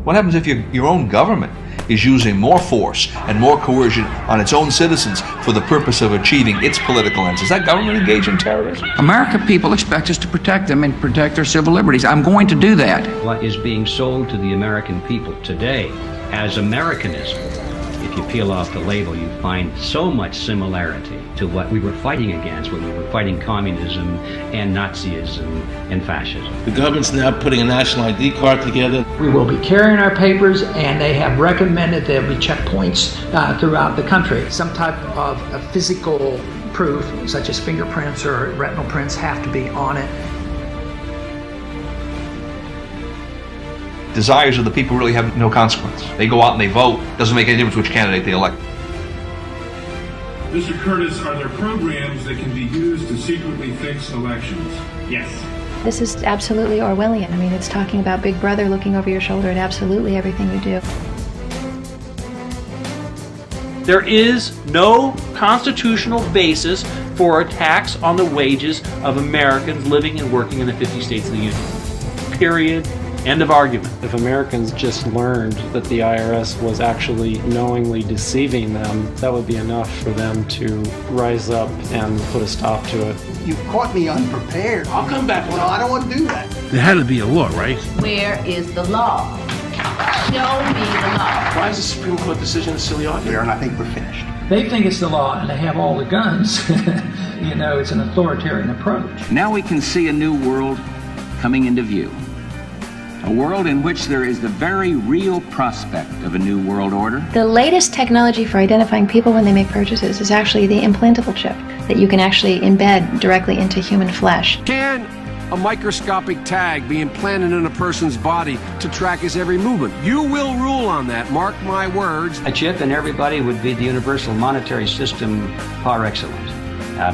What happens if your own government is using more force and more coercion on its own citizens for the purpose of achieving its political ends? Is that government engaged in terrorism? American people expect us to protect them and protect their civil liberties. I'm going to do that. What is being sold to the American people today as Americanism, if you peel off the label, you find so much similarity to what we were fighting against when we were fighting communism and Nazism and fascism. The government's now putting a national ID card together. We will be carrying our papers, and they have recommended there will be checkpoints throughout the country. Some type of physical proof, such as fingerprints or retinal prints, have to be on it. Desires of the people really have no consequence. They go out and they vote. Doesn't make any difference which candidate they elect. Mr. Curtis, are there programs that can be used to secretly fix elections? Yes. This is absolutely Orwellian. I mean, it's talking about Big Brother looking over your shoulder at absolutely everything you do. There is no constitutional basis for a tax on the wages of Americans living and working in the 50 states of the Union. Period. End of argument. If Americans just learned that the IRS was actually knowingly deceiving them, that would be enough for them to rise up and put a stop to it. You caught me unprepared. I'll come back. Well, I don't want to do that. There had to be a law, right? Where is the law? Show me the law. Why is the Supreme Court decision a silly argument? And I think we're finished. They think it's the law, and they have all the guns. You know, it's an authoritarian approach. Now we can see a new world coming into view. A world in which there is the very real prospect of a new world order. The latest technology for identifying people when they make purchases is actually the implantable chip that you can actually embed directly into human flesh. Can a microscopic tag be implanted in a person's body to track his every movement? You will rule on that, mark my words. A chip in everybody would be the universal monetary system par excellence,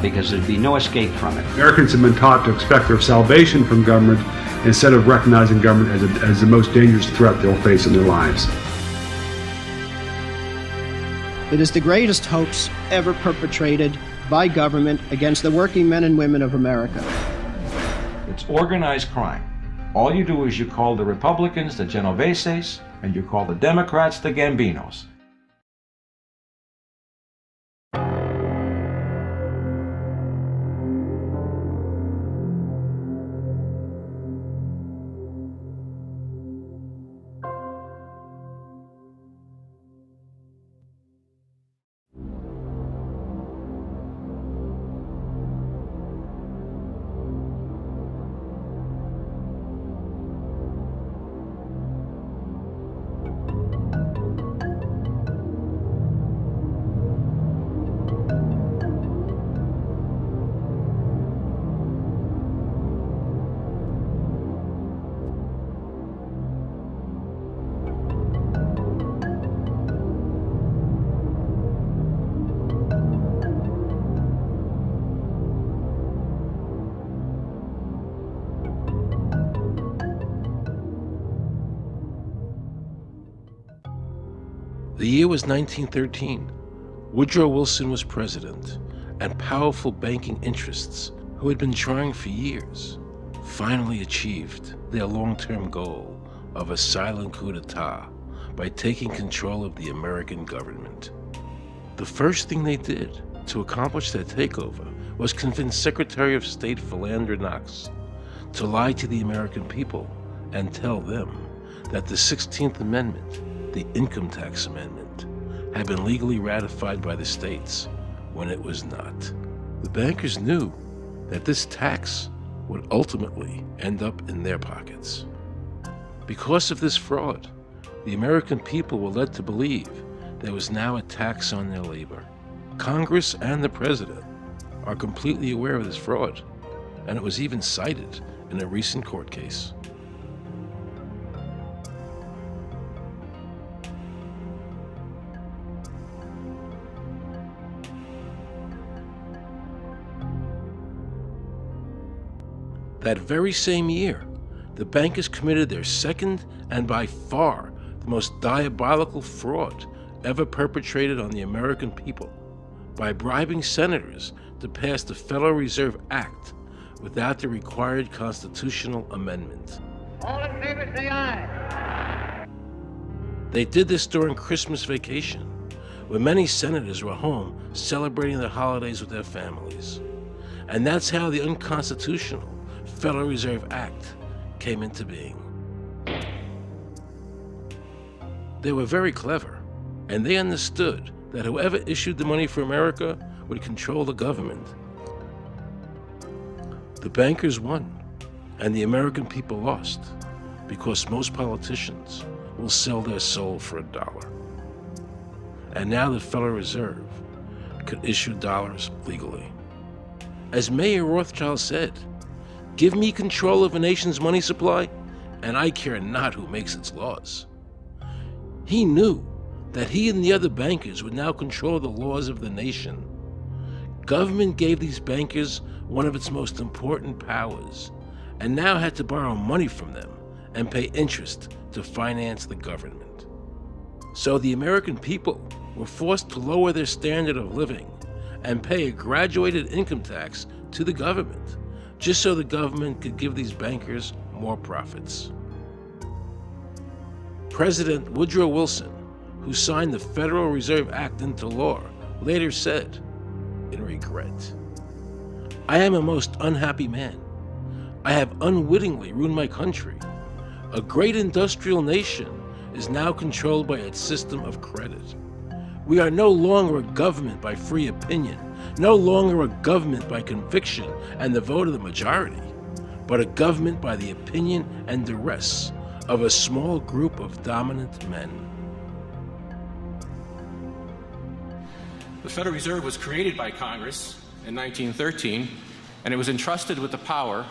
because there'd be no escape from it. Americans have been taught to expect their salvation from government instead of recognizing government as the most dangerous threat they'll face in their lives. It is the greatest hoax ever perpetrated by government against the working men and women of America. It's organized crime. All you do is you call the Republicans the Genoveses, and you call the Democrats the Gambinos. The year was 1913. Woodrow Wilson was president, and powerful banking interests, who had been trying for years, finally achieved their long-term goal of a silent coup d'etat by taking control of the American government. The first thing they did to accomplish their takeover was convince Secretary of State Philander Knox to lie to the American people and tell them that the 16th Amendment, the Income Tax Amendment, had been legally ratified by the states when it was not. The bankers knew that this tax would ultimately end up in their pockets. Because of this fraud, the American people were led to believe there was now a tax on their labor. Congress and the president are completely aware of this fraud, and it was even cited in a recent court case. That very same year, the bankers committed their second and by far the most diabolical fraud ever perpetrated on the American people by bribing senators to pass the Federal Reserve Act without the required constitutional amendment. All in favor say aye. They did this during Christmas vacation, when many senators were home celebrating their holidays with their families. And that's how the unconstitutional Federal Reserve Act came into being. They were very clever, and they understood that whoever issued the money for America would control the government. The bankers won, and the American people lost, because most politicians will sell their soul for $1. And now the Federal Reserve could issue dollars legally. As Mayor Rothschild said, "Give me control of a nation's money supply, and I care not who makes its laws." He knew that he and the other bankers would now control the laws of the nation. Government gave these bankers one of its most important powers, and now had to borrow money from them and pay interest to finance the government. So the American people were forced to lower their standard of living and pay a graduated income tax to the government, just so the government could give these bankers more profits. President Woodrow Wilson, who signed the Federal Reserve Act into law, later said, in regret, "I am a most unhappy man. I have unwittingly ruined my country. A great industrial nation is now controlled by its system of credit. We are no longer a government by free opinion, no longer a government by conviction and the vote of the majority, but a government by the opinion and duress of a small group of dominant men." The Federal Reserve was created by Congress in 1913, and it was entrusted with the power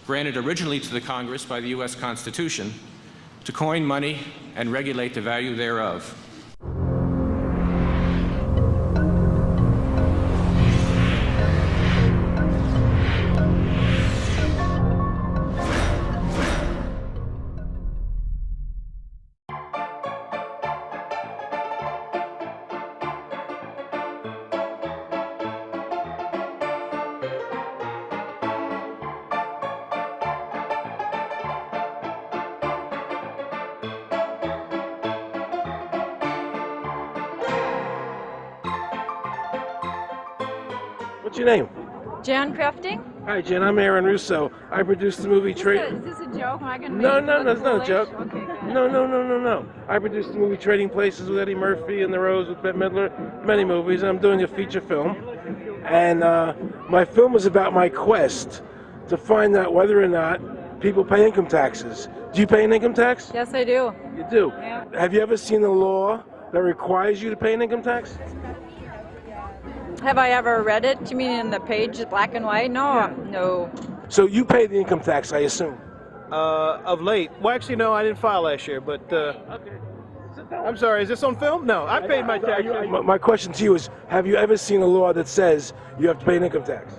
granted originally to the Congress by the U.S. Constitution to coin money and regulate the value thereof. What's your name? Jan Crafting? Hi, Jen. I'm Aaron Russo. I produced the movie Is this a joke? Am I going to No, it's not a joke. Okay, no. I produced the movie Trading Places with Eddie Murphy and The Rose with Bette Midler, many movies. I'm doing a feature film. And my film is about my quest to find out whether or not people pay income taxes. Do you pay an income tax? Yes, I do. You do? Yeah. Have you ever seen a law that requires you to pay an income tax? Have I ever read it? You mean in the page, black and white? No, Yeah. no. So you pay the income tax, I assume? Of late. Well, actually, no, I didn't file last year, but Okay. I'm sorry, is this on film? No, I paid my tax. My question to you is, have you ever seen a law that says you have to pay an income tax?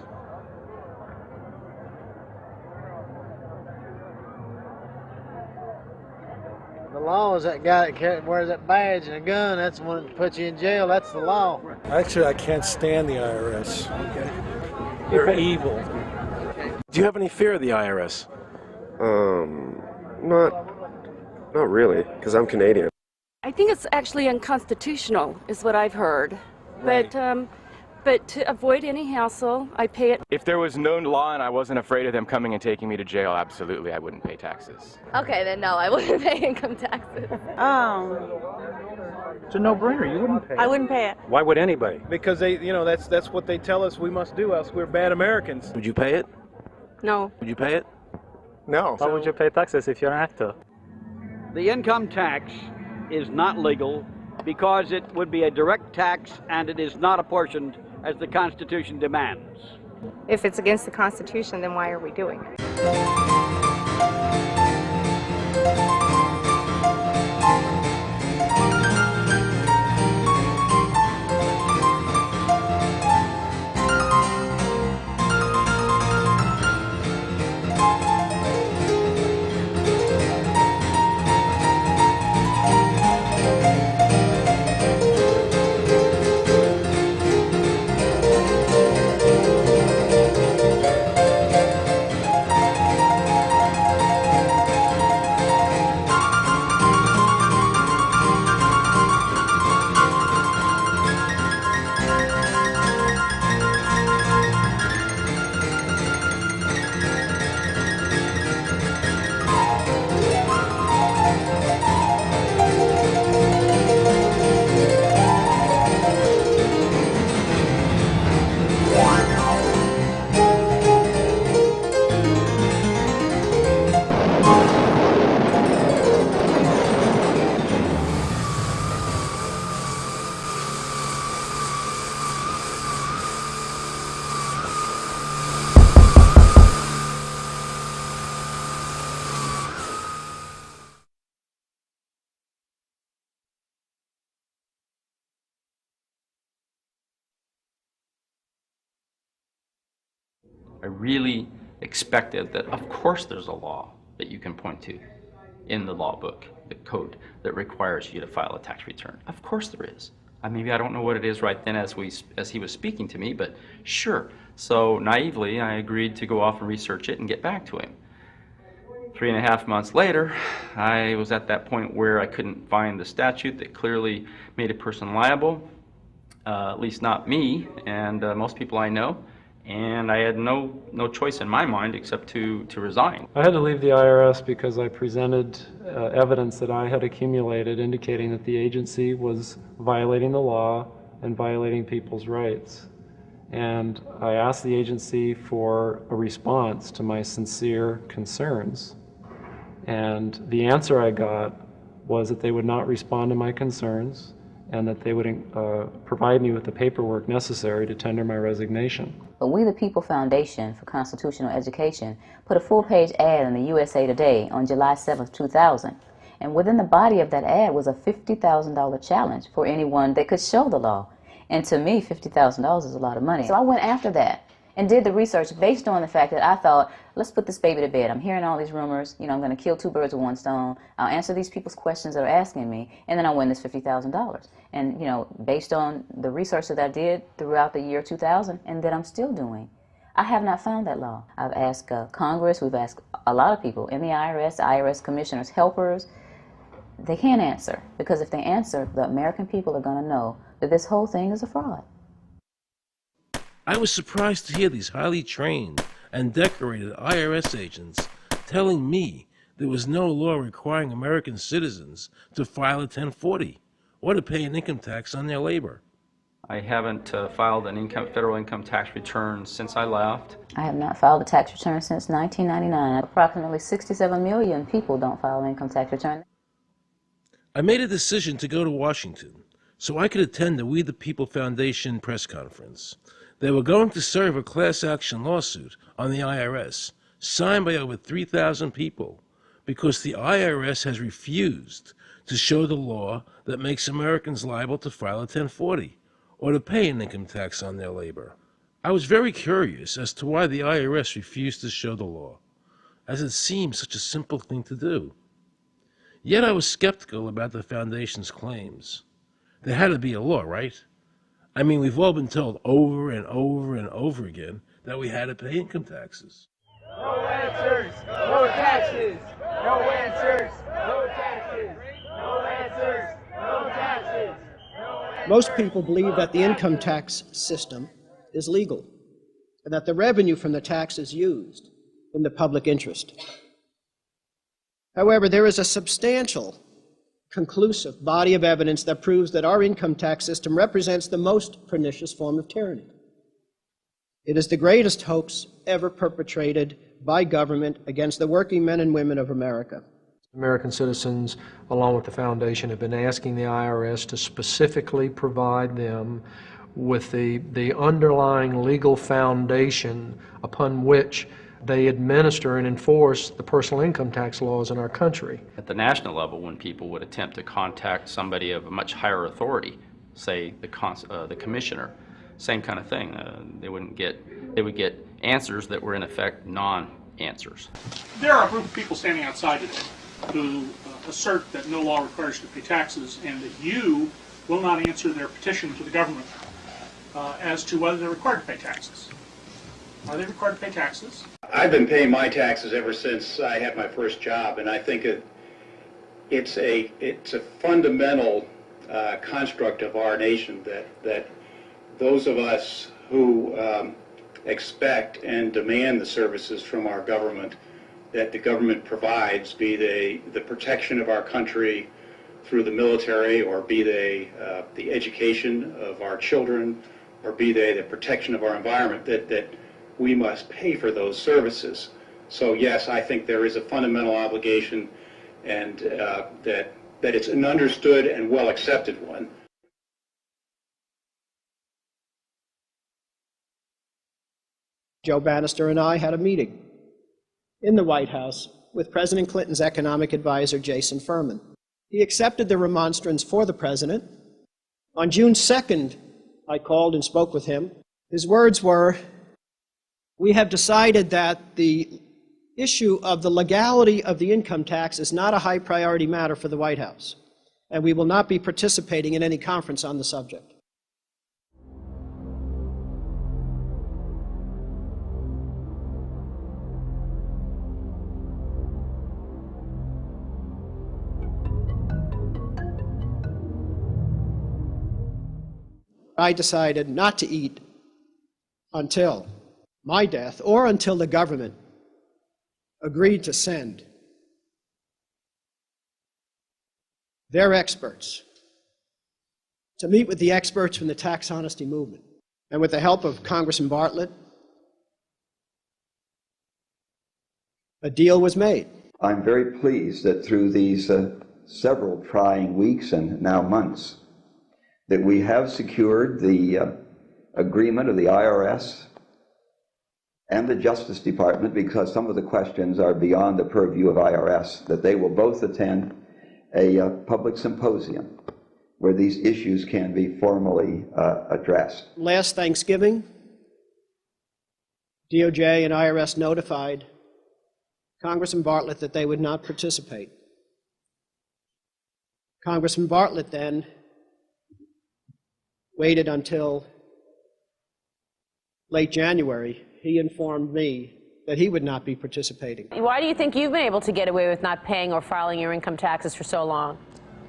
The law is that guy that wears that badge and a gun. That's the one that puts you in jail. That's the law. Actually, I can't stand the IRS. Okay. They're evil. Do you have any fear of the IRS? Not really, because I'm Canadian. I think it's actually unconstitutional, is what I've heard. Right. But to avoid any hassle, I pay it. If there was no law and I wasn't afraid of them coming and taking me to jail, absolutely, I wouldn't pay taxes. Okay, then no, I wouldn't pay income taxes. It's a no-brainer. You wouldn't pay it. I wouldn't pay it. Why would anybody? Because that's what they tell us we must do, else we're bad Americans. Would you pay it? No. Would you pay it? No. Why would you pay taxes if you're an actor? The income tax is not legal because it would be a direct tax and it is not apportioned as the Constitution demands. If it's against the Constitution, then why are we doing it? I really expected that, of course, there's a law that you can point to in the law book, the code, that requires you to file a tax return. Of course there is. Maybe I don't know what it is right then as he was speaking to me, but sure. So naively, I agreed to go off and research it and get back to him. 3.5 months later, I was at that point where I couldn't find the statute that clearly made a person liable, at least not me and most people I know, and I had no choice in my mind except to resign. I had to leave the IRS because I presented evidence that I had accumulated indicating that the agency was violating the law and violating people's rights. And I asked the agency for a response to my sincere concerns. And the answer I got was that they would not respond to my concerns and that they would provide me with the paperwork necessary to tender my resignation. But We the People Foundation for Constitutional Education put a full-page ad in the USA Today on July 7th, 2000. And within the body of that ad was a $50,000 challenge for anyone that could show the law. And to me, $50,000 is a lot of money. So I went after that and did the research based on the fact that I thought, let's put this baby to bed. I'm hearing all these rumors. You know, I'm going to kill 2 birds with 1 stone. I'll answer these people's questions that are asking me, and then I'll win this $50,000. And, you know, based on the research that I did throughout the year 2000 and that I'm still doing, I have not found that law. I've asked Congress, we've asked a lot of people in the IRS commissioners, helpers. They can't answer, because if they answer, the American people are going to know that this whole thing is a fraud. I was surprised to hear these highly trained and decorated IRS agents telling me there was no law requiring American citizens to file a 1040 or to pay an income tax on their labor. I haven't filed an federal income tax return since I left. I have not filed a tax return since 1999. Approximately 67 million people don't file an income tax return. I made a decision to go to Washington so I could attend the We the People Foundation press conference. They were going to serve a class action lawsuit on the IRS, signed by over 3,000 people, because the IRS has refused to show the law that makes Americans liable to file a 1040 or to pay an income tax on their labor. I was very curious as to why the IRS refused to show the law, as it seemed such a simple thing to do. Yet I was skeptical about the Foundation's claims. There had to be a law, right? I mean, we've all been told over and over and over again that we had to pay income taxes. No answers, no taxes. No answers, no taxes. No answers, no taxes. Most people believe that the income tax system is legal and that the revenue from the tax is used in the public interest. However, there is a substantial, conclusive body of evidence that proves that our income tax system represents the most pernicious form of tyranny. It is the greatest hoax ever perpetrated by government against the working men and women of America. American citizens, along with the Foundation, have been asking the IRS to specifically provide them with the underlying legal foundation upon which they administer and enforce the personal income tax laws in our country. At the national level, when people would attempt to contact somebody of a much higher authority, say the commissioner, same kind of thing. They would get answers that were in effect non-answers. There are a group of people standing outside today who assert that no law requires you to pay taxes and that you will not answer their petition to the government as to whether they're required to pay taxes. Are they required to pay taxes? I've been paying my taxes ever since I had my first job, and I think it's a fundamental construct of our nation that those of us who expect and demand the services from our government that the government provides, be they the protection of our country through the military, or be they the education of our children, or be they the protection of our environment, that we must pay for those services. So yes, I think there is a fundamental obligation, and that it's an understood and well accepted one. Joe Bannister and I had a meeting in the White House with President Clinton's economic advisor, Jason Furman. He accepted the remonstrance for the president. On June 2nd, I called and spoke with him. His words were, We have decided that the issue of the legality of the income tax is not a high priority matter for the White House, and we will not be participating in any conference on the subject. I decided not to eat until my death or until the government agreed to send their experts to meet with the experts from the tax honesty movement. And with the help of Congressman Bartlett, a deal was made. I'm very pleased that through these several trying weeks and now months, that we have secured the agreement of the IRS and the Justice Department, because some of the questions are beyond the purview of IRS, that they will both attend a public symposium where these issues can be formally addressed. Last Thanksgiving, DOJ and IRS notified Congressman Bartlett that they would not participate. Congressman Bartlett then waited until late January. He informed me that he would not be participating. Why do you think you've been able to get away with not paying or filing your income taxes for so long?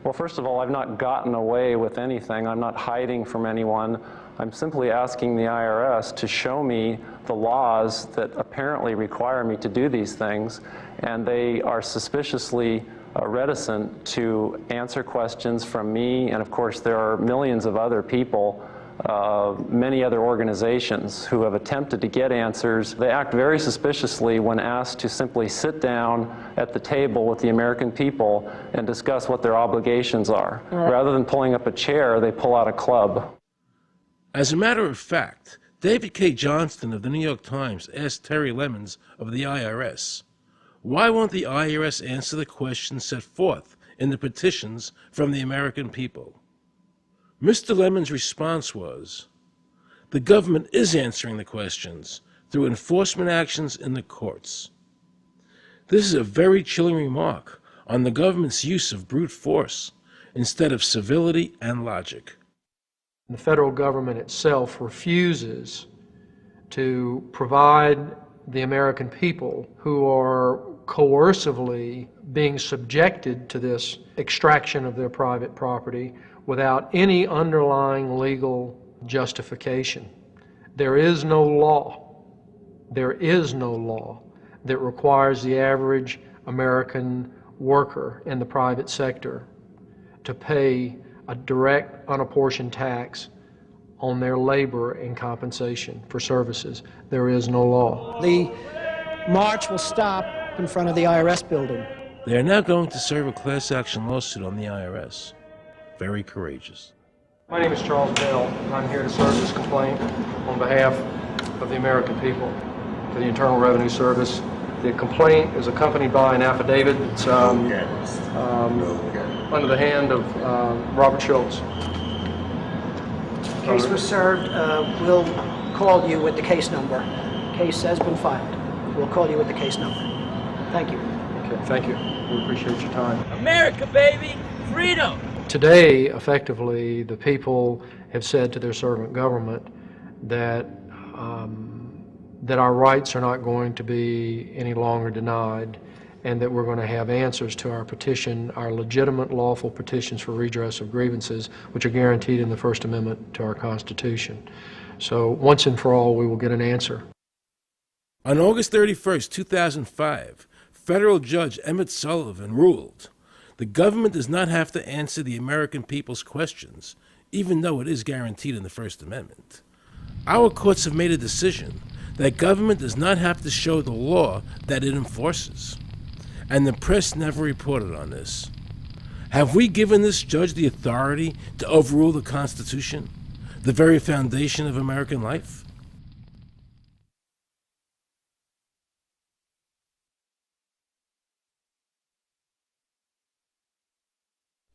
Well, first of all, I've not gotten away with anything. I'm not hiding from anyone. I'm simply asking the IRS to show me the laws that apparently require me to do these things, and they are suspiciously reticent to answer questions from me, and of course there are millions of other people, many other organizations who have attempted to get answers. They act very suspiciously when asked to simply sit down at the table with the American people and discuss what their obligations are. Rather than pulling up a chair, they pull out a club. As a matter of fact, David K. Johnston of the New York Times asked Terry Lemons of the IRS, why won't the IRS answer the questions set forth in the petitions from the American people? Mr. Lemon's response was, the government is answering the questions through enforcement actions in the courts. This is a very chilling remark on the government's use of brute force instead of civility and logic. The federal government itself refuses to provide the American people who are coercively being subjected to this extraction of their private property without any underlying legal justification. There is no law that requires the average American worker in the private sector to pay a direct unapportioned tax on their labor and compensation for services. There is no law. The march will stop in front of the IRS building. They are now going to serve a class action lawsuit on the IRS. Very courageous. My name is Charles Bell, and I'm here to serve this complaint on behalf of the American people to the Internal Revenue Service. The complaint is accompanied by an affidavit that's under the hand of Robert Schultz. Case was served. We'll call you with the case number. Case has been filed. We'll call you with the case number. Thank you. Okay, thank you. We appreciate your time. America, baby! Freedom! Today, effectively, the people have said to their servant government that that our rights are not going to be any longer denied, and that we're going to have answers to our petition, our legitimate, lawful petitions for redress of grievances, which are guaranteed in the First Amendment to our Constitution. So once and for all, we will get an answer. On August 31st, 2005, federal judge Emmett Sullivan ruled, the government does not have to answer the American people's questions, even though it is guaranteed in the First Amendment. Our courts have made a decision that government does not have to show the law that it enforces. And the press never reported on this. Have we given this judge the authority to overrule the Constitution, the very foundation of American life?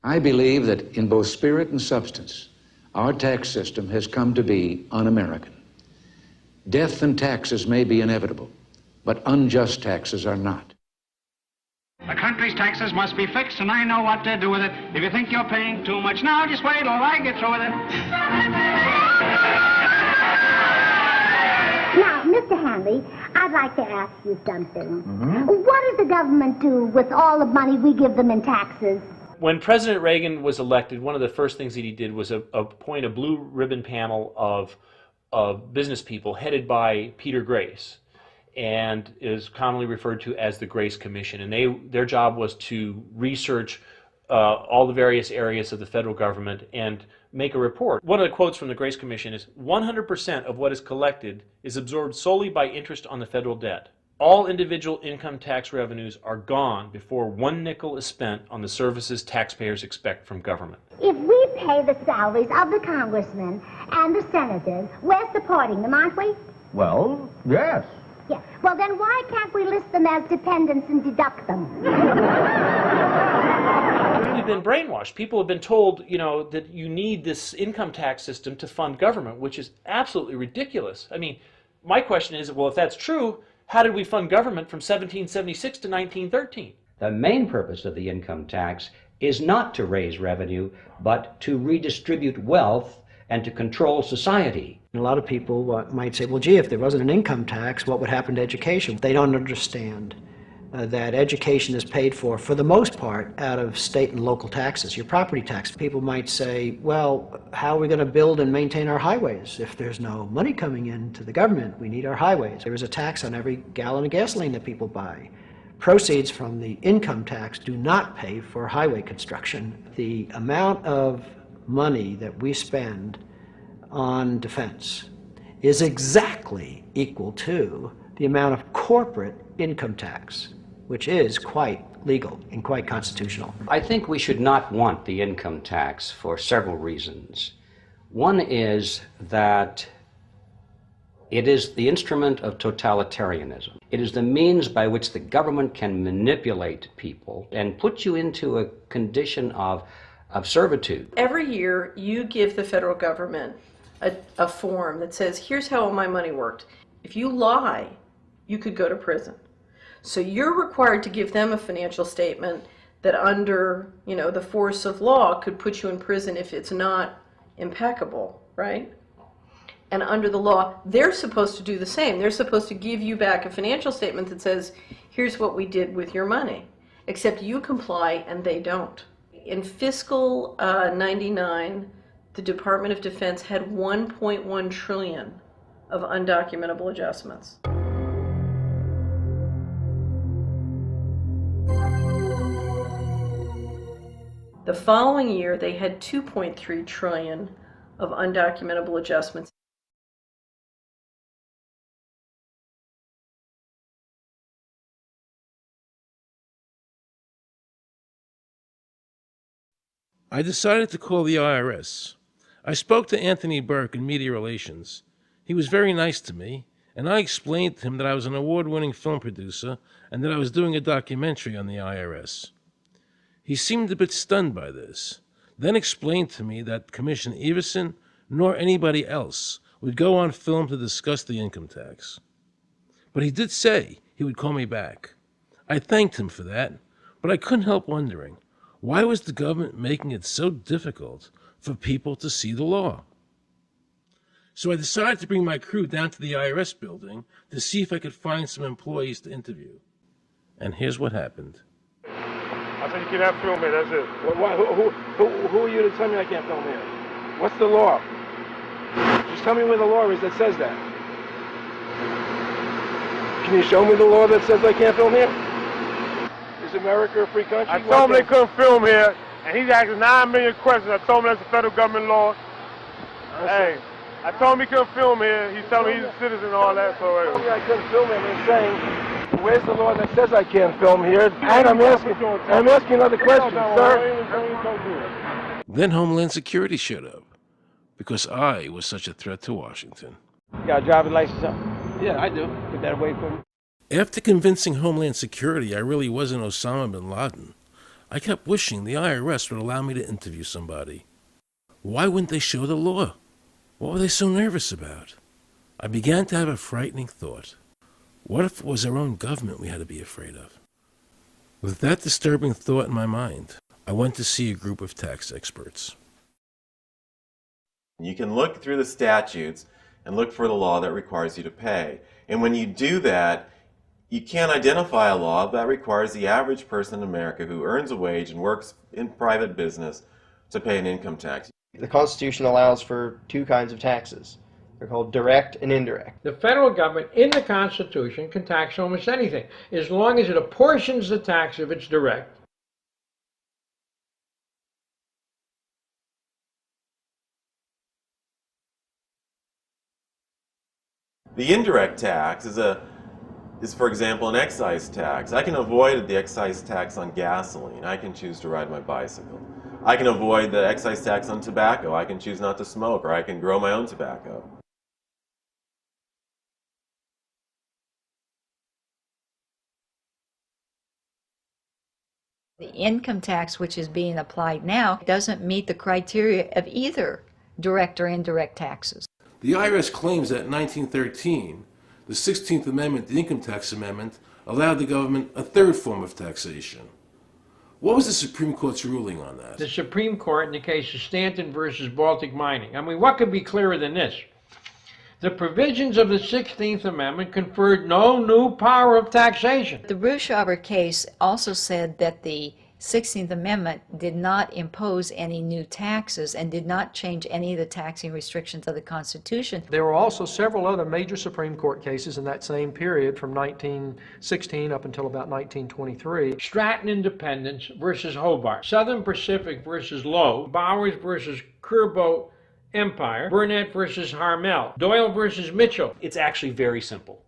I believe that in both spirit and substance, our tax system has come to be un-American. Death and taxes may be inevitable, but unjust taxes are not. The country's taxes must be fixed, and I know what to do with it. If you think you're paying too much now, just wait till I get through with it. Now, Mr. Hanley, I'd like to ask you something. What does the government do with all the money we give them in taxes? When President Reagan was elected, one of the first things that he did was appoint a blue ribbon panel of business people headed by Peter Grace, and is commonly referred to as the Grace Commission. And their job was to research all the various areas of the federal government and make a report. One of the quotes from the Grace Commission is, 100% of what is collected is absorbed solely by interest on the federal debt. All individual income tax revenues are gone before 1 nickel is spent on the services taxpayers expect from government. If we pay the salaries of the congressmen and the senators, we're supporting them, aren't we? Well, yes. Yeah. Well, then why can't we list them as dependents and deduct them? We've been brainwashed. People have been told, that you need this income tax system to fund government, which is absolutely ridiculous. I mean, my question is, well, if that's true, how did we fund government from 1776 to 1913? The main purpose of the income tax is not to raise revenue, but to redistribute wealth and to control society. A lot of people might say, well, gee, if there wasn't an income tax, what would happen to education? They don't understand that education is paid for the most part, out of state and local taxes, your property tax. People might say, well, how are we going to build and maintain our highways? If there's no money coming into the government, we need our highways. There is a tax on every gallon of gasoline that people buy. Proceeds from the income tax do not pay for highway construction. The amount of money that we spend on defense is exactly equal to the amount of corporate income tax, which is quite legal and quite constitutional. I think we should not want the income tax for several reasons. One is that it is the instrument of totalitarianism. It is the means by which the government can manipulate people and put you into a condition of servitude. Every year you give the federal government a form that says, here's how all my money worked. If you lie, you could go to prison. So you're required to give them a financial statement that under, the force of law could put you in prison if it's not impeccable, right? And under the law, they're supposed to do the same. They're supposed to give you back a financial statement that says, here's what we did with your money. Except you comply and they don't. In fiscal 99, the Department of Defense had 1.1 trillion of undocumentable adjustments. The following year, they had 2.3 trillion of undocumentable adjustments. I decided to call the IRS. I spoke to Anthony Burke in Media Relations. He was very nice to me, and I explained to him that I was an award-winning film producer and that I was doing a documentary on the IRS. He seemed a bit stunned by this, then explained to me that Commissioner Everson nor anybody else would go on film to discuss the income tax. But he did say he would call me back. I thanked him for that, but I couldn't help wondering, why was the government making it so difficult for people to see the law? So I decided to bring my crew down to the IRS building to see if I could find some employees to interview. And here's what happened. I said you cannot film here, that's it. Who are you to tell me I can't film here? What's the law? Just tell me where the law is that says that. Can you show me the law that says I can't film here? Is America a free country? I told him they couldn't film here, and he's asking 9 million questions. I told him that's a federal government law. Hey, I told him he couldn't film here. He's telling me he's a citizen and all that, so... I told me I couldn't film here, I'm saying, where's the law that says I can't film here? And I'm asking another question, sir. Then Homeland Security showed up, because I was such a threat to Washington. You got a driver's license? Yeah, I do. Put that away for me. After convincing Homeland Security I really wasn't Osama bin Laden, I kept wishing the IRS would allow me to interview somebody. Why wouldn't they show the law? What were they so nervous about? I began to have a frightening thought. What if it was our own government we had to be afraid of? With that disturbing thought in my mind, I went to see a group of tax experts. You can look through the statutes and look for the law that requires you to pay. And when you do that, you can't identify a law that requires the average person in America who earns a wage and works in private business to pay an income tax. The Constitution allows for two kinds of taxes. They're called direct and indirect. The federal government in the Constitution can tax almost anything, as long as it apportions the tax if it's direct. The indirect tax is, for example, an excise tax. I can avoid the excise tax on gasoline. I can choose to ride my bicycle. I can avoid the excise tax on tobacco. I can choose not to smoke, or I can grow my own tobacco. The income tax which is being applied now doesn't meet the criteria of either direct or indirect taxes. The IRS claims that in 1913, the 16th Amendment, the Income Tax Amendment, allowed the government a third form of taxation. What was the Supreme Court's ruling on that? The Supreme Court, in the case of Stanton versus Baltic Mining. I mean, what could be clearer than this? The provisions of the 16th Amendment conferred no new power of taxation. The Russo case also said that the 16th Amendment did not impose any new taxes and did not change any of the taxing restrictions of the Constitution. There were also several other major Supreme Court cases in that same period from 1916 up until about 1923. Stratton Independence versus Hobart, Southern Pacific versus Lowe, Bowers versus Curbo Empire, Burnett versus Harmel, Doyle versus Mitchell. It's actually very simple.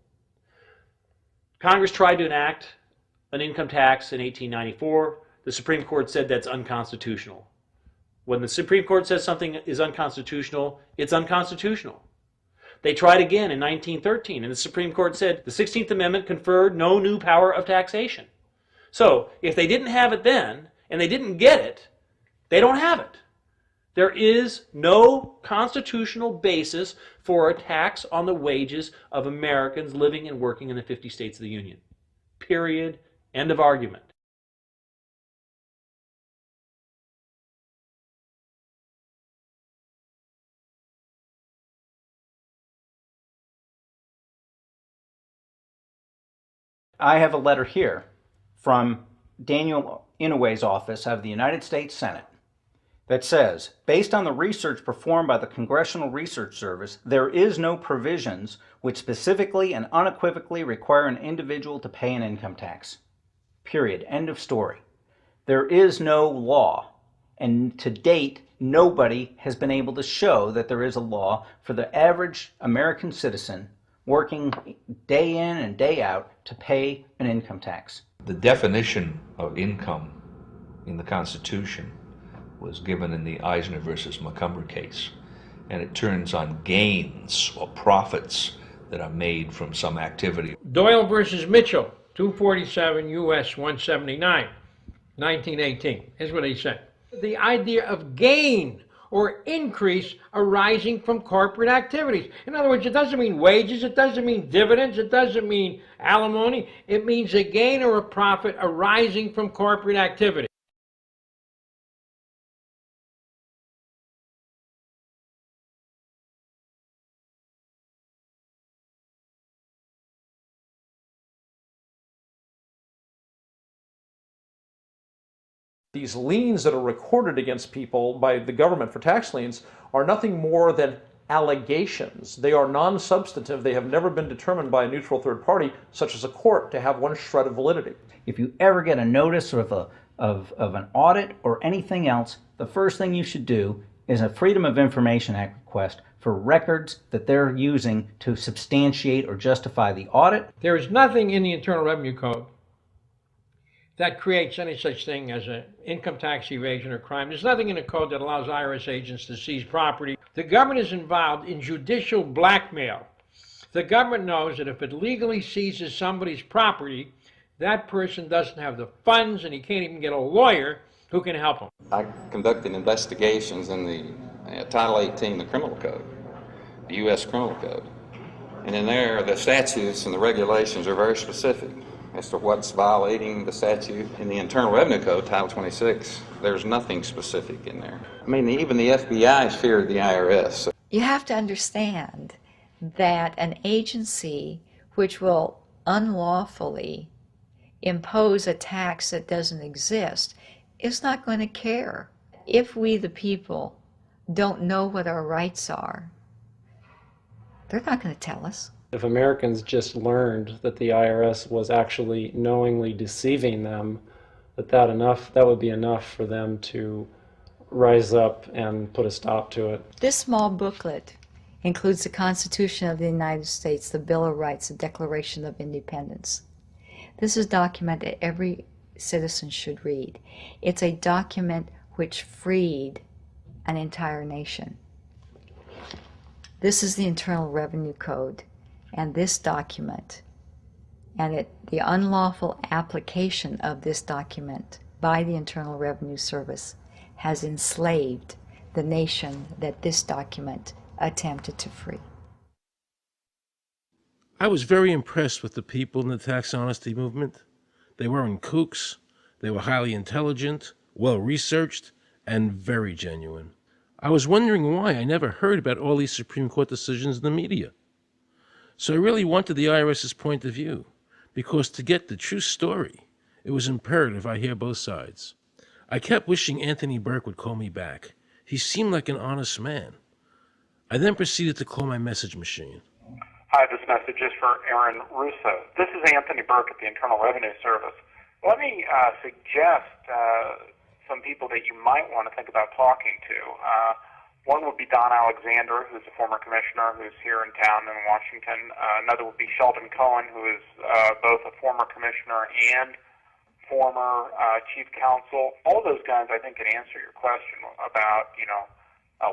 Congress tried to enact an income tax in 1894. The Supreme Court said that's unconstitutional. When the Supreme Court says something is unconstitutional, it's unconstitutional. They tried again in 1913, and the Supreme Court said the 16th Amendment conferred no new power of taxation. So, if they didn't have it then, and they didn't get it, they don't have it. There is no constitutional basis for a tax on the wages of Americans living and working in the 50 states of the Union. Period. End of argument. I have a letter here from Daniel Inouye's office of the United States Senate that says, based on the research performed by the Congressional Research Service, there is no provisions which specifically and unequivocally require an individual to pay an income tax. Period. End of story. There is no law, and to date, nobody has been able to show that there is a law for the average American citizen working day in and day out to pay an income tax. The definition of income in the Constitution was given in the Eisner versus Macomber case, and it turns on gains or profits that are made from some activity. Doyle versus Mitchell, 247 U.S. 179, 1918. Here's what he said. The idea of gain or increase arising from corporate activities. In other words, it doesn't mean wages, it doesn't mean dividends, it doesn't mean alimony. It means a gain or a profit arising from corporate activity. These liens that are recorded against people by the government for tax liens are nothing more than allegations. They are non-substantive. They have never been determined by a neutral third party, such as a court, to have one shred of validity. If you ever get a notice of an audit or anything else, the first thing you should do is a Freedom of Information Act request for records that they're using to substantiate or justify the audit. There is nothing in the Internal Revenue Code that creates any such thing as an income tax evasion or crime. There's nothing in the code that allows IRS agents to seize property. The government is involved in judicial blackmail. The government knows that if it legally seizes somebody's property, that person doesn't have the funds and he can't even get a lawyer who can help him. I conducted investigations in the Title 18, the criminal code, the U.S. criminal code, And in there, the statutes and the regulations are very specific as to what's violating the statute. In the Internal Revenue Code, Title 26, there's nothing specific in there. I mean, even the FBI is feared of the IRS. You have to understand that an agency which will unlawfully impose a tax that doesn't exist is not going to care. If we, the people, don't know what our rights are, they're not going to tell us. If Americans just learned that the IRS was actually knowingly deceiving them, that would be enough for them to rise up and put a stop to it. This small booklet includes the Constitution of the United States, the Bill of Rights, the Declaration of Independence. This is a document that every citizen should read. It's a document which freed an entire nation. This is the Internal Revenue Code, and this document, and the unlawful application of this document by the Internal Revenue Service has enslaved the nation that this document attempted to free. I was very impressed with the people in the tax honesty movement. They weren't kooks, they were highly intelligent, well-researched, and very genuine. I was wondering why I never heard about all these Supreme Court decisions in the media. So I really wanted the IRS's point of view, because to get the true story, it was imperative I hear both sides. I kept wishing Anthony Burke would call me back. He seemed like an honest man. I then proceeded to call my message machine. Hi, this message is for Aaron Russo. This is Anthony Burke at the Internal Revenue Service. Let me suggest some people that you might want to think about talking to. One would be Don Alexander, who's a former commissioner who's here in town in Washington. Another would be Sheldon Cohen, who is both a former commissioner and former chief counsel. All of those guys, I think, can answer your question about,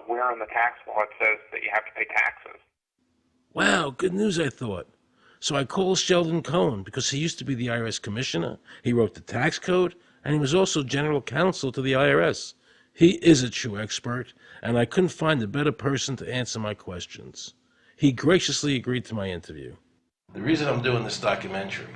where in the tax law it says that you have to pay taxes. Wow, good news, I thought. So I called Sheldon Cohen because he used to be the IRS commissioner, he wrote the tax code, and he was also general counsel to the IRS. He is a true expert, and I couldn't find a better person to answer my questions. He graciously agreed to my interview. The reason I'm doing this documentary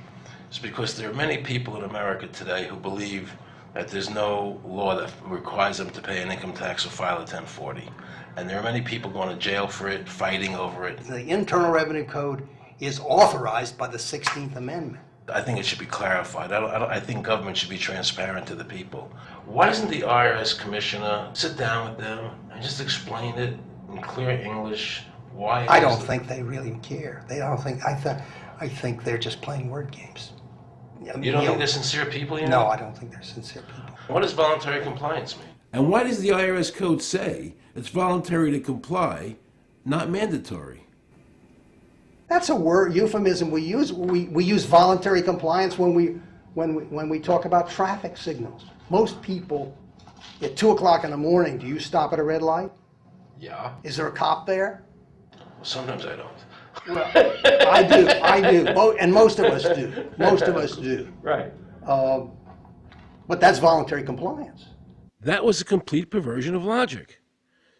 is because there are many people in America today who believe that there's no law that requires them to pay an income tax or file a 1040. And there are many people going to jail for it, fighting over it. The Internal Revenue Code is authorized by the 16th Amendment. I think it should be clarified. I think government should be transparent to the people. Why doesn't the IRS commissioner sit down with them and just explain it in clear English? Why? I don't think they really care. They don't think. I think they're just playing word games. You don't think they're sincere people? No, I don't think they're sincere people. What does voluntary compliance mean? And why does the IRS code say it's voluntary to comply, not mandatory? That's a word euphemism we use. We use voluntary compliance when we talk about traffic signals. Most people, at 2 o'clock in the morning, do you stop at a red light? Yeah. Is there a cop there? Well, sometimes I don't. Well, I do, and most of us do. Most of us do. Right. But that's voluntary compliance. That was a complete perversion of logic.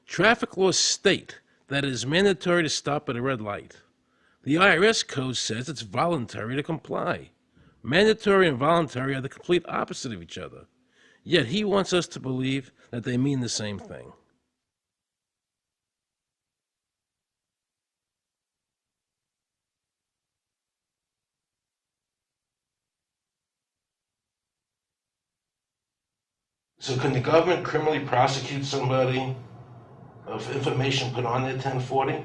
Traffic laws state that it is mandatory to stop at a red light. The IRS code says it's voluntary to comply. Mandatory and voluntary are the complete opposite of each other. Yet he wants us to believe that they mean the same thing. So can the government criminally prosecute somebody of information put on their 1040?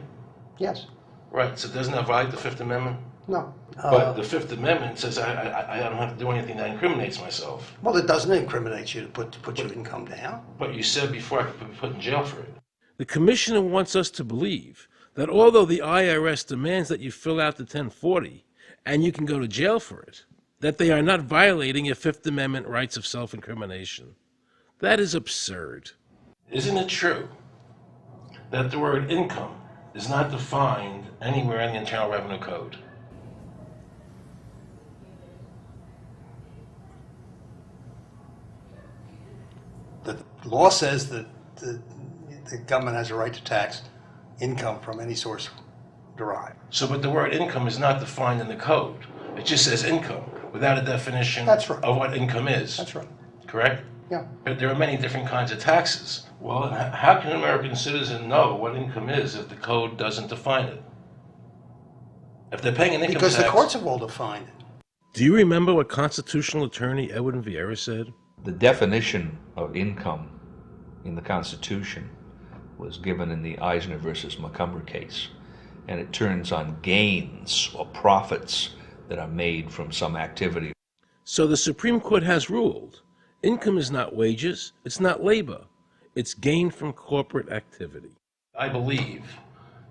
Yes. Right, so doesn't that violate the Fifth Amendment? No. But the Fifth Amendment says I don't have to do anything that incriminates myself. Well, it doesn't incriminate you to put your income down. But you said before I could be put in jail for it. The commissioner wants us to believe that although the IRS demands that you fill out the 1040 and you can go to jail for it, that they are not violating your Fifth Amendment rights of self-incrimination. That is absurd. Isn't it true that the word income is not defined anywhere in the Internal Revenue Code? The law says that the government has a right to tax income from any source derive. So, but the word income is not defined in the code. It just says income without a definition of what income is. That's right. Correct? Yeah. But there are many different kinds of taxes. Well, how can an American citizen know what income is if the code doesn't define it? If they're paying an income Because tax... the courts have all defined it. Do you remember what constitutional attorney Edwin Vieira said? The definition of income in the Constitution was given in the Eisner versus Macomber case, and it turns on gains or profits that are made from some activity. So the Supreme Court has ruled income is not wages, it's not labor, it's gain from corporate activity. I believe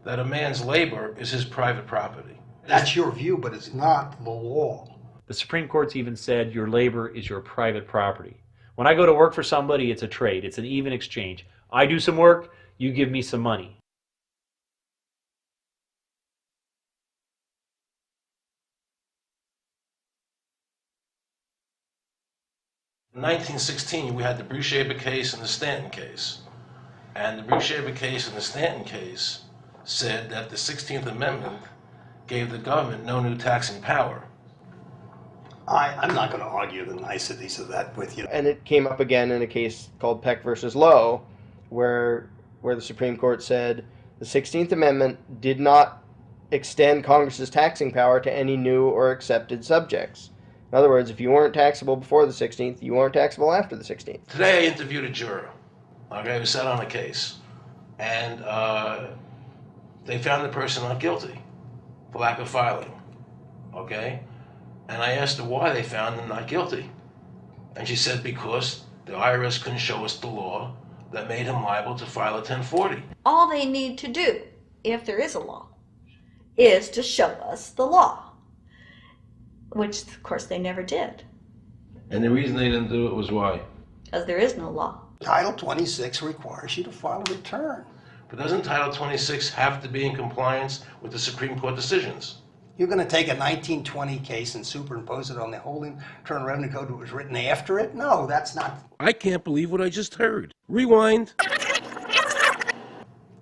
that a man's labor is his private property. That's your view, but it's not the law. The Supreme Court's even said your labor is your private property. When I go to work for somebody, it's a trade. It's an even exchange. I do some work, you give me some money. In 1916, we had the Bruchaber case and the Stanton case. And the Bruchaber case and the Stanton case said that the 16th Amendment gave the government no new taxing power. I'm not going to argue the niceties of that with you. And it came up again in a case called Peck versus Lowe, where the Supreme Court said the 16th Amendment did not extend Congress's taxing power to any new or accepted subjects. In other words, if you weren't taxable before the 16th, you weren't taxable after the 16th. Today I interviewed a juror, okay, who sat on a case, and they found the person not guilty for lack of filing, okay? And I asked her why they found him not guilty. And she said because the IRS couldn't show us the law that made him liable to file a 1040. All they need to do, if there is a law, is to show us the law, which of course they never did. And the reason they didn't do it was why? Because there is no law. Title 26 requires you to file a return. But doesn't Title 26 have to be in compliance with the Supreme Court decisions? You're going to take a 1920 case and superimpose it on the whole Internal Revenue Code that was written after it? No, that's not. I can't believe what I just heard. Rewind.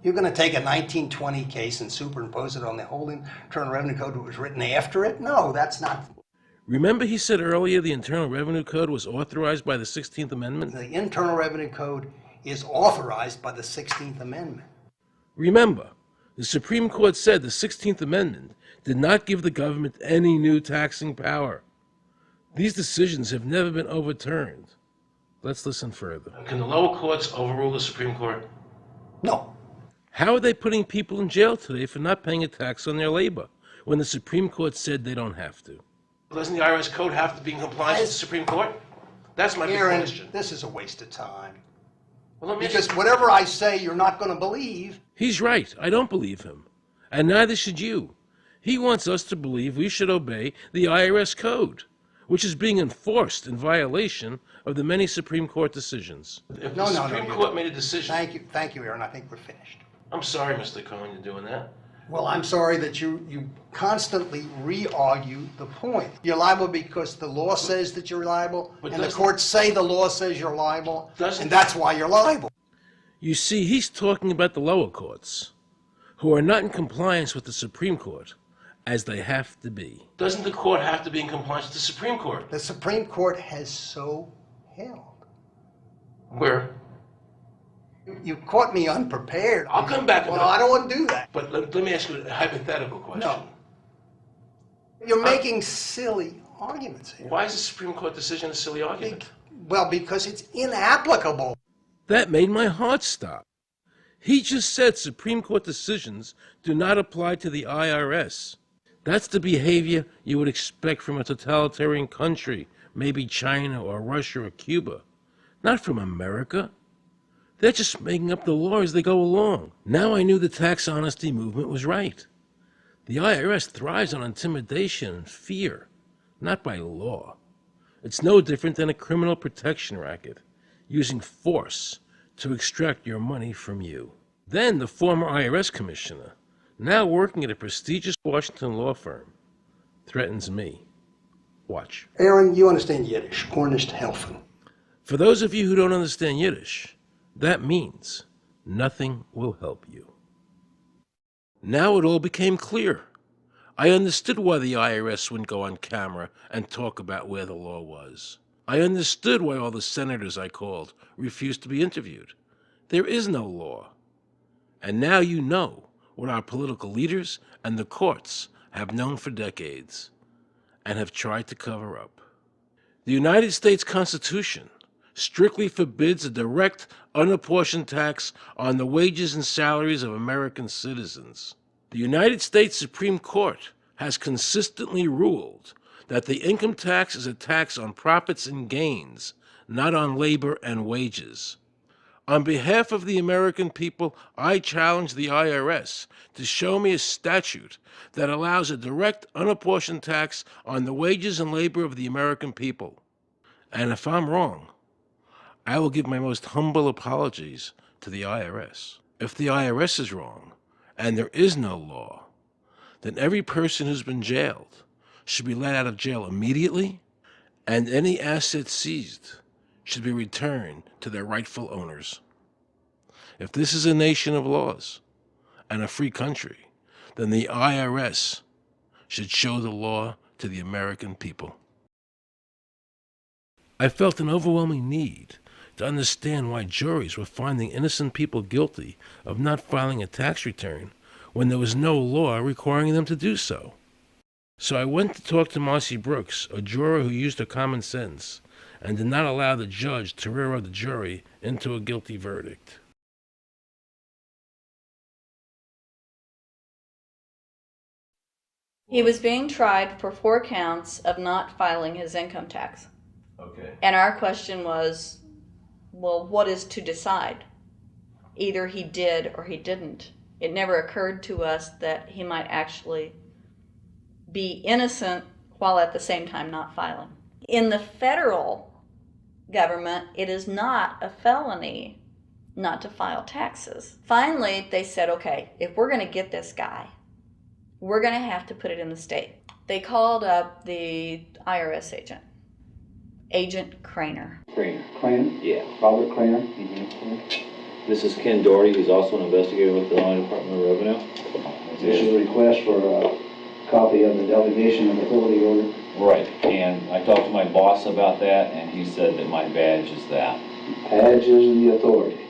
You're going to take a 1920 case and superimpose it on the whole Internal Revenue Code that was written after it? No, that's not. Remember he said earlier the Internal Revenue Code was authorized by the 16th Amendment? The Internal Revenue Code is authorized by the 16th Amendment. Remember, the Supreme Court said the 16th Amendment did not give the government any new taxing power. These decisions have never been overturned. Let's listen further. Can the lower courts overrule the Supreme Court? No. How are they putting people in jail today for not paying a tax on their labor when the Supreme Court said they don't have to? Doesn't the IRS code have to be in compliance with the Supreme Court? That's my big Aaron, question. this is a waste of time. Well, because whatever I say, you're not going to believe. He's right. I don't believe him. And neither should you. He wants us to believe we should obey the IRS code, which is being enforced in violation of the many Supreme Court decisions. If the Supreme Court made a decision... Thank you, Aaron. I think we're finished. I'm sorry, Mr. Cohen, you're doing that. Well, I'm sorry that you constantly re-argue the point. You're liable because the law says that you're liable, and the courts say the law says you're liable, and that's why you're liable. You see, he's talking about the lower courts, who are not in compliance with the Supreme Court, as they have to be. Doesn't the court have to be in compliance with the Supreme Court? The Supreme Court has so held. Where? You caught me unprepared. I'll come back. Well, I don't want to do that. But let me ask you a hypothetical question. No. You're making silly arguments here. Why is the Supreme Court decision a silly argument? Well, because it's inapplicable. That made my heart stop. He just said Supreme Court decisions do not apply to the IRS. That's the behavior you would expect from a totalitarian country, maybe China or Russia or Cuba, not from America. They're just making up the law as they go along. Now I knew the tax honesty movement was right. The IRS thrives on intimidation and fear, not by law. It's no different than a criminal protection racket, using force to extract your money from you. Then the former IRS commissioner, now working at a prestigious Washington law firm, threatens me. Watch. Aaron, you understand Yiddish, Gornisht helfen. For those of you who don't understand Yiddish, that means nothing will help you. Now it all became clear. I understood why the IRS wouldn't go on camera and talk about where the law was. I understood why all the senators I called refused to be interviewed. There is no law. And now you know what our political leaders and the courts have known for decades and have tried to cover up. The United States Constitution strictly forbids a direct, unapportioned tax on the wages and salaries of American citizens. The United States Supreme Court has consistently ruled that the income tax is a tax on profits and gains, not on labor and wages. On behalf of the American people, I challenge the IRS to show me a statute that allows a direct, unapportioned tax on the wages and labor of the American people. And if I'm wrong, I will give my most humble apologies to the IRS. If the IRS is wrong, and there is no law, then every person who's been jailed should be let out of jail immediately, and any assets seized should be returned to their rightful owners. If this is a nation of laws and a free country, then the IRS should show the law to the American people. I felt an overwhelming need to understand why juries were finding innocent people guilty of not filing a tax return when there was no law requiring them to do so. So I went to talk to Marcy Brooks, a juror who used her common sense and did not allow the judge to railroad the jury into a guilty verdict. He was being tried for 4 counts of not filing his income tax. Okay. And our question was, well, what is to decide? Either he did or he didn't. It never occurred to us that he might actually be innocent while at the same time not filing. In the federal government, it is not a felony not to file taxes. Finally, they said, okay, if we're going to get this guy, we're going to have to put it in the state. They called up the IRS agent, Agent Craner. Craner? Yeah. Robert Craner? Mm-hmm. This is Ken Doherty, who's also an investigator with the Illinois Department of Revenue. This is a request for a copy of the delegation of authority order. Right, and I talked to my boss about that, and he said that my badge is that. Badge is the authority.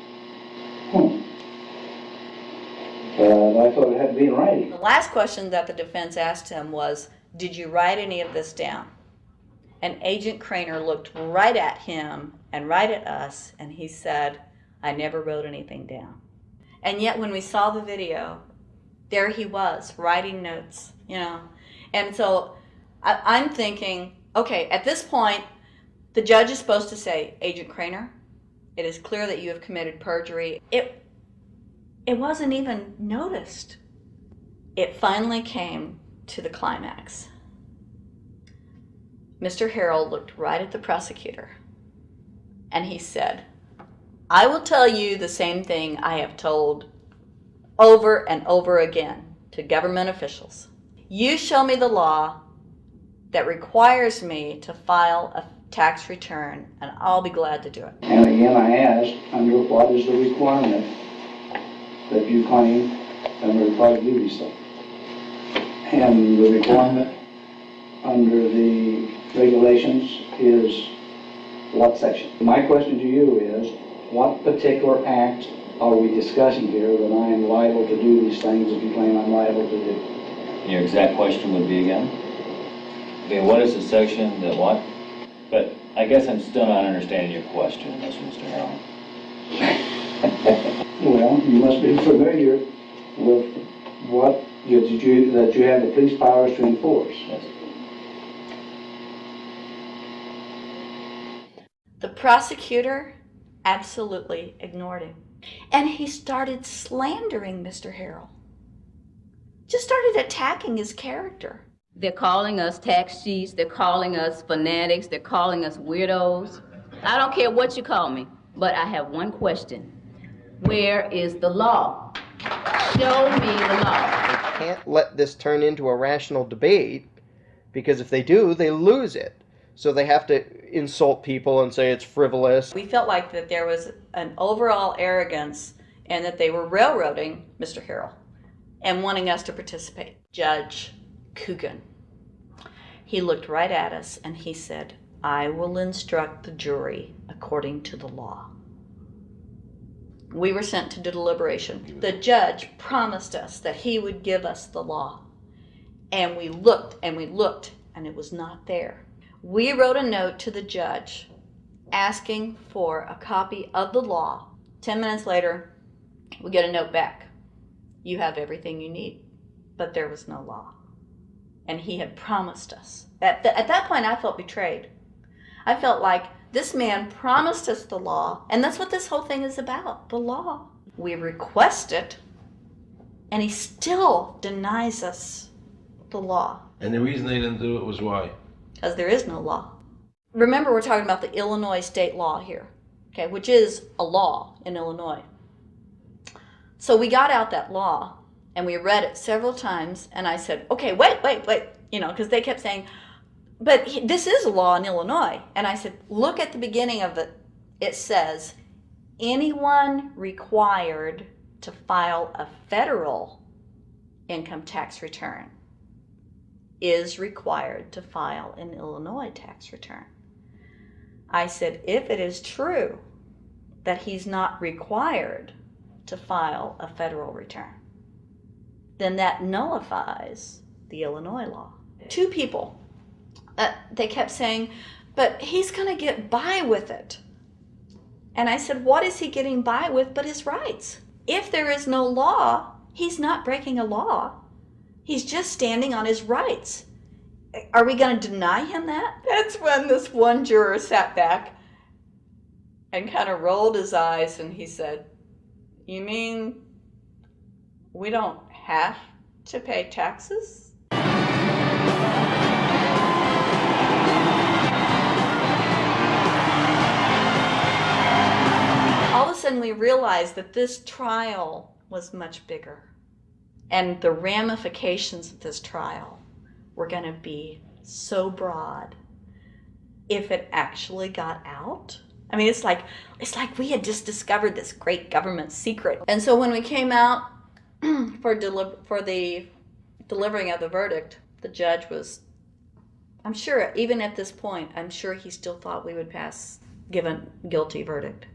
I thought it had to be in writing. The last question that the defense asked him was, did you write any of this down? And Agent Craner looked right at him and right at us, and he said, I never wrote anything down. And yet when we saw the video, there he was, writing notes, you know. And so I'm thinking, okay, at this point, the judge is supposed to say, Agent Craner, it is clear that you have committed perjury. It wasn't even noticed. It finally came to the climax. Mr. Harrell looked right at the prosecutor, and he said, I will tell you the same thing I have told over and over again to government officials. You show me the law that requires me to file a tax return, and I'll be glad to do it. And again, I asked, under what is the requirement that you claim under the Private Duty stuff? And the requirement under the regulations is what section? My question to you is, what particular act are we discussing here that I am liable to do these things that you claim I'm liable to do? Your exact question would be again? Okay, what is the section that what? But I guess I'm still not understanding your question, Mr. Harrell. Well, you must be familiar with what that you have the police powers to enforce. Yes. The prosecutor absolutely ignored him. And he started slandering Mr. Harrell. Just started attacking his character. They're calling us tax cheats, they're calling us fanatics, they're calling us weirdos. I don't care what you call me, but I have one question. Where is the law? Show me the law. They can't let this turn into a rational debate, because if they do, they lose it. So they have to insult people and say it's frivolous. We felt like that there was an overall arrogance and that they were railroading Mr. Harrell. and wanting us to participate. Judge Coogan. He looked right at us and he said, "I will instruct the jury according to the law." We were sent to deliberation. The judge promised us that he would give us the law. And we looked and we looked, and it was not there. We wrote a note to the judge asking for a copy of the law. 10 minutes later, we get a note back. "You have everything you need." But there was no law. And he had promised us. At that point, I felt betrayed. I felt like this man promised us the law, and that's what this whole thing is about, the law. We request it, and he still denies us the law. And the reason they didn't do it was why? Because there is no law. Remember, we're talking about the Illinois state law here, okay, which is a law in Illinois. So we got out that law, and we read it several times, and I said, okay, wait, because they kept saying, but this is a law in Illinois. And I said, look at the beginning of it. It says, anyone required to file a federal income tax return is required to file an Illinois tax return. I said, if it is true that he's not required to file a federal return, then that nullifies the Illinois law. Two people, they kept saying, but he's going to get by with it. And I said, what is he getting by with but his rights? If there is no law, he's not breaking a law. He's just standing on his rights. Are we going to deny him that? That's when this one juror sat back and kind of rolled his eyes and he said, you mean we don't have to pay taxes? All of a sudden we realized that this trial was much bigger. And the ramifications of this trial were going to be so broad if it actually got out. I mean, it's like we had just discovered this great government secret. And so when we came out for the delivering of the verdict, the judge was, I'm sure, even at this point, I'm sure he still thought we would give a guilty verdict.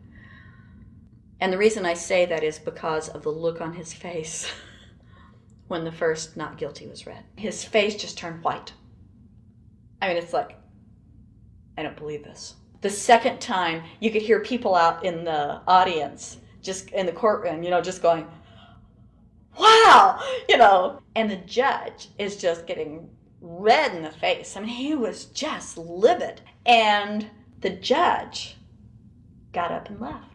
And the reason I say that is because of the look on his face when the first not guilty was read. His face just turned white. I mean, it's like, I don't believe this. The second time, you could hear people out in the audience, just in the courtroom, just going, wow, And the judge is just getting red in the face. I mean, he was just livid. And the judge got up and left.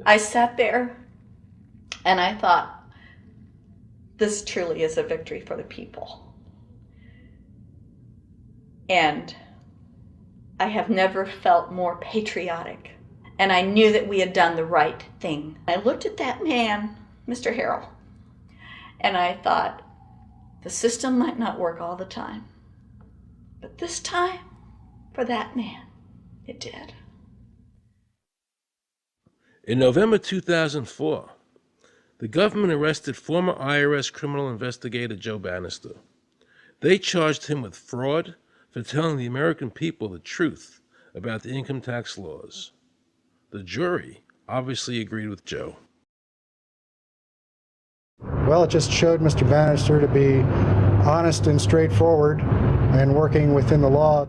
I sat there and I thought, this truly is a victory for the people. And I have never felt more patriotic. And I knew that we had done the right thing. I looked at that man, Mr. Harrell, and I thought, the system might not work all the time, but this time, for that man, it did. In November 2004, the government arrested former IRS criminal investigator Joe Bannister. They charged him with fraud for telling the American people the truth about the income tax laws. The jury obviously agreed with Joe. Well, it just showed Mr. Bannister to be honest and straightforward and working within the law.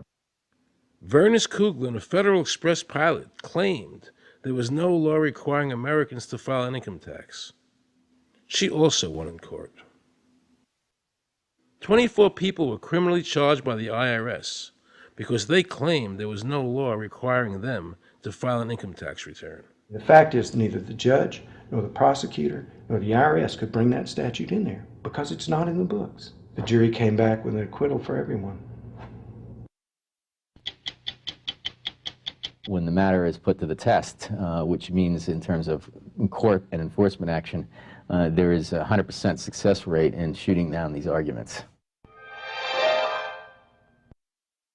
Vernice Kuglin, a Federal Express pilot, claimed there was no law requiring Americans to file an income tax. She also won in court. 24 people were criminally charged by the IRS because they claimed there was no law requiring them to file an income tax return. The fact is, neither the judge, nor the prosecutor, nor the IRS could bring that statute in there because it's not in the books. The jury came back with an acquittal for everyone. When the matter is put to the test, which means in terms of court and enforcement action, there is a 100% success rate in shooting down these arguments.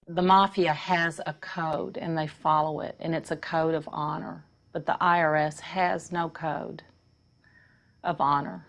The mafia has a code and they follow it, and it's a code of honor. But the IRS has no code of honor.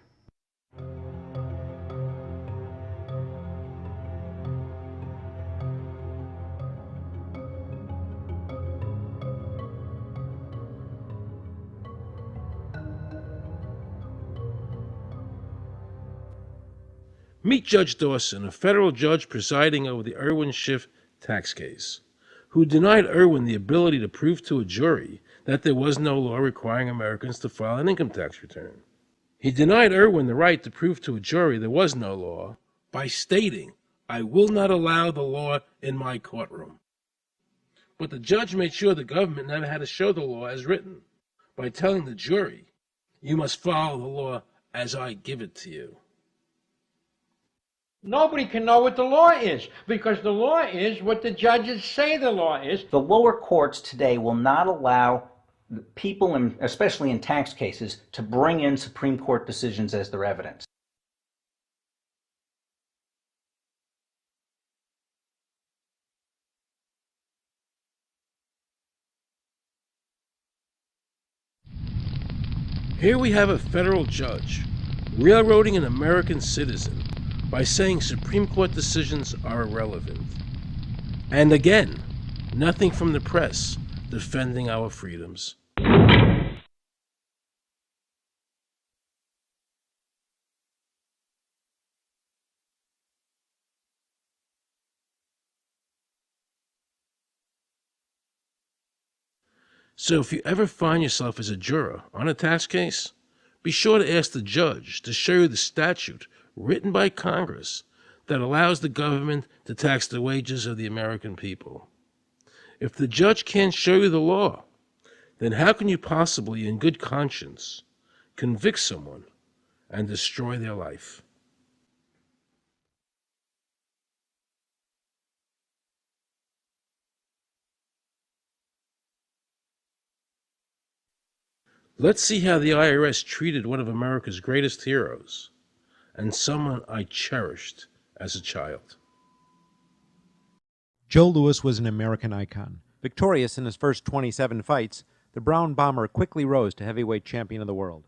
Meet Judge Dawson, a federal judge presiding over the Irwin Schiff tax case, who denied Irwin the ability to prove to a jury that there was no law requiring Americans to file an income tax return. He denied Irwin the right to prove to a jury there was no law by stating, "I will not allow the law in my courtroom." But the judge made sure the government never had to show the law as written by telling the jury, "You must follow the law as I give it to you." Nobody can know what the law is, because the law is what the judges say the law is. The lower courts today will not allow people, especially in tax cases, to bring in Supreme Court decisions as their evidence. Here we have a federal judge railroading an American citizen by saying Supreme Court decisions are irrelevant. And again, nothing from the press defending our freedoms. So if you ever find yourself as a juror on a tax case, be sure to ask the judge to show you the statute written by Congress that allows the government to tax the wages of the American people. If the judge can't show you the law, then how can you possibly, in good conscience, convict someone and destroy their life? Let's see how the IRS treated one of America's greatest heroes, and someone I cherished as a child. Joe Louis was an American icon. Victorious in his first 27 fights, the Brown Bomber quickly rose to heavyweight champion of the world.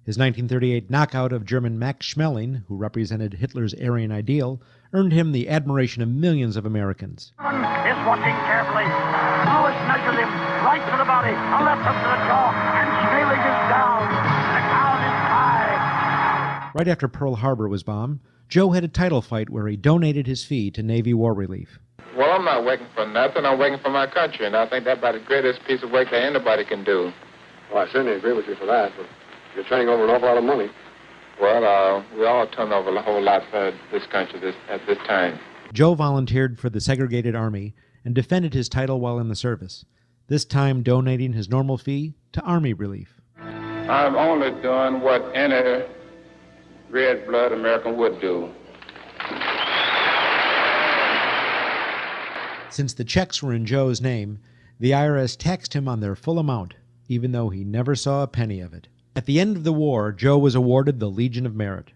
His 1938 knockout of German Max Schmeling, who represented Hitler's Aryan ideal, earned him the admiration of millions of Americans. Is watching carefully. Louis measures him right to the body, a left hook to the jaw, and Schmeling is down. The count is high. Right after Pearl Harbor was bombed, Joe had a title fight where he donated his fee to Navy War Relief. Well, I'm not working for nothing. I'm working for my country, and I think that's about the greatest piece of work that anybody can do. Well, I certainly agree with you for that, but you're turning over an awful lot of money. Well, we all turn over a whole lot for this country at this time. Joe volunteered for the segregated army and defended his title while in the service, this time donating his normal fee to Army Relief. I'm only doing what any red-blood American would do. Since the checks were in Joe's name, the IRS taxed him on their full amount, even though he never saw a penny of it. At the end of the war, Joe was awarded the Legion of Merit.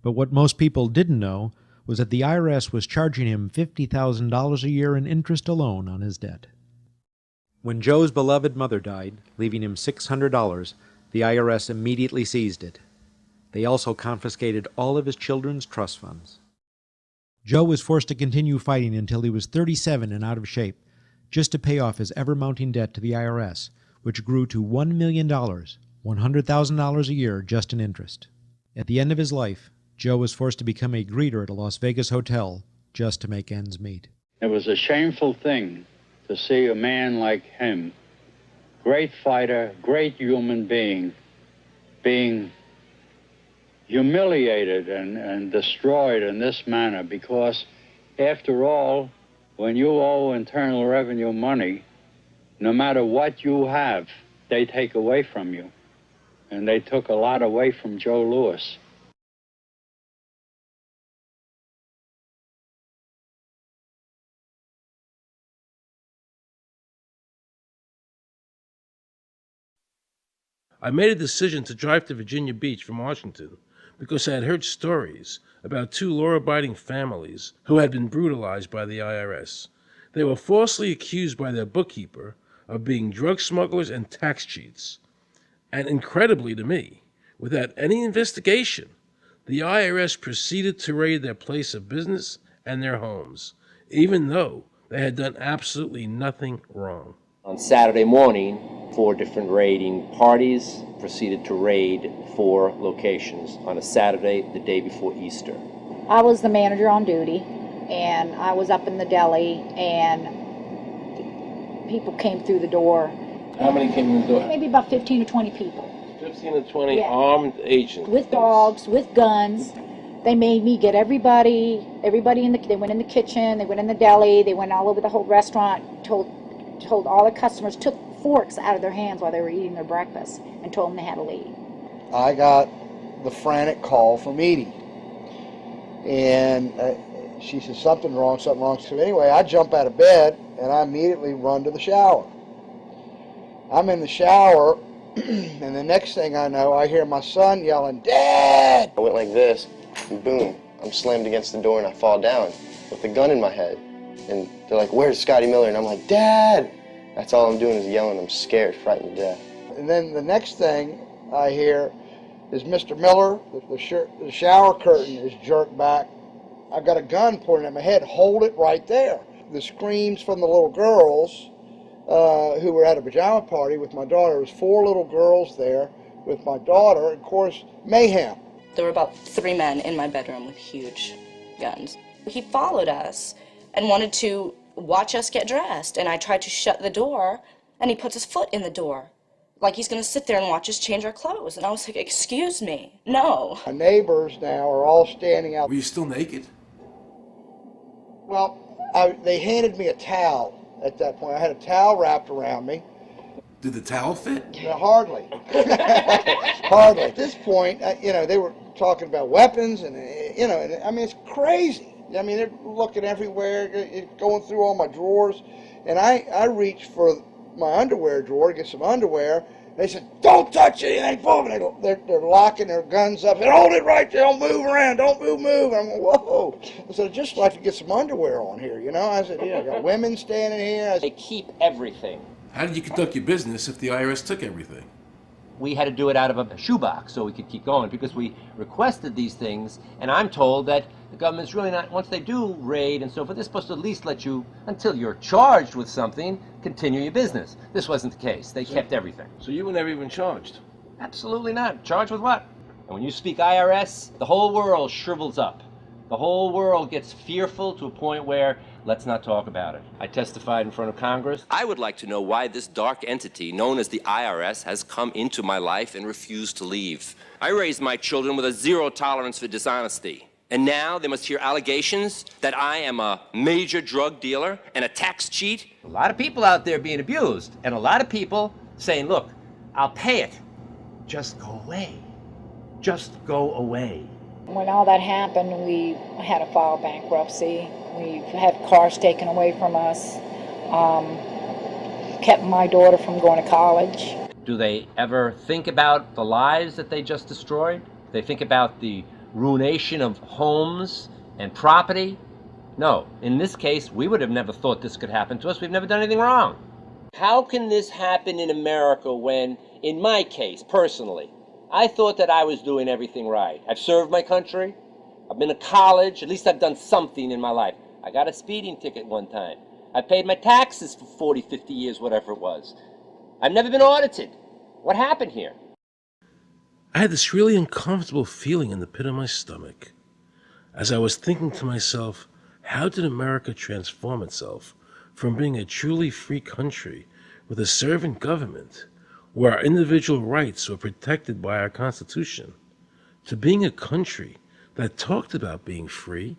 But what most people didn't know was that the IRS was charging him $50,000 a year in interest alone on his debt. When Joe's beloved mother died, leaving him $600, the IRS immediately seized it. They also confiscated all of his children's trust funds. Joe was forced to continue fighting until he was 37 and out of shape, just to pay off his ever-mounting debt to the IRS, which grew to $1 million, $100,000 a year just in interest. At the end of his life, Joe was forced to become a greeter at a Las Vegas hotel just to make ends meet. It was a shameful thing to see a man like him, great fighter, great human being, being humiliated and destroyed in this manner, because after all, when you owe Internal Revenue money, no matter what you have, they take away from you. And they took a lot away from Joe Louis. I made a decision to drive to Virginia Beach from Washington because I had heard stories about two law-abiding families who had been brutalized by the IRS. They were falsely accused by their bookkeeper of being drug smugglers and tax cheats. And incredibly to me, without any investigation, the IRS proceeded to raid their place of business and their homes, even though they had done absolutely nothing wrong. On Saturday morning, 4 different raiding parties proceeded to raid 4 locations on a Saturday, the day before Easter. I was the manager on duty, and I was up in the deli, and people came through the door. How many came in the door? Maybe about 15 or 20 people. 15 to 20 Yeah. armed agents. With dogs, with guns. They made me get everybody they went in the kitchen, they went in the deli, they went all over the whole restaurant, told all the customers, took forks out of their hands while they were eating their breakfast, and told them they had to leave. I got the frantic call from Edie. And she said, something wrong. So anyway, I jump out of bed, and I immediately run to the shower. I'm in the shower, and the next thing I know, I hear my son yelling, "Dad!" I went like this, and boom, I'm slammed against the door and I fall down with a gun in my head. And they're like, "Where's Scotty Miller?" And I'm like, "Dad!" That's all I'm doing is yelling. I'm scared, frightened to death. And then the next thing I hear is Mr. Miller, the shower curtain is jerked back. I've got a gun pointed at my head. Hold it right there. The screams from the little girls who were at a pajama party with my daughter. There was 4 little girls there with my daughter. Of course, mayhem. There were about 3 men in my bedroom with huge guns. He followed us and wanted to watch us get dressed, and I tried to shut the door, and he puts his foot in the door, like he's going to sit there and watch us change our clothes. And I was like, excuse me, no. My neighbors now are all standing out. Were you still naked? Well, they handed me a towel at that point. I had a towel wrapped around me. Did the towel fit? No, hardly. Hardly. At this point, they were talking about weapons, and, I mean, it's crazy. I mean, they're looking everywhere, going through all my drawers. And I reached for my underwear drawer to get some underwear. They said, "Don't touch anything." They're locking their guns up. They said, "Hold it right there. Don't move around. Don't move." I'm like, whoa. I said, "I'd just like to get some underwear on here, I said, I got women standing here. They keep everything. How did you conduct your business if the IRS took everything? We had to do it out of a shoebox so we could keep going because we requested these things, and I'm told that the government's really not, once they do raid and so forth, they're supposed to at least let you, until you're charged with something, continue your business. This wasn't the case. They kept everything. So you were never even charged? Absolutely not. Charged with what? And when you speak IRS, the whole world shrivels up. The whole world gets fearful to a point where, let's not talk about it. I testified in front of Congress. I would like to know why this dark entity known as the IRS has come into my life and refused to leave. I raised my children with a zero tolerance for dishonesty. And now they must hear allegations that I am a major drug dealer and a tax cheat. A lot of people out there being abused, and a lot of people saying, look, I'll pay it. Just go away. Just go away. When all that happened, we had to file bankruptcy. We've had cars taken away from us, kept my daughter from going to college. Do they ever think about the lives that they just destroyed? Do they think about the ruination of homes and property? No. In this case, we would have never thought this could happen to us. We've never done anything wrong. How can this happen in America when, in my case, personally, I thought that I was doing everything right? I've served my country. I've been to college. At least I've done something in my life. I got a speeding ticket one time. I paid my taxes for 40, 50 years, whatever it was. I've never been audited. What happened here? I had this really uncomfortable feeling in the pit of my stomach as I was thinking to myself, how did America transform itself from being a truly free country with a servant government where our individual rights were protected by our Constitution to being a country that talked about being free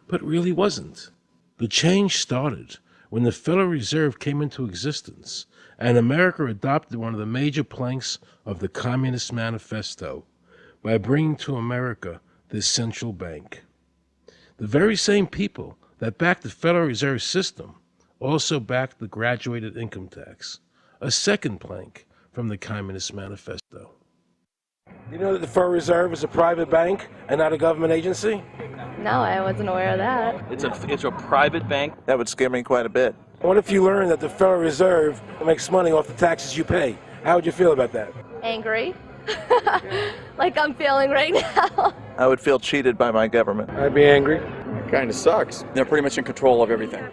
but really wasn't? The change started when the Federal Reserve came into existence and America adopted one of the major planks of the Communist Manifesto by bringing to America this central bank. The very same people that backed the Federal Reserve System also backed the graduated income tax, a second plank from the Communist Manifesto. You know that the Federal Reserve is a private bank and not a government agency? No, I wasn't aware of that. It's a private bank? That would scare me quite a bit. What if you learned that the Federal Reserve makes money off the taxes you pay? How would you feel about that? Angry. Like I'm feeling right now. I would feel cheated by my government. I'd be angry. It kind of sucks. They're pretty much in control of everything.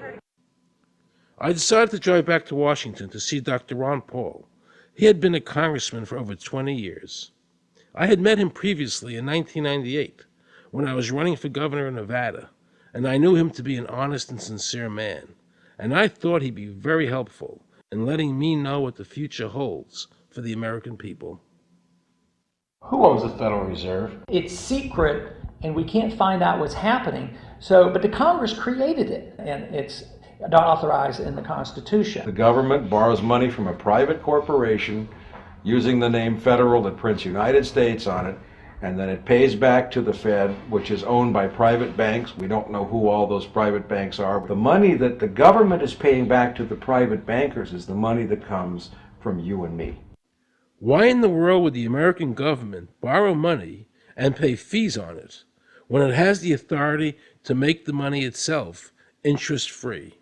I decided to drive back to Washington to see Dr. Ron Paul. He had been a congressman for over 20 years. I had met him previously in 1998 when I was running for governor of Nevada, and I knew him to be an honest and sincere man, and I thought he'd be very helpful in letting me know what the future holds for the American people. Who owns the Federal Reserve? It's secret, and we can't find out what's happening. But the Congress created it, and it's not authorized in the Constitution. The government borrows money from a private corporation using the name Federal that prints United States on it, and then it pays back to the Fed, which is owned by private banks. We don't know who all those private banks are. The money that the government is paying back to the private bankers is the money that comes from you and me. Why in the world would the American government borrow money and pay fees on it when it has the authority to make the money itself interest-free?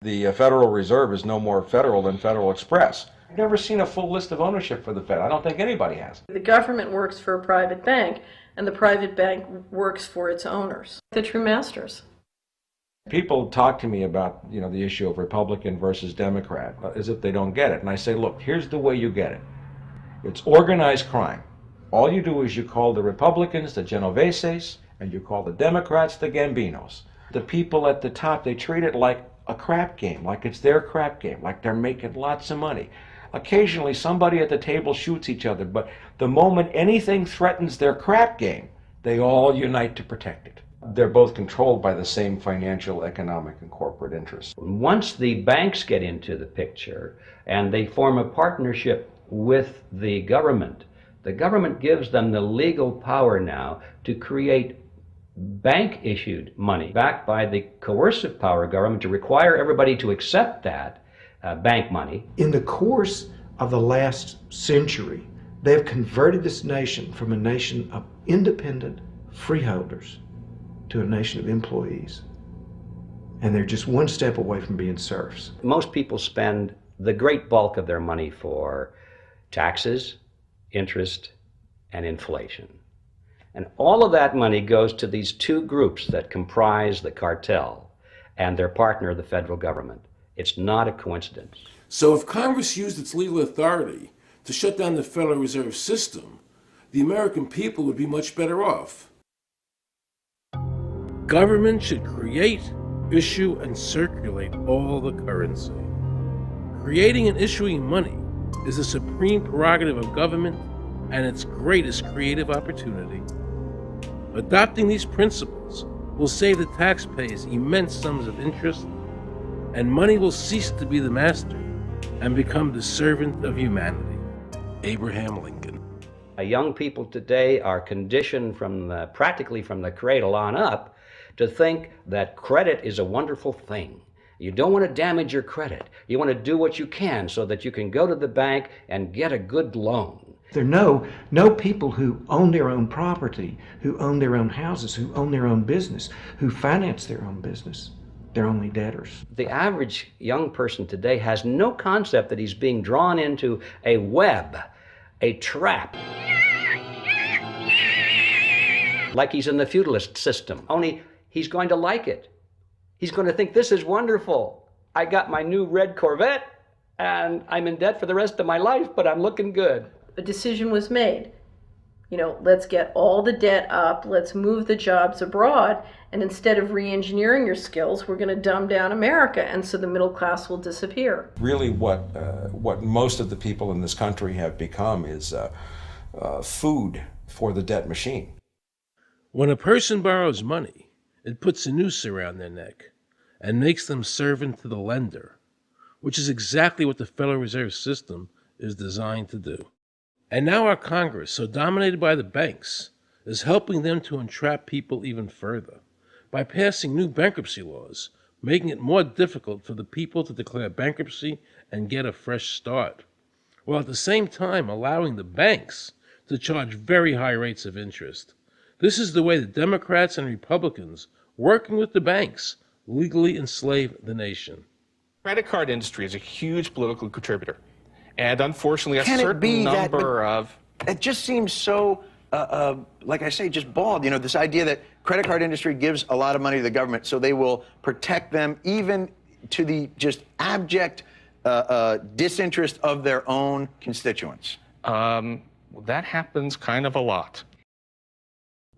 The Federal Reserve is no more federal than Federal Express. I've never seen a full list of ownership for the Fed. I don't think anybody has. The government works for a private bank, and the private bank works for its owners, the true masters. People talk to me about, the issue of Republican versus Democrat, as if they don't get it. And I say, look, here's the way you get it. It's organized crime. All you do is you call the Republicans the Genoveses, and you call the Democrats the Gambinos. The people at the top, they treat it like a crap game, like it's their crap game, like they're making lots of money. Occasionally, somebody at the table shoots each other, but the moment anything threatens their crap game, they all unite to protect it. They're both controlled by the same financial, economic, and corporate interests. Once the banks get into the picture and they form a partnership with the government gives them the legal power now to create bank-issued money backed by the coercive power of government to require everybody to accept that bank money. In the course of the last century, they have converted this nation from a nation of independent freeholders to a nation of employees. And they're just one step away from being serfs. Most people spend the great bulk of their money for taxes, interest, and inflation. And all of that money goes to these two groups that comprise the cartel and their partner, the federal government. It's not a coincidence. So if Congress used its legal authority to shut down the Federal Reserve System, the American people would be much better off. Government should create, issue, and circulate all the currency. Creating and issuing money is the supreme prerogative of government and its greatest creative opportunity. Adopting these principles will save the taxpayers immense sums of interest, and money will cease to be the master and become the servant of humanity. Abraham Lincoln. Young people today are conditioned practically from the cradle on up to think that credit is a wonderful thing. You don't want to damage your credit. You want to do what you can so that you can go to the bank and get a good loan. There are no people who own their own property, who own their own houses, who own their own business, who finance their own business. They're only debtors. The average young person today has no concept that he's being drawn into a web, a trap. Like he's in the feudalist system, only he's going to like it. He's going to think, this is wonderful. I got my new red Corvette and I'm in debt for the rest of my life, but I'm looking good. A decision was made. Let's get all the debt up, let's move the jobs abroad, and instead of re-engineering your skills, we're going to dumb down America, and so the middle class will disappear. Really what most of the people in this country have become is food for the debt machine. When a person borrows money, it puts a noose around their neck and makes them servant to the lender, which is exactly what the Federal Reserve System is designed to do. And now our Congress, so dominated by the banks, is helping them to entrap people even further by passing new bankruptcy laws, making it more difficult for the people to declare bankruptcy and get a fresh start, while at the same time allowing the banks to charge very high rates of interest. This is the way the Democrats and Republicans, working with the banks, legally enslave the nation. Credit card industry is a huge political contributor. And unfortunately, a certain number of... It just seems so, like I say, just bald. This idea that credit card industry gives a lot of money to the government so they will protect them even to the just abject disinterest of their own constituents. That happens kind of a lot.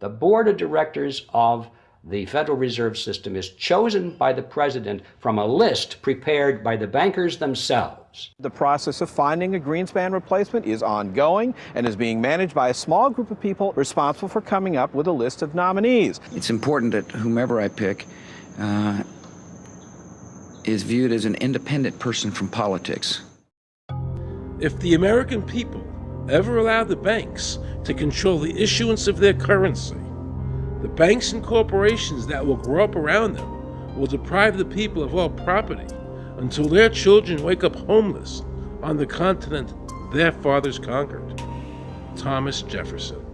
The board of directors of the Federal Reserve System is chosen by the president from a list prepared by the bankers themselves. The process of finding a Greenspan replacement is ongoing and is being managed by a small group of people responsible for coming up with a list of nominees. It's important that whomever I pick is viewed as an independent person from politics. If the American people ever allow the banks to control the issuance of their currency, the banks and corporations that will grow up around them will deprive the people of all property until their children wake up homeless on the continent their fathers conquered. Thomas Jefferson.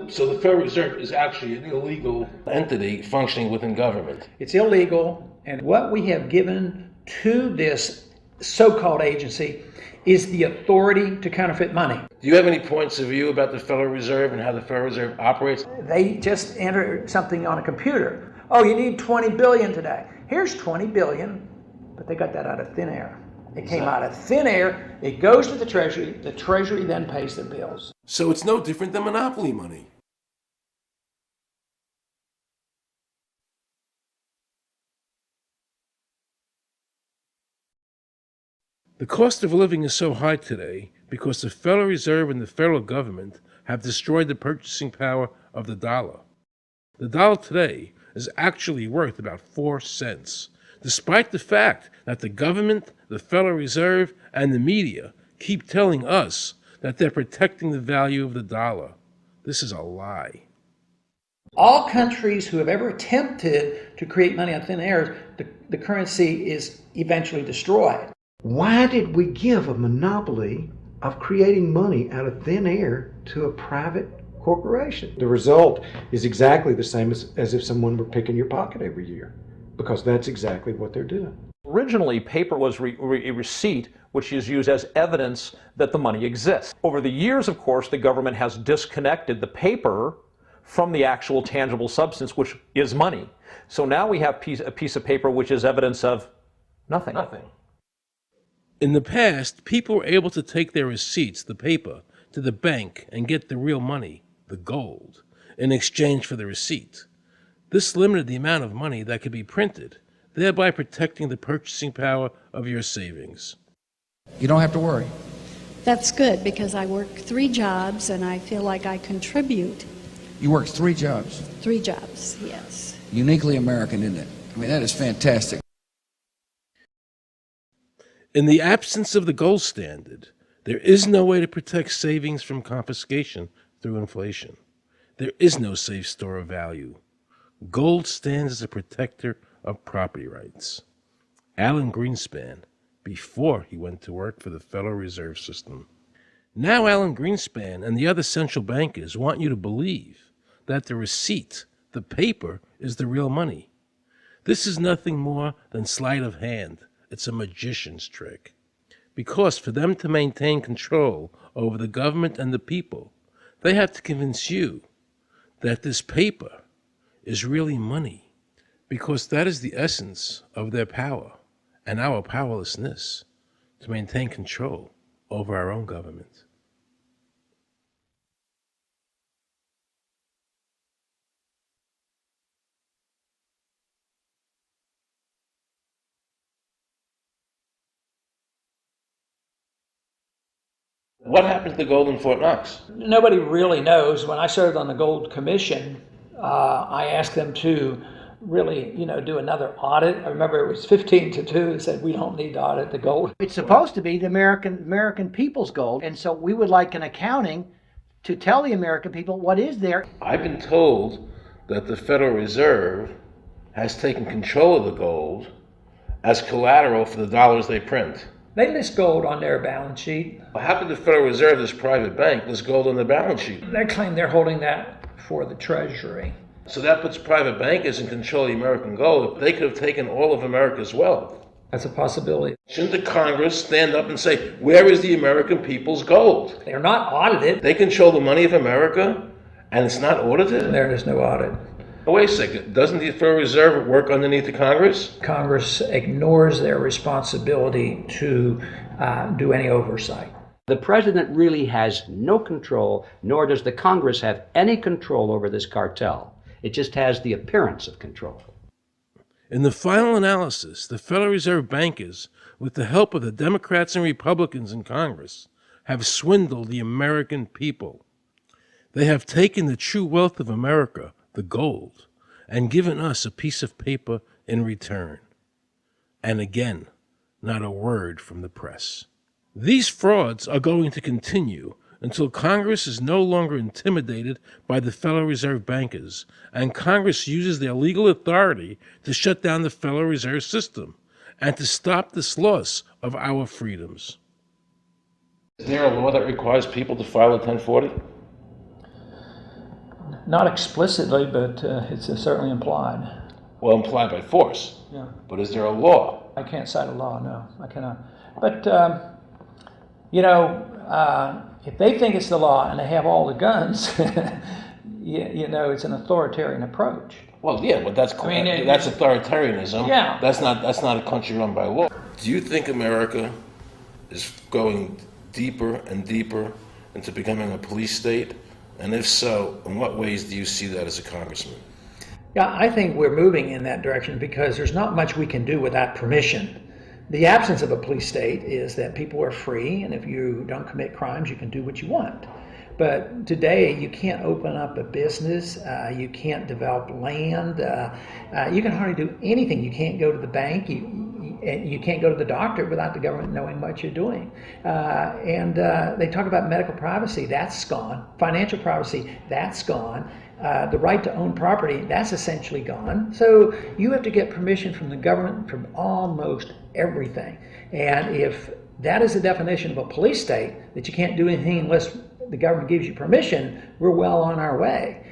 So the Federal Reserve is actually an illegal entity functioning within government. It's illegal, and what we have given to this so-called agency is the authority to counterfeit money. Do you have any points of view about the Federal Reserve and how the Federal Reserve operates? They just enter something on a computer. Oh, you need 20 billion today. Here's 20 billion, but they got that out of thin air. It came out of thin air, it goes to the Treasury then pays the bills. So it's no different than monopoly money. The cost of living is so high today because the Federal Reserve and the federal government have destroyed the purchasing power of the dollar. The dollar today is actually worth about 4 cents, despite the fact that the government, the Federal Reserve, and the media keep telling us that they're protecting the value of the dollar. This is a lie. All countries who have ever attempted to create money on thin air, the currency is eventually destroyed. Why did we give a monopoly of creating money out of thin air to a private corporation? The result is exactly the same as if someone were picking your pocket every year, because that's exactly what they're doing. Originally, paper was a receipt which is used as evidence that the money exists. Over the years, of course, the government has disconnected the paper from the actual tangible substance, which is money. So now we have a piece of paper which is evidence of nothing. In the past, people were able to take their receipts, the paper, to the bank and get the real money, the gold, in exchange for the receipt. This limited the amount of money that could be printed, thereby protecting the purchasing power of your savings. You don't have to worry. That's good, because I work 3 jobs and I feel like I contribute. You work 3 jobs. 3 jobs, yes. Uniquely American, isn't it? I mean, that is fantastic. In the absence of the gold standard, there is no way to protect savings from confiscation through inflation. There is no safe store of value. Gold stands as a protector of property rights. Alan Greenspan, before he went to work for the Federal Reserve System. Now Alan Greenspan and the other central bankers want you to believe that the receipt, the paper, is the real money. This is nothing more than sleight of hand. It's a magician's trick. Because for them to maintain control over the government and the people, they have to convince you that this paper is really money, because that is the essence of their power and our powerlessness to maintain control over our own government. What happened to the gold in Fort Knox? Nobody really knows. When I served on the Gold Commission, I asked them to really, do another audit. I remember it was 15-2. They said, we don't need to audit the gold. It's supposed to be the American people's gold, and so we would like an accounting to tell the American people what is there. I've been told that the Federal Reserve has taken control of the gold as collateral for the dollars they print. They list gold on their balance sheet. How could the Federal Reserve, this private bank, list gold on their balance sheet? They claim they're holding that for the Treasury. So that puts private bankers in control of the American gold. They could have taken all of America's wealth. That's a possibility. Shouldn't the Congress stand up and say, where is the American people's gold? They're not audited. They control the money of America, and it's not audited? There is no audit. Oh, wait a second. Doesn't the Federal Reserve work underneath the Congress? Congress ignores their responsibility to do any oversight. The president really has no control, nor does the Congress have any control over this cartel. It just has the appearance of control. In the final analysis, the Federal Reserve bankers, with the help of the Democrats and Republicans in Congress, have swindled the American people. They have taken the true wealth of America, the gold, and given us a piece of paper in return. And again, not a word from the press. These frauds are going to continue until Congress is no longer intimidated by the Federal Reserve bankers, and Congress uses their legal authority to shut down the Federal Reserve System and to stop this loss of our freedoms. Is there a law that requires people to file a 1040? Not explicitly, but it's certainly implied. Well, implied by force. Yeah. But is there a law? I can't cite a law, no, I cannot. But, if they think it's the law and they have all the guns, it's an authoritarian approach. Well, yeah, but that's authoritarianism. Yeah. That's not a country run by law. Do you think America is going deeper and deeper into becoming a police state? And if so, in what ways do you see that as a congressman? Yeah, I think we're moving in that direction because there's not much we can do without permission. The absence of a police state is that people are free, and if you don't commit crimes, you can do what you want. But today, you can't open up a business, you can't develop land, you can hardly do anything. You can't go to the bank, you can't go to the doctor without the government knowing what you're doing. And they talk about medical privacy, that's gone. Financial privacy, that's gone. The right to own property, that's essentially gone. So you have to get permission from the government from almost everything. And if that is the definition of a police state, that you can't do anything unless the government gives you permission, we're well on our way.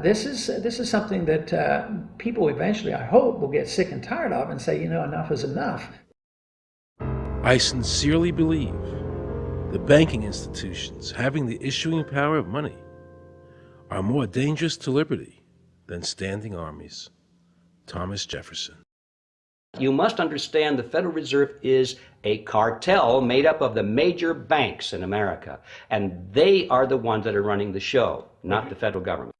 This is something that people eventually, I hope, will get sick and tired of and say, enough is enough. I sincerely believe the banking institutions having the issuing power of money are more dangerous to liberty than standing armies. Thomas Jefferson. You must understand the Federal Reserve is a cartel made up of the major banks in America, and they are the ones that are running the show, not the federal government.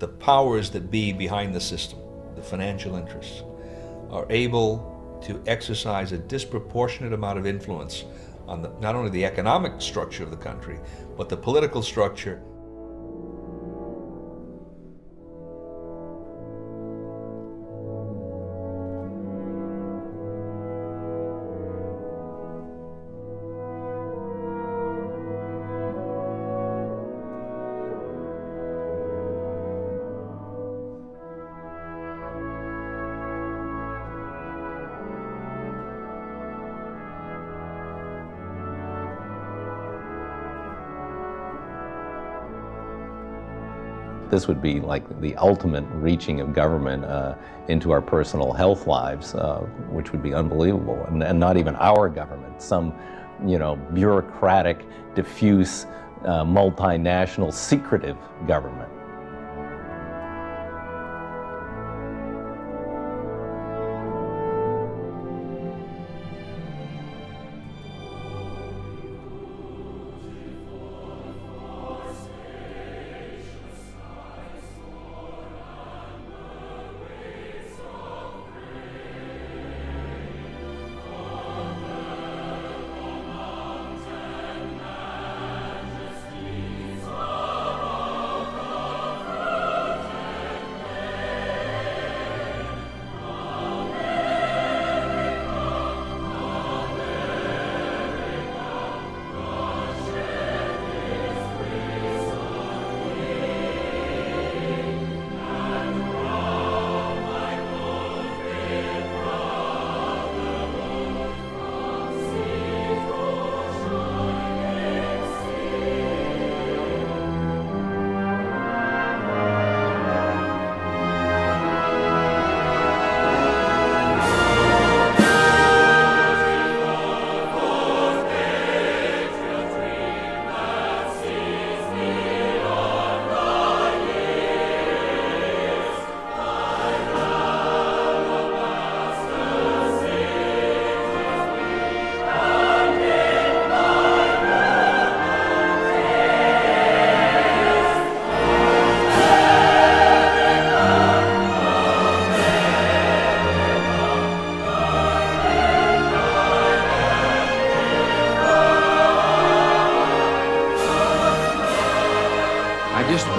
The powers that be behind the system, the financial interests, are able to exercise a disproportionate amount of influence on not only the economic structure of the country, but the political structure. This would be like the ultimate reaching of government into our personal health lives, which would be unbelievable. And not even our government, some, bureaucratic, diffuse, multinational, secretive government.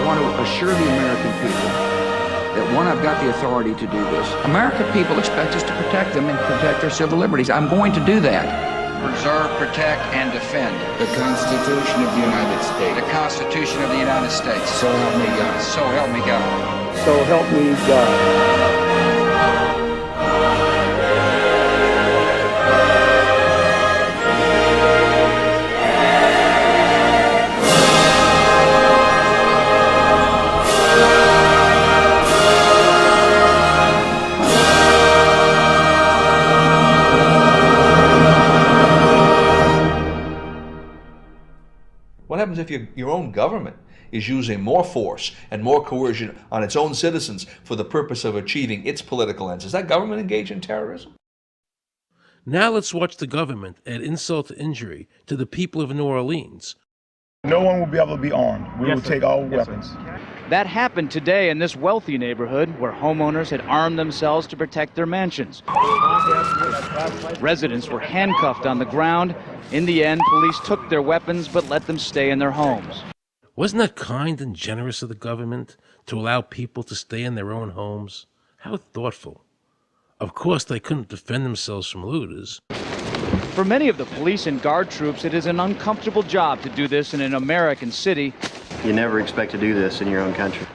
want to assure the American people that, one, I've got the authority to do this. American people expect us to protect them and protect their civil liberties. I'm going to do that. Preserve, protect, and defend the Constitution of the United States. The Constitution of the United States. So help me God. So help me God. So help me God. What happens if your own government is using more force and more coercion on its own citizens for the purpose of achieving its political ends? Is that government engaged in terrorism? Now let's watch the government add insult to injury to the people of New Orleans. No one will be able to be armed. We will take all weapons. That happened today in this wealthy neighborhood where homeowners had armed themselves to protect their mansions. Residents were handcuffed on the ground. In the end, police took their weapons but let them stay in their homes. Wasn't that kind and generous of the government to allow people to stay in their own homes? How thoughtful. Of course, they couldn't defend themselves from looters. For many of the police and guard troops, it is an uncomfortable job to do this in an American city. You never expect to do this in your own country.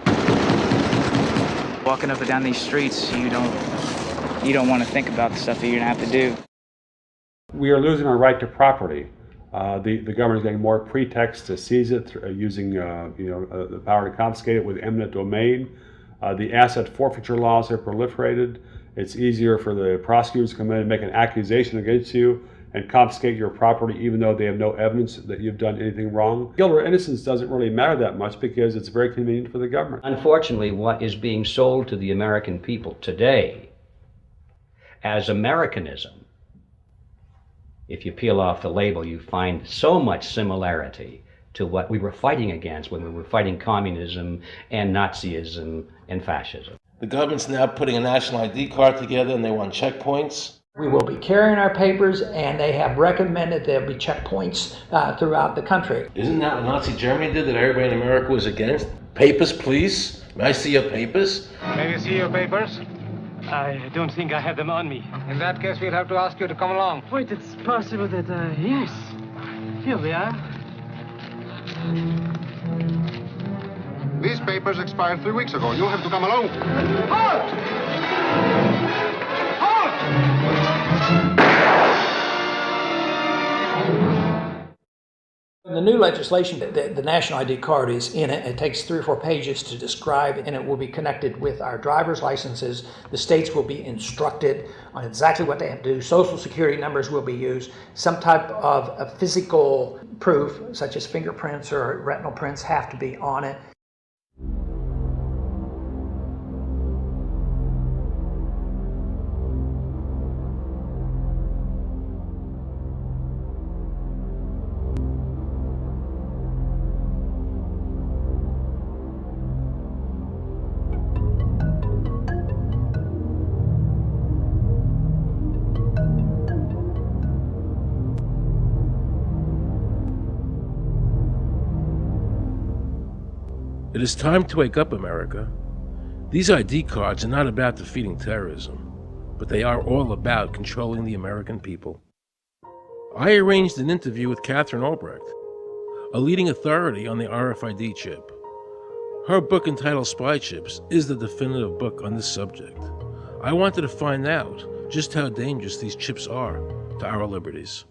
Walking up and down these streets, you don't want to think about the stuff that you're going to have to do. We are losing our right to property. The government is getting more pretexts to seize it, using the power to confiscate it with eminent domain. The asset forfeiture laws have proliferated. It's easier for the prosecutors to come in and make an accusation against you and confiscate your property even though they have no evidence that you've done anything wrong. Guilt or innocence doesn't really matter that much because it's very convenient for the government. Unfortunately, what is being sold to the American people today as Americanism, if you peel off the label, you find so much similarity to what we were fighting against when we were fighting communism and Nazism and fascism. The government's now putting a national ID card together and they want checkpoints. We will be carrying our papers, and they have recommended there'll be checkpoints throughout the country. Isn't that what Nazi Germany did that everybody in America was against? Papers, please. May I see your papers? May we see your papers? I don't think I have them on me. In that case, we'll have to ask you to come along. Wait, it's possible that, yes. Here we are. These papers expired 3 weeks ago. You'll have to come along. Halt! Halt! In the new legislation, the national ID card is in it. It takes 3 or 4 pages to describe, and it will be connected with our driver's licenses. The states will be instructed on exactly what they have to do. Social security numbers will be used. Some type of a physical proof, such as fingerprints or retinal prints, have to be on it. It is time to wake up, America. These ID cards are not about defeating terrorism, but they are all about controlling the American people. I arranged an interview with Catherine Albrecht, a leading authority on the RFID chip. Her book entitled Spy Chips is the definitive book on this subject. I wanted to find out just how dangerous these chips are to our liberties.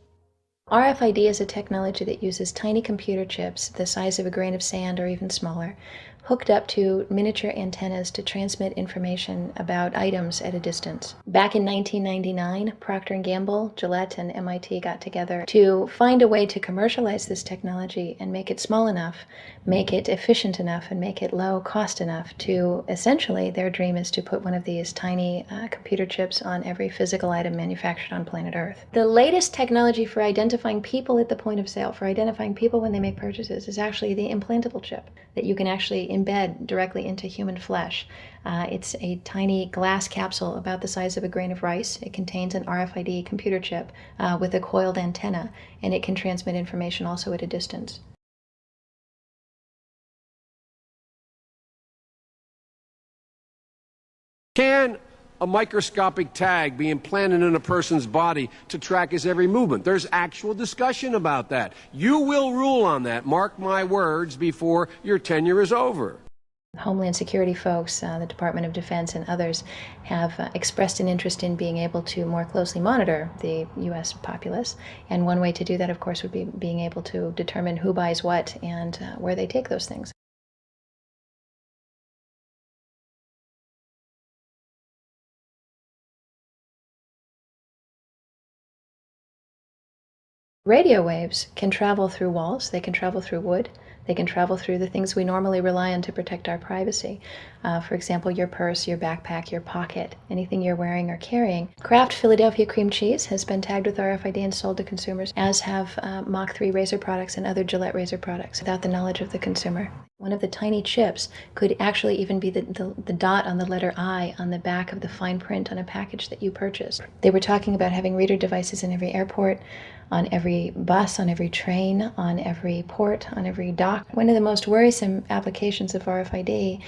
RFID is a technology that uses tiny computer chips the size of a grain of sand or even smaller, hooked up to miniature antennas to transmit information about items at a distance. Back in 1999, Procter & Gamble, Gillette, and MIT got together to find a way to commercialize this technology and make it small enough, make it efficient enough, and make it low cost enough to, essentially, their dream is to put one of these tiny computer chips on every physical item manufactured on planet Earth. The latest technology for identifying people at the point of sale, for identifying people when they make purchases, is actually the implantable chip that you can actually embed directly into human flesh. It's a tiny glass capsule about the size of a grain of rice. It contains an RFID computer chip with a coiled antenna, and it can transmit information also at a distance. Can a microscopic tag be implanted in a person's body to track his every movement? There's actual discussion about that. You will rule on that, mark my words, before your tenure is over. Homeland Security folks, the Department of Defense and others have expressed an interest in being able to more closely monitor the U.S. populace. And one way to do that, of course, would be being able to determine who buys what and where they take those things. Radio waves can travel through walls, they can travel through wood, they can travel through the things we normally rely on to protect our privacy. For example, your purse, your backpack, your pocket, anything you're wearing or carrying. Kraft Philadelphia cream cheese has been tagged with RFID and sold to consumers, as have Mach 3 razor products and other Gillette razor products, without the knowledge of the consumer. One of the tiny chips could actually even be the dot on the letter I on the back of the fine print on a package that you purchased. They were talking about having reader devices in every airport, on every bus, on every train, on every port, on every dock. One of the most worrisome applications of RFID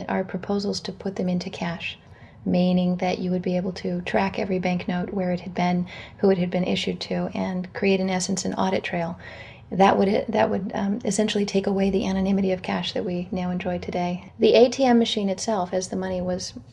are proposals to put them into cash, meaning that you would be able to track every banknote, where it had been, who it had been issued to, and create, in essence, an audit trail. That would essentially take away the anonymity of cash that we now enjoy today. The ATM machine itself, as the money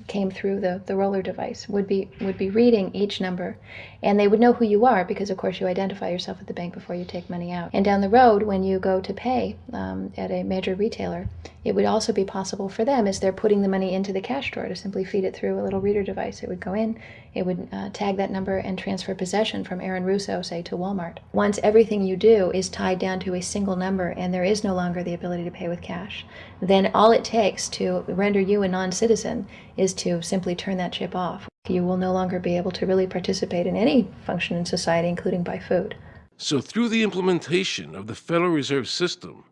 came through the roller device, would be reading each number, and they would know who you are because, of course, you identify yourself at the bank before you take money out. And down the road, when you go to pay at a major retailer, it would also be possible for them, as they're putting the money into the cash drawer, to simply feed it through a little reader device. It would go in, it would tag that number and transfer possession from Aaron Russo, say, to Walmart. Once everything you do is tied down to a single number and there is no longer the ability to pay with cash, then all it takes to render you a non-citizen is to simply turn that chip off. You will no longer be able to really participate in any function in society, including buy food. So through the implementation of the Federal Reserve System,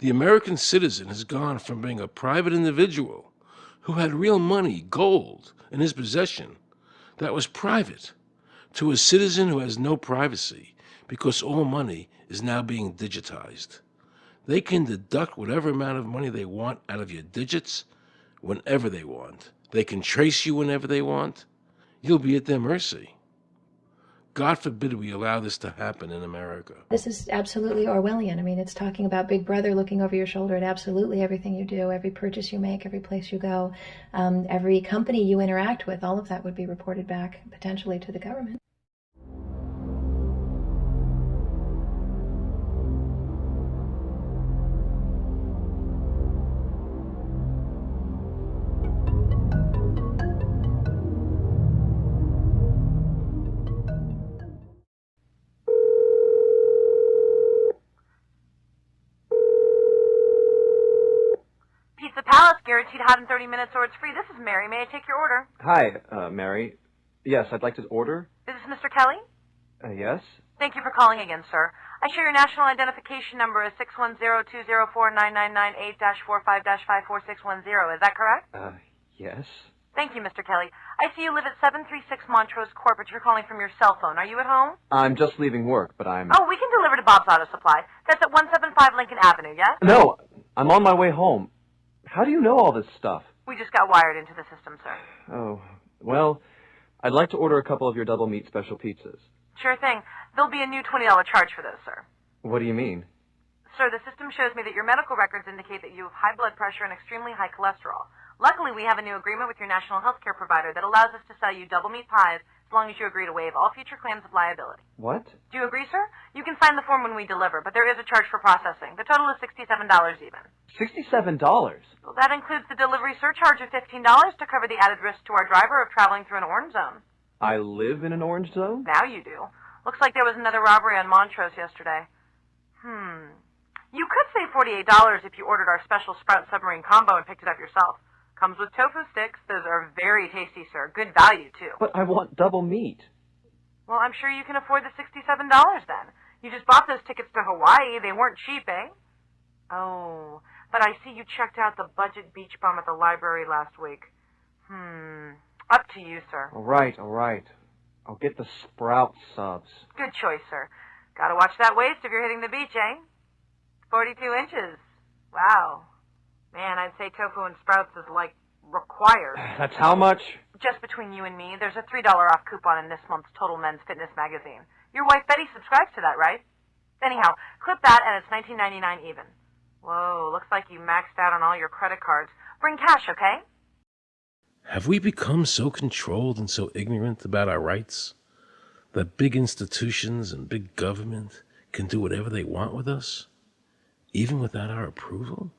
the American citizen has gone from being a private individual who had real money, gold, in his possession that was private, to a citizen who has no privacy because all money is now being digitized. They can deduct whatever amount of money they want out of your digits whenever they want. They can trace you whenever they want. You'll be at their mercy. God forbid we allow this to happen in America. This is absolutely Orwellian. I mean, it's talking about Big Brother looking over your shoulder at absolutely everything you do, every purchase you make, every place you go, every company you interact with. All of that would be reported back potentially to the government. Guaranteed hot in 30 minutes or it's free. This is Mary. May I take your order? Hi, Mary. Yes, I'd like to order. Is this Mr. Kelly? Yes. Thank you for calling again, sir. I show your national identification number as 610-204-9998-45-54610. Is that correct? Yes. Thank you, Mr. Kelly. I see you live at 736 Montrose Court, but you're calling from your cell phone. Are you at home? I'm just leaving work, but I'm... Oh, we can deliver to Bob's Auto Supply. That's at 175 Lincoln Avenue, yes? No, I'm on my way home. How do you know all this stuff? We just got wired into the system, sir. Oh, well, I'd like to order a couple of your double meat special pizzas. Sure thing. There'll be a new $20 charge for those, sir. What do you mean? Sir, the system shows me that your medical records indicate that you have high blood pressure and extremely high cholesterol. Luckily, we have a new agreement with your national health care provider that allows us to sell you double meat pies as long as you agree to waive all future claims of liability. What? Do you agree, sir? You can sign the form when we deliver, but there is a charge for processing. The total is $67 even. $67? Well, that includes the delivery surcharge of $15 to cover the added risk to our driver of traveling through an orange zone. I live in an orange zone? Now you do. Looks like there was another robbery on Montrose yesterday. You could save $48 if you ordered our special Sprout Submarine Combo and picked it up yourself. Comes with tofu sticks. Those are very tasty, sir. Good value, too. But I want double meat. Well, I'm sure you can afford the $67 then. You just bought those tickets to Hawaii. They weren't cheap, eh? Oh, but I see you checked out the budget beach bum at the library last week. Up to you, sir. All right. I'll get the Sprout subs. Good choice, sir. Gotta watch that waist if you're hitting the beach, eh? 42 inches. Wow. Man, I'd say tofu and sprouts is like required. That's how much? just between you and me, there's a $3 off coupon in this month's Total Men's Fitness magazine. Your wife Betty subscribes to that, right? Anyhow, clip that and it's $19.99 even. Whoa, looks like you maxed out on all your credit cards. Bring cash, okay? Have we become so controlled and so ignorant about our rights that big institutions and big government can do whatever they want with us, even without our approval?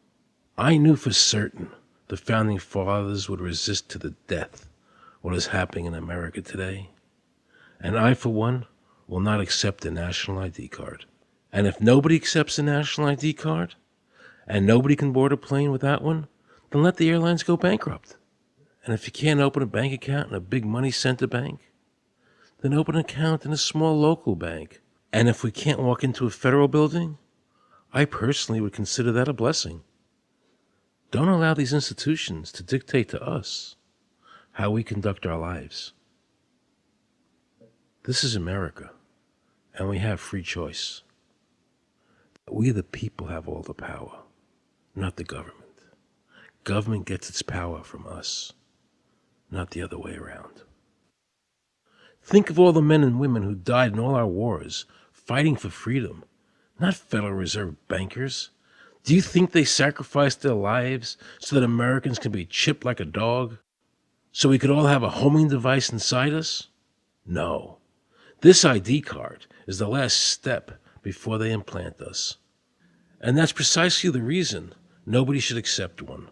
I knew for certain the Founding Fathers would resist to the death what is happening in America today. And I, for one, will not accept a national ID card. And if nobody accepts a national ID card, and nobody can board a plane without one, then let the airlines go bankrupt. And if you can't open a bank account in a big money center bank, then open an account in a small local bank. And if we can't walk into a federal building, I personally would consider that a blessing. Don't allow these institutions to dictate to us how we conduct our lives. This is America, and we have free choice. We the people have all the power, not the government. Government gets its power from us, not the other way around. Think of all the men and women who died in all our wars, fighting for freedom, not Federal Reserve bankers. Do you think they sacrificed their lives so that Americans can be chipped like a dog? So we could all have a homing device inside us? No. This ID card is the last step before they implant us. And that's precisely the reason nobody should accept one.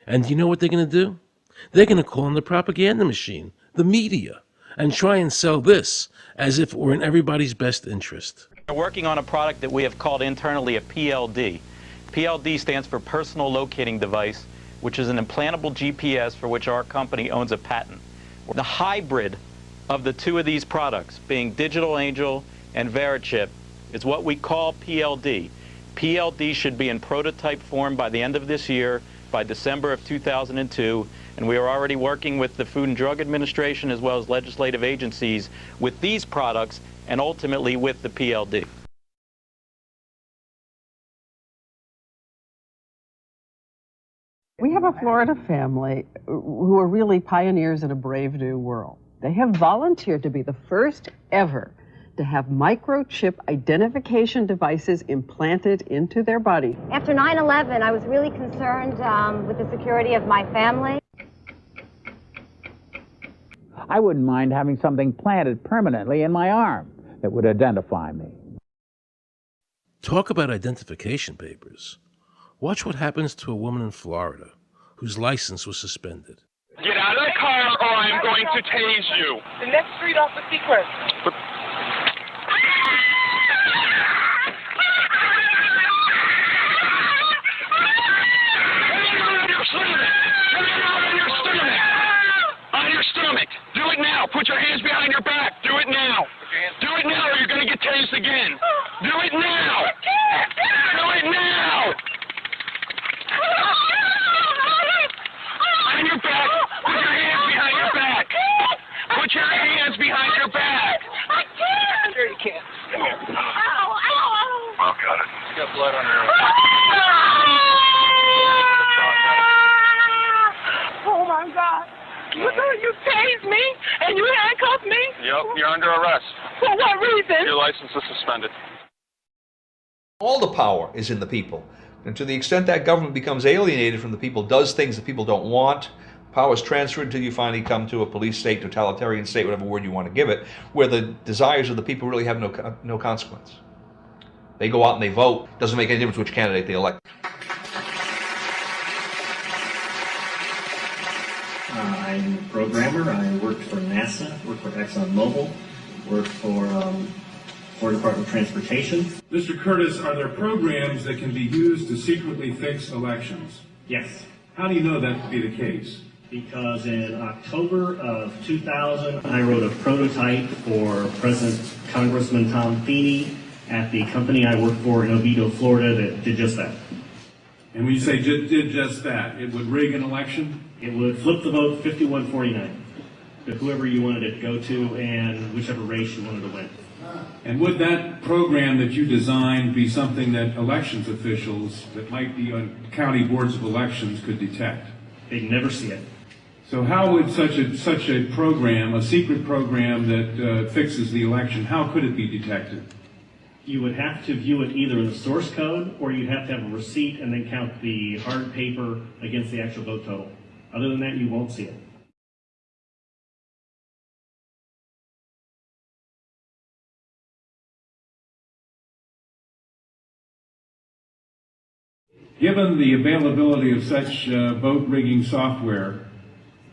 And you know what they're going to do? They're going to call on the propaganda machine, the media, and try and sell this as if it were in everybody's best interest. We're working on a product that we have called internally a PLD. PLD stands for Personal Locating Device, which is an implantable GPS for which our company owns a patent. The hybrid of the two of these products, being Digital Angel and Verichip, is what we call PLD. PLD should be in prototype form by the end of this year, by December of 2002, and we are already working with the Food and Drug Administration as well as legislative agencies with these products and ultimately with the PLD. We have a Florida family who are really pioneers in a brave new world. They have volunteered to be the first ever to have microchip identification devices implanted into their body. After 9/11, I was really concerned with the security of my family. I wouldn't mind having something planted permanently in my arm that would identify me. Talk about identification papers. Watch what happens to a woman in Florida whose license was suspended. Get out of the car or I'm going to tase you. The next street off the Seacrest. On your stomach. Do it now. Put your hands behind your back. Do it now. Do it now or you're going to get tased again. Do it now. Do it now. On your back. Put your hands behind your back. Put your hands behind your back. I can't. Sure you can. Come here. Ow, ow, ow. Oh, got it. You got blood on your Oh, my God. You tased me and you handcuffed me? Yep, you're under arrest. For what reason? Your license is suspended. All the power is in the people. And to the extent that government becomes alienated from the people, does things that people don't want, power is transferred until you finally come to a police state, totalitarian state, whatever word you want to give it, where the desires of the people really have no consequence. They go out and they vote. Doesn't make any difference which candidate they elect. I'm a programmer. I worked for NASA, worked for ExxonMobil, worked for Department of Transportation. Mr. Curtis, are there programs that can be used to secretly fix elections? Yes. How do you know that to be the case? Because in October of 2000, I wrote a prototype for President Congressman Tom Feeney at the company I worked for in Oviedo, Florida, that did just that. And when you say did just that, it would rig an election? It would flip the vote 51-49 to whoever you wanted it to go to and whichever race you wanted to win. And would that program that you designed be something that elections officials that might be on county boards of elections could detect? They'd never see it. So how would such a program, a secret program that fixes the election, how could it be detected? You would have to view it either in the source code, or you'd have to have a receipt and then count the hard paper against the actual vote total. Other than that, you won't see it. Given the availability of such vote rigging software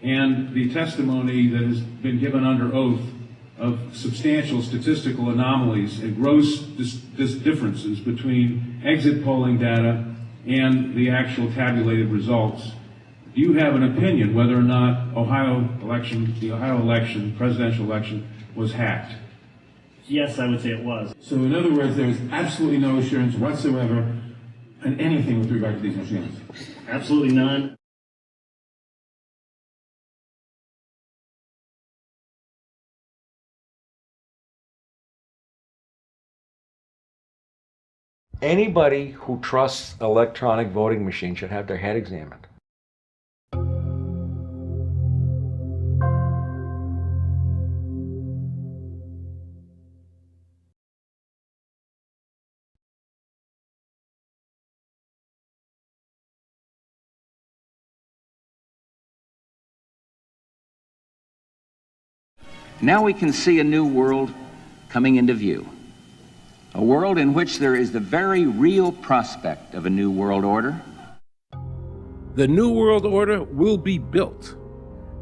and the testimony that has been given under oath of substantial statistical anomalies and gross differences between exit polling data and the actual tabulated results, do you have an opinion whether or not the Ohio election, presidential election, was hacked? Yes, I would say it was. So in other words, there is absolutely no assurance whatsoever in anything with regard to these machines? Absolutely none. Anybody who trusts electronic voting machines should have their head examined. Now we can see a new world coming into view. A world in which there is the very real prospect of a new world order. The New World Order will be built,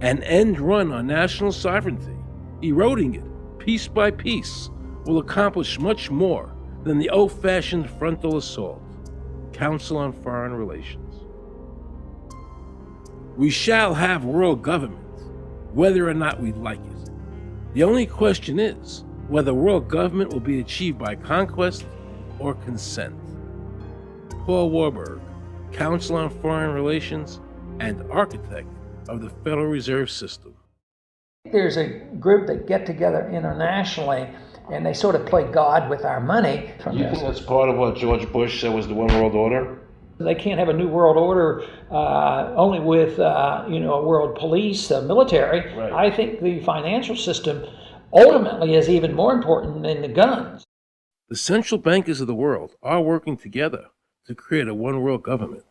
an end run on national sovereignty, eroding it piece by piece, will accomplish much more than the old-fashioned frontal assault. Council on Foreign Relations. We shall have world government, whether or not we like it. The only question is whether world government will be achieved by conquest or consent. Paul Warburg, Council on Foreign Relations and architect of the Federal Reserve System. There's a group that get together internationally and they sort of play God with our money. You think that's part of what George Bush said was the one world order? They can't have a new world order only with a world police, military. Right. I think the financial system ultimately is even more important than the guns. The central bankers of the world are working together to create a one world government,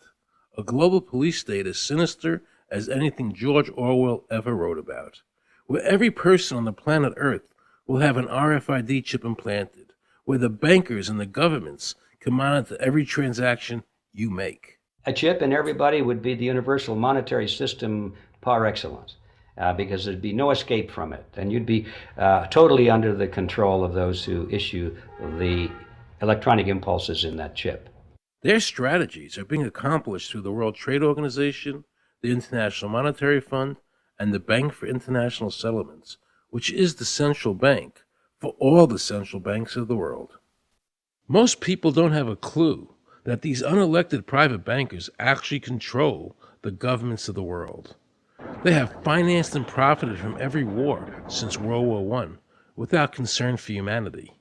a global police state as sinister as anything George Orwell ever wrote about, where every person on the planet Earth will have an RFID chip implanted, where the bankers and the governments can monitor every transaction you make. A chip in everybody would be the universal monetary system par excellence, because there'd be no escape from it, and you'd be totally under the control of those who issue the electronic impulses in that chip. Their strategies are being accomplished through the World Trade Organization, the International Monetary Fund, and the Bank for International Settlements, which is the central bank for all the central banks of the world. Most people don't have a clue that these unelected private bankers actually control the governments of the world. They have financed and profited from every war since World War I without concern for humanity.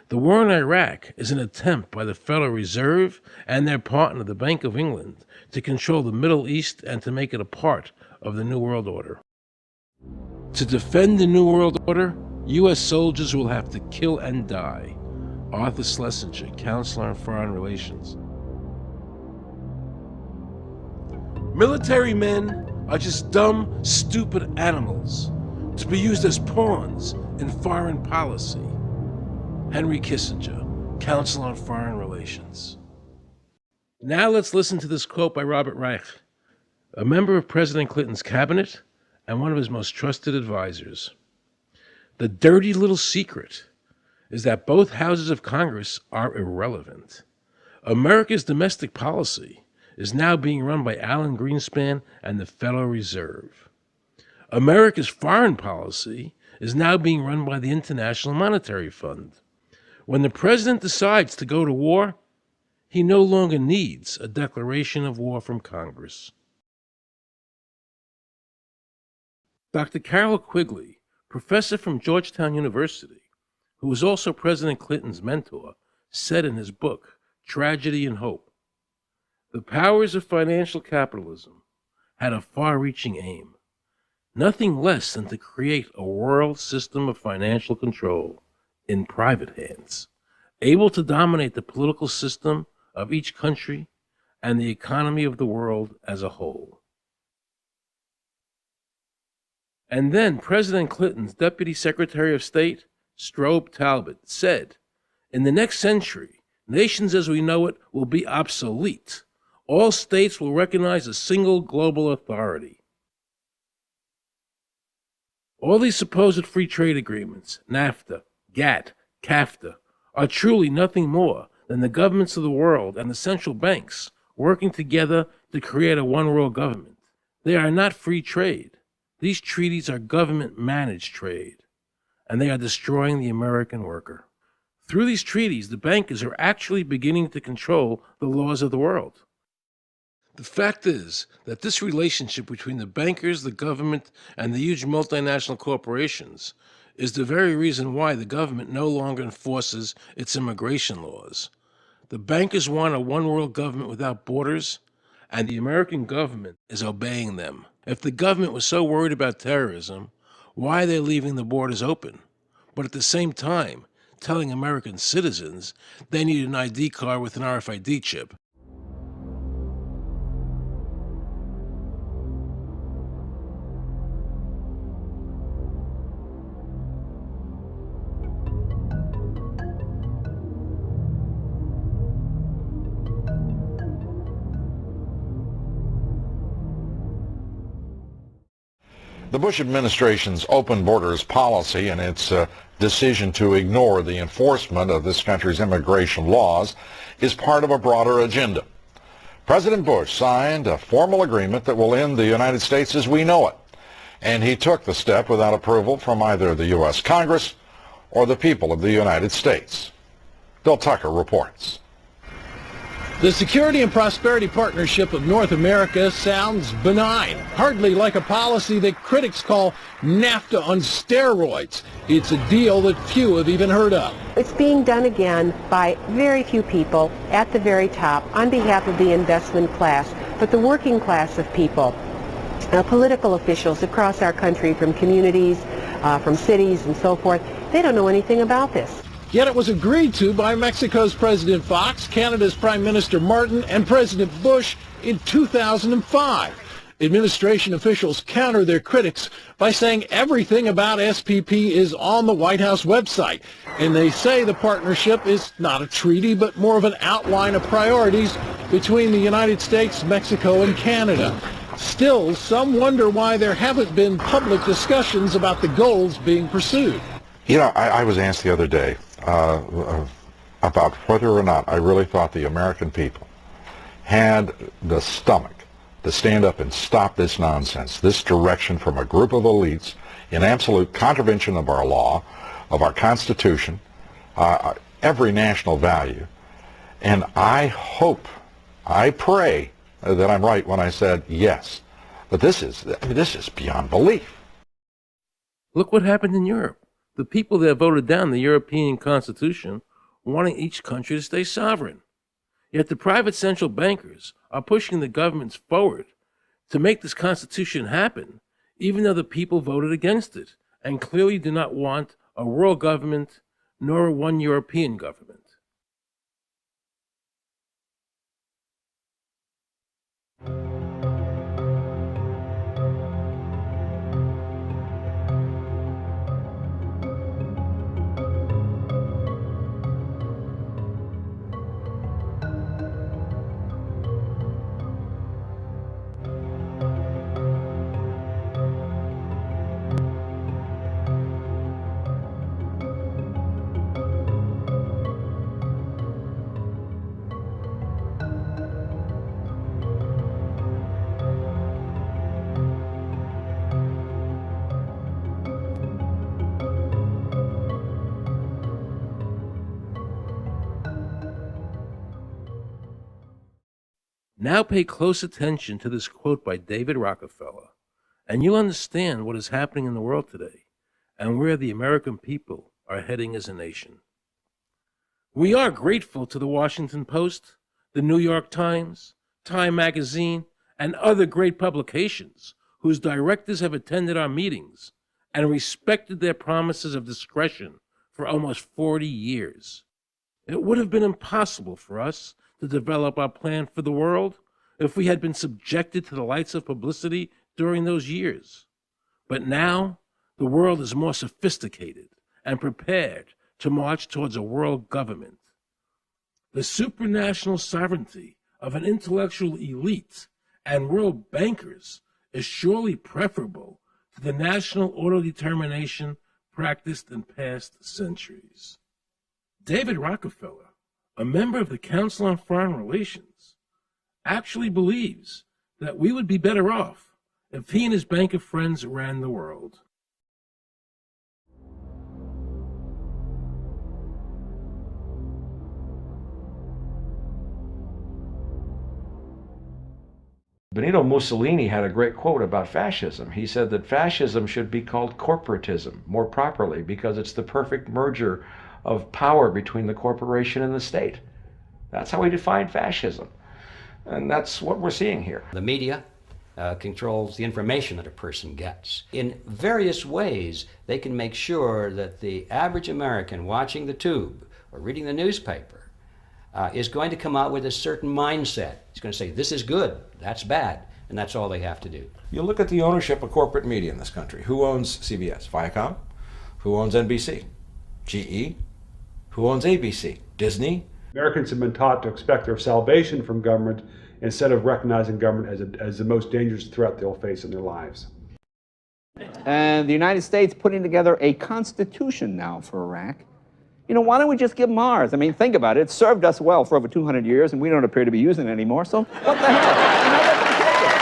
The war in Iraq is an attempt by the Federal Reserve and their partner, the Bank of England, to control the Middle East and to make it a part of the New World Order. To defend the New World Order, U.S. soldiers will have to kill and die. Arthur Schlesinger, Counselor on Foreign Relations. Military men are just dumb, stupid animals to be used as pawns in foreign policy. Henry Kissinger, Council on Foreign Relations. Now let's listen to this quote by Robert Reich, a member of President Clinton's cabinet and one of his most trusted advisors. The dirty little secret is that both houses of Congress are irrelevant. America's domestic policy is now being run by Alan Greenspan and the Federal Reserve. America's foreign policy is now being run by the International Monetary Fund. When the president decides to go to war, he no longer needs a declaration of war from Congress. Dr. Carol Quigley, professor from Georgetown University, who was also President Clinton's mentor, said in his book, Tragedy and Hope, the powers of financial capitalism had a far-reaching aim, nothing less than to create a world system of financial control in private hands, able to dominate the political system of each country and the economy of the world as a whole. And then President Clinton's Deputy Secretary of State, Strobe Talbot, said, "In the next century, nations as we know it will be obsolete. All states will recognize a single global authority." All these supposed free trade agreements, NAFTA, GATT, CAFTA, are truly nothing more than the governments of the world and the central banks working together to create a one-world government. They are not free trade. These treaties are government-managed trade, and they are destroying the American worker. Through these treaties, the bankers are actually beginning to control the laws of the world. The fact is that this relationship between the bankers, the government, and the huge multinational corporations is the very reason why the government no longer enforces its immigration laws. The bankers want a one-world government without borders, and the American government is obeying them. If the government was so worried about terrorism, why are they leaving the borders open? But at the same time, telling American citizens they need an ID card with an RFID chip. The Bush administration's open borders policy and its decision to ignore the enforcement of this country's immigration laws is part of a broader agenda. President Bush signed a formal agreement that will end the United States as we know it, and he took the step without approval from either the U.S. Congress or the people of the United States. Bill Tucker reports. The Security and Prosperity Partnership of North America sounds benign, hardly like a policy that critics call NAFTA on steroids. It's a deal that few have even heard of. It's being done again by very few people at the very top on behalf of the investment class, but the working class of people, political officials across our country from communities, from cities and so forth, they don't know anything about this. Yet it was agreed to by Mexico's President Fox, Canada's Prime Minister Martin, and President Bush in 2005. Administration officials counter their critics by saying everything about SPP is on the White House website. And they say the partnership is not a treaty, but more of an outline of priorities between the United States, Mexico, and Canada. Still, some wonder why there haven't been public discussions about the goals being pursued. You know, I was asked the other day about whether or not I really thought the American people had the stomach to stand up and stop this nonsense, this direction from a group of elites in absolute contravention of our law, of our Constitution, every national value. And I hope, I pray that I'm right when I said yes. But this is beyond belief. Look what happened in Europe. The people that voted down the European Constitution wanting each country to stay sovereign. Yet the private central bankers are pushing the governments forward to make this Constitution happen, even though the people voted against it and clearly do not want a world government nor one European government. Now pay close attention to this quote by David Rockefeller, and you'll understand what is happening in the world today and where the American people are heading as a nation. We are grateful to the Washington Post, the New York Times, Time Magazine, and other great publications whose directors have attended our meetings and respected their promises of discretion for almost 40 years. It would have been impossible for us to develop our plan for the world if we had been subjected to the lights of publicity during those years. But now, the world is more sophisticated and prepared to march towards a world government. The supranational sovereignty of an intellectual elite and world bankers is surely preferable to the national autodetermination practiced in past centuries. David Rockefeller, a member of the Council on Foreign Relations, actually believes that we would be better off if he and his bank of friends ran the world. Benito Mussolini had a great quote about fascism. He said that fascism should be called corporatism more properly because it's the perfect merger of power between the corporation and the state. That's how he defined fascism. And that's what we're seeing here. The media controls the information that a person gets. In various ways, they can make sure that the average American watching the tube or reading the newspaper is going to come out with a certain mindset. He's going to say, this is good, that's bad, and that's all they have to do. You look at the ownership of corporate media in this country. Who owns CBS? Viacom? Who owns NBC? GE? Who owns ABC? Disney? Americans have been taught to expect their salvation from government instead of recognizing government as the most dangerous threat they'll face in their lives. And the United States putting together a constitution now for Iraq. You know, why don't we just give them ours? I mean, think about it. It served us well for over 200 years, and we don't appear to be using it anymore, so what the hell? You know, let them take it.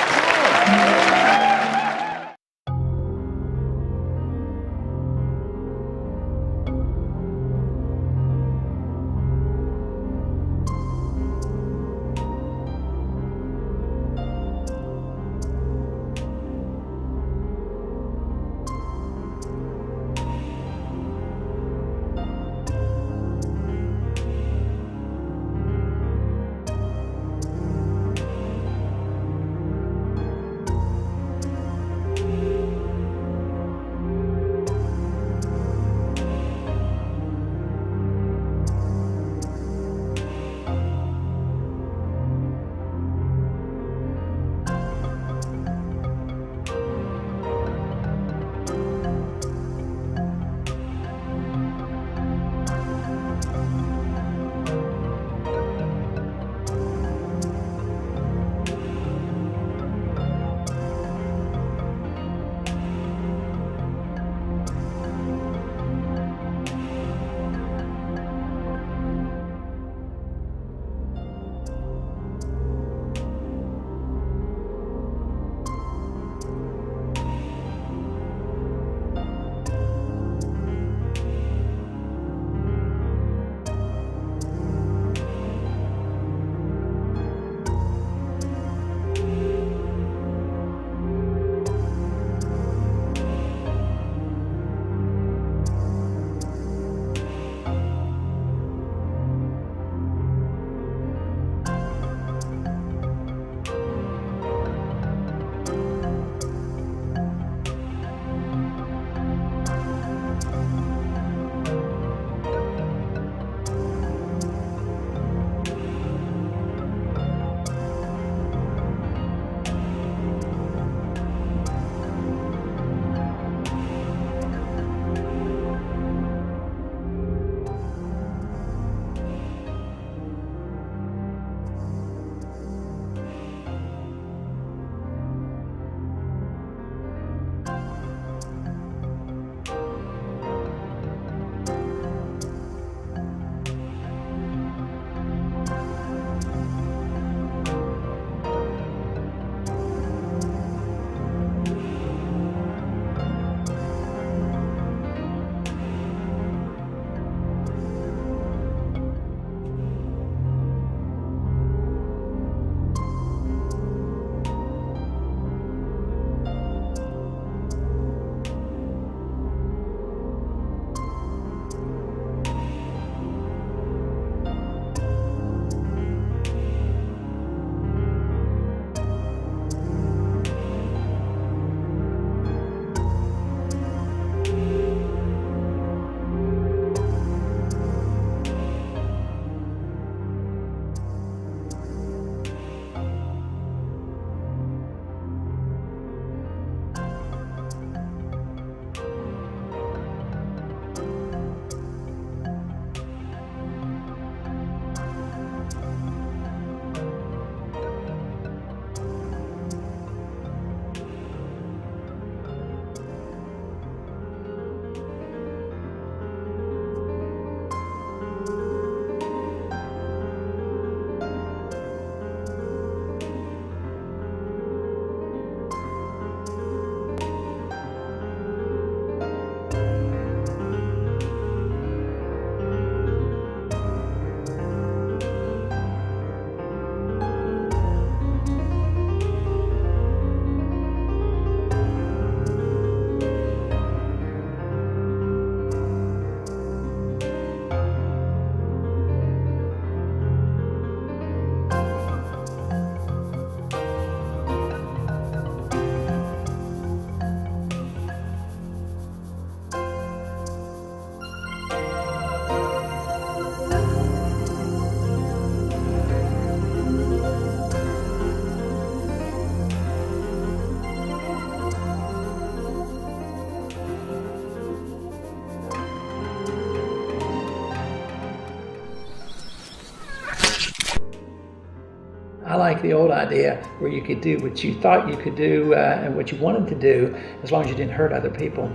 I like the old idea where you could do what you thought you could do and what you wanted to do, as long as you didn't hurt other people.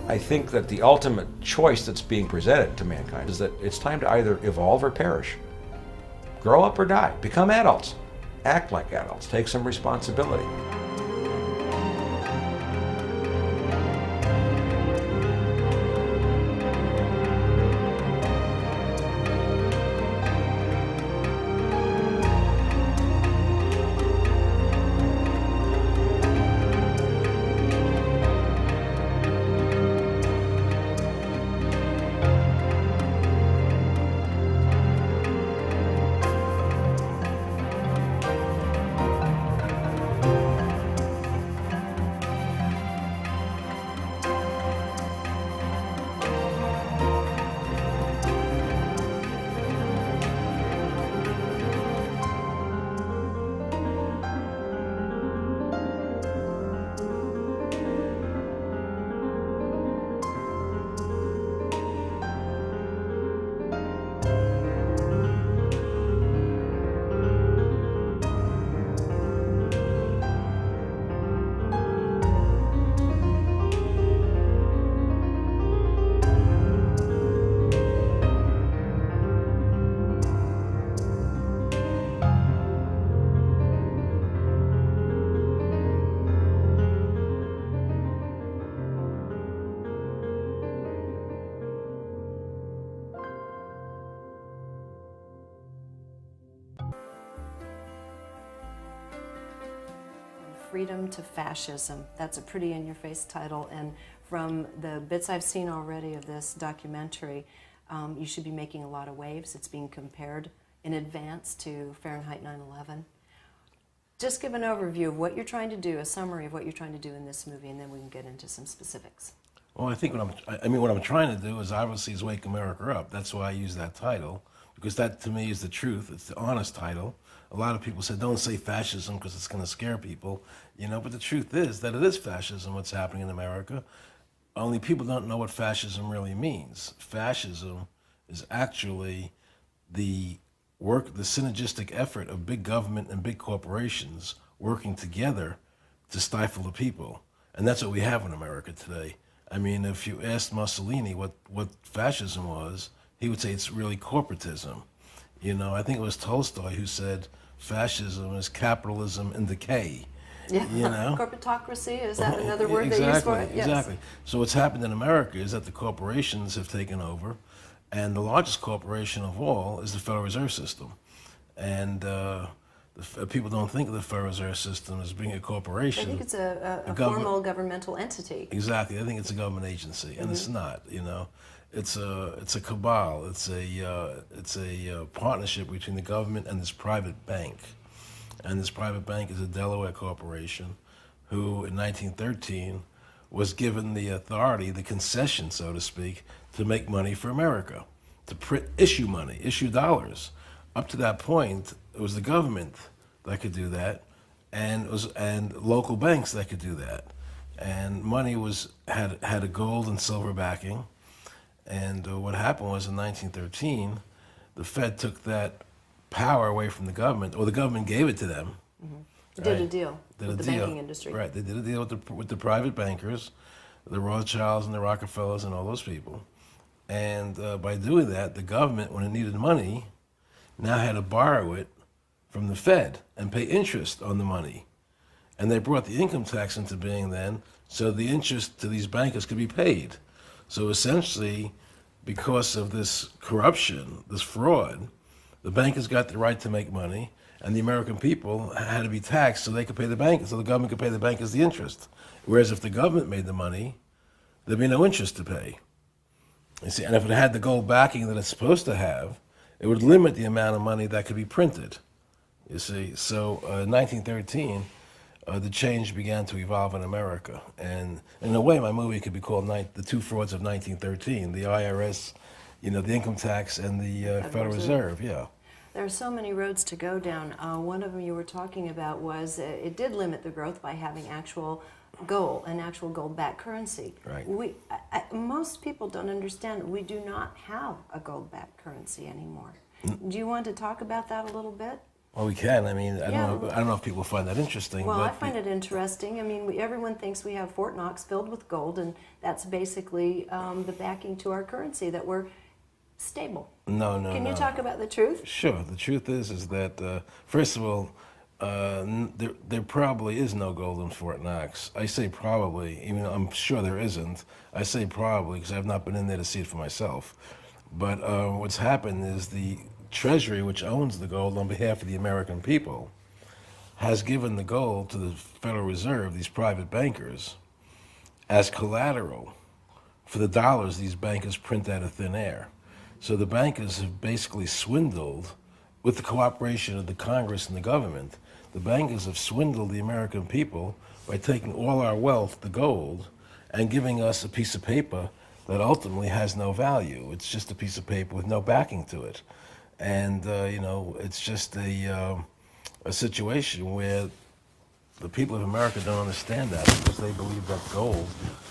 I think that the ultimate choice that's being presented to mankind is that it's time to either evolve or perish. Grow up or die. Become adults. Act like adults. Take some responsibility. Freedom to Fascism. That's a pretty in-your-face title, and from the bits I've seen already of this documentary, you should be making a lot of waves. It's being compared in advance to Fahrenheit 9/11. Just give an overview of what you're trying to do, a summary of what you're trying to do in this movie, and then we can get into some specifics. Well, I think what I'm trying to do is obviously is wake America up. That's why I use that title, because that to me is the truth. It's the honest title. A lot of people said, don't say fascism because it's going to scare people, you know, but the truth is that it is fascism what's happening in America. Only people don't know what fascism really means. Fascism is actually the synergistic effort of big government and big corporations working together to stifle the people. And that's what we have in America today. I mean, if you asked Mussolini what fascism was, he would say it's really corporatism. You know, I think it was Tolstoy who said fascism is capitalism in decay. Yeah, you know? Corporatocracy, is that another word they use for it? Yes. Exactly. So what's happened in America is that the corporations have taken over, and the largest corporation of all is the Federal Reserve System. And people don't think of the Federal Reserve System as being a corporation. I think it's a formal governmental entity. Exactly. I think it's a government agency, and it's not, you know. It's a cabal. It's a partnership between the government and this private bank, and this private bank is a Delaware corporation, who in 1913 was given the authority, the concession, so to speak, to make money for America, to issue money, issue dollars. Up to that point, it was the government that could do that, and local banks that could do that, and money had a gold and silver backing. And what happened was in 1913, the Fed took that power away from the government, or the government gave it to them. Mm-hmm. Did a deal with the banking industry. Right, they did a deal with the private bankers, the Rothschilds and the Rockefellers and all those people. And by doing that, the government, when it needed money, now had to borrow it from the Fed and pay interest on the money. And they brought the income tax into being then, so the interest to these bankers could be paid. So essentially, because of this corruption, this fraud, the bankers got the right to make money, and the American people had to be taxed so they could pay the bankers, so the government could pay the bankers the interest. Whereas if the government made the money, there'd be no interest to pay. You see, and if it had the gold backing that it's supposed to have, it would limit the amount of money that could be printed. You see, so in 1913, the change began to evolve in America. And in a way, my movie could be called The Two Frauds of 1913, the IRS, you know, the income tax and the Federal Reserve, yeah. There are so many roads to go down. One of them you were talking about was it did limit the growth by having actual gold, an actual gold-backed currency. Right. Most people don't understand we do not have a gold-backed currency anymore. Do you want to talk about that a little bit? Well, we can. I mean, I don't know if people find that interesting. Well, but I find it interesting. I mean, everyone thinks we have Fort Knox filled with gold, and that's basically the backing to our currency, that we're stable. No. Can you talk about the truth? Sure. The truth is that, first of all, there probably is no gold in Fort Knox. I say probably, even though I'm sure there isn't. I say probably because I've not been in there to see it for myself. But what's happened is the Treasury, which owns the gold on behalf of the American people, has given the gold to the Federal Reserve, these private bankers, as collateral for the dollars these bankers print out of thin air. So the bankers have basically swindled, with the cooperation of the Congress and the government, the bankers have swindled the American people by taking all our wealth, the gold, and giving us a piece of paper that ultimately has no value. It's just a piece of paper with no backing to it. And, you know, it's just a situation where the people of America don't understand that because they believe that gold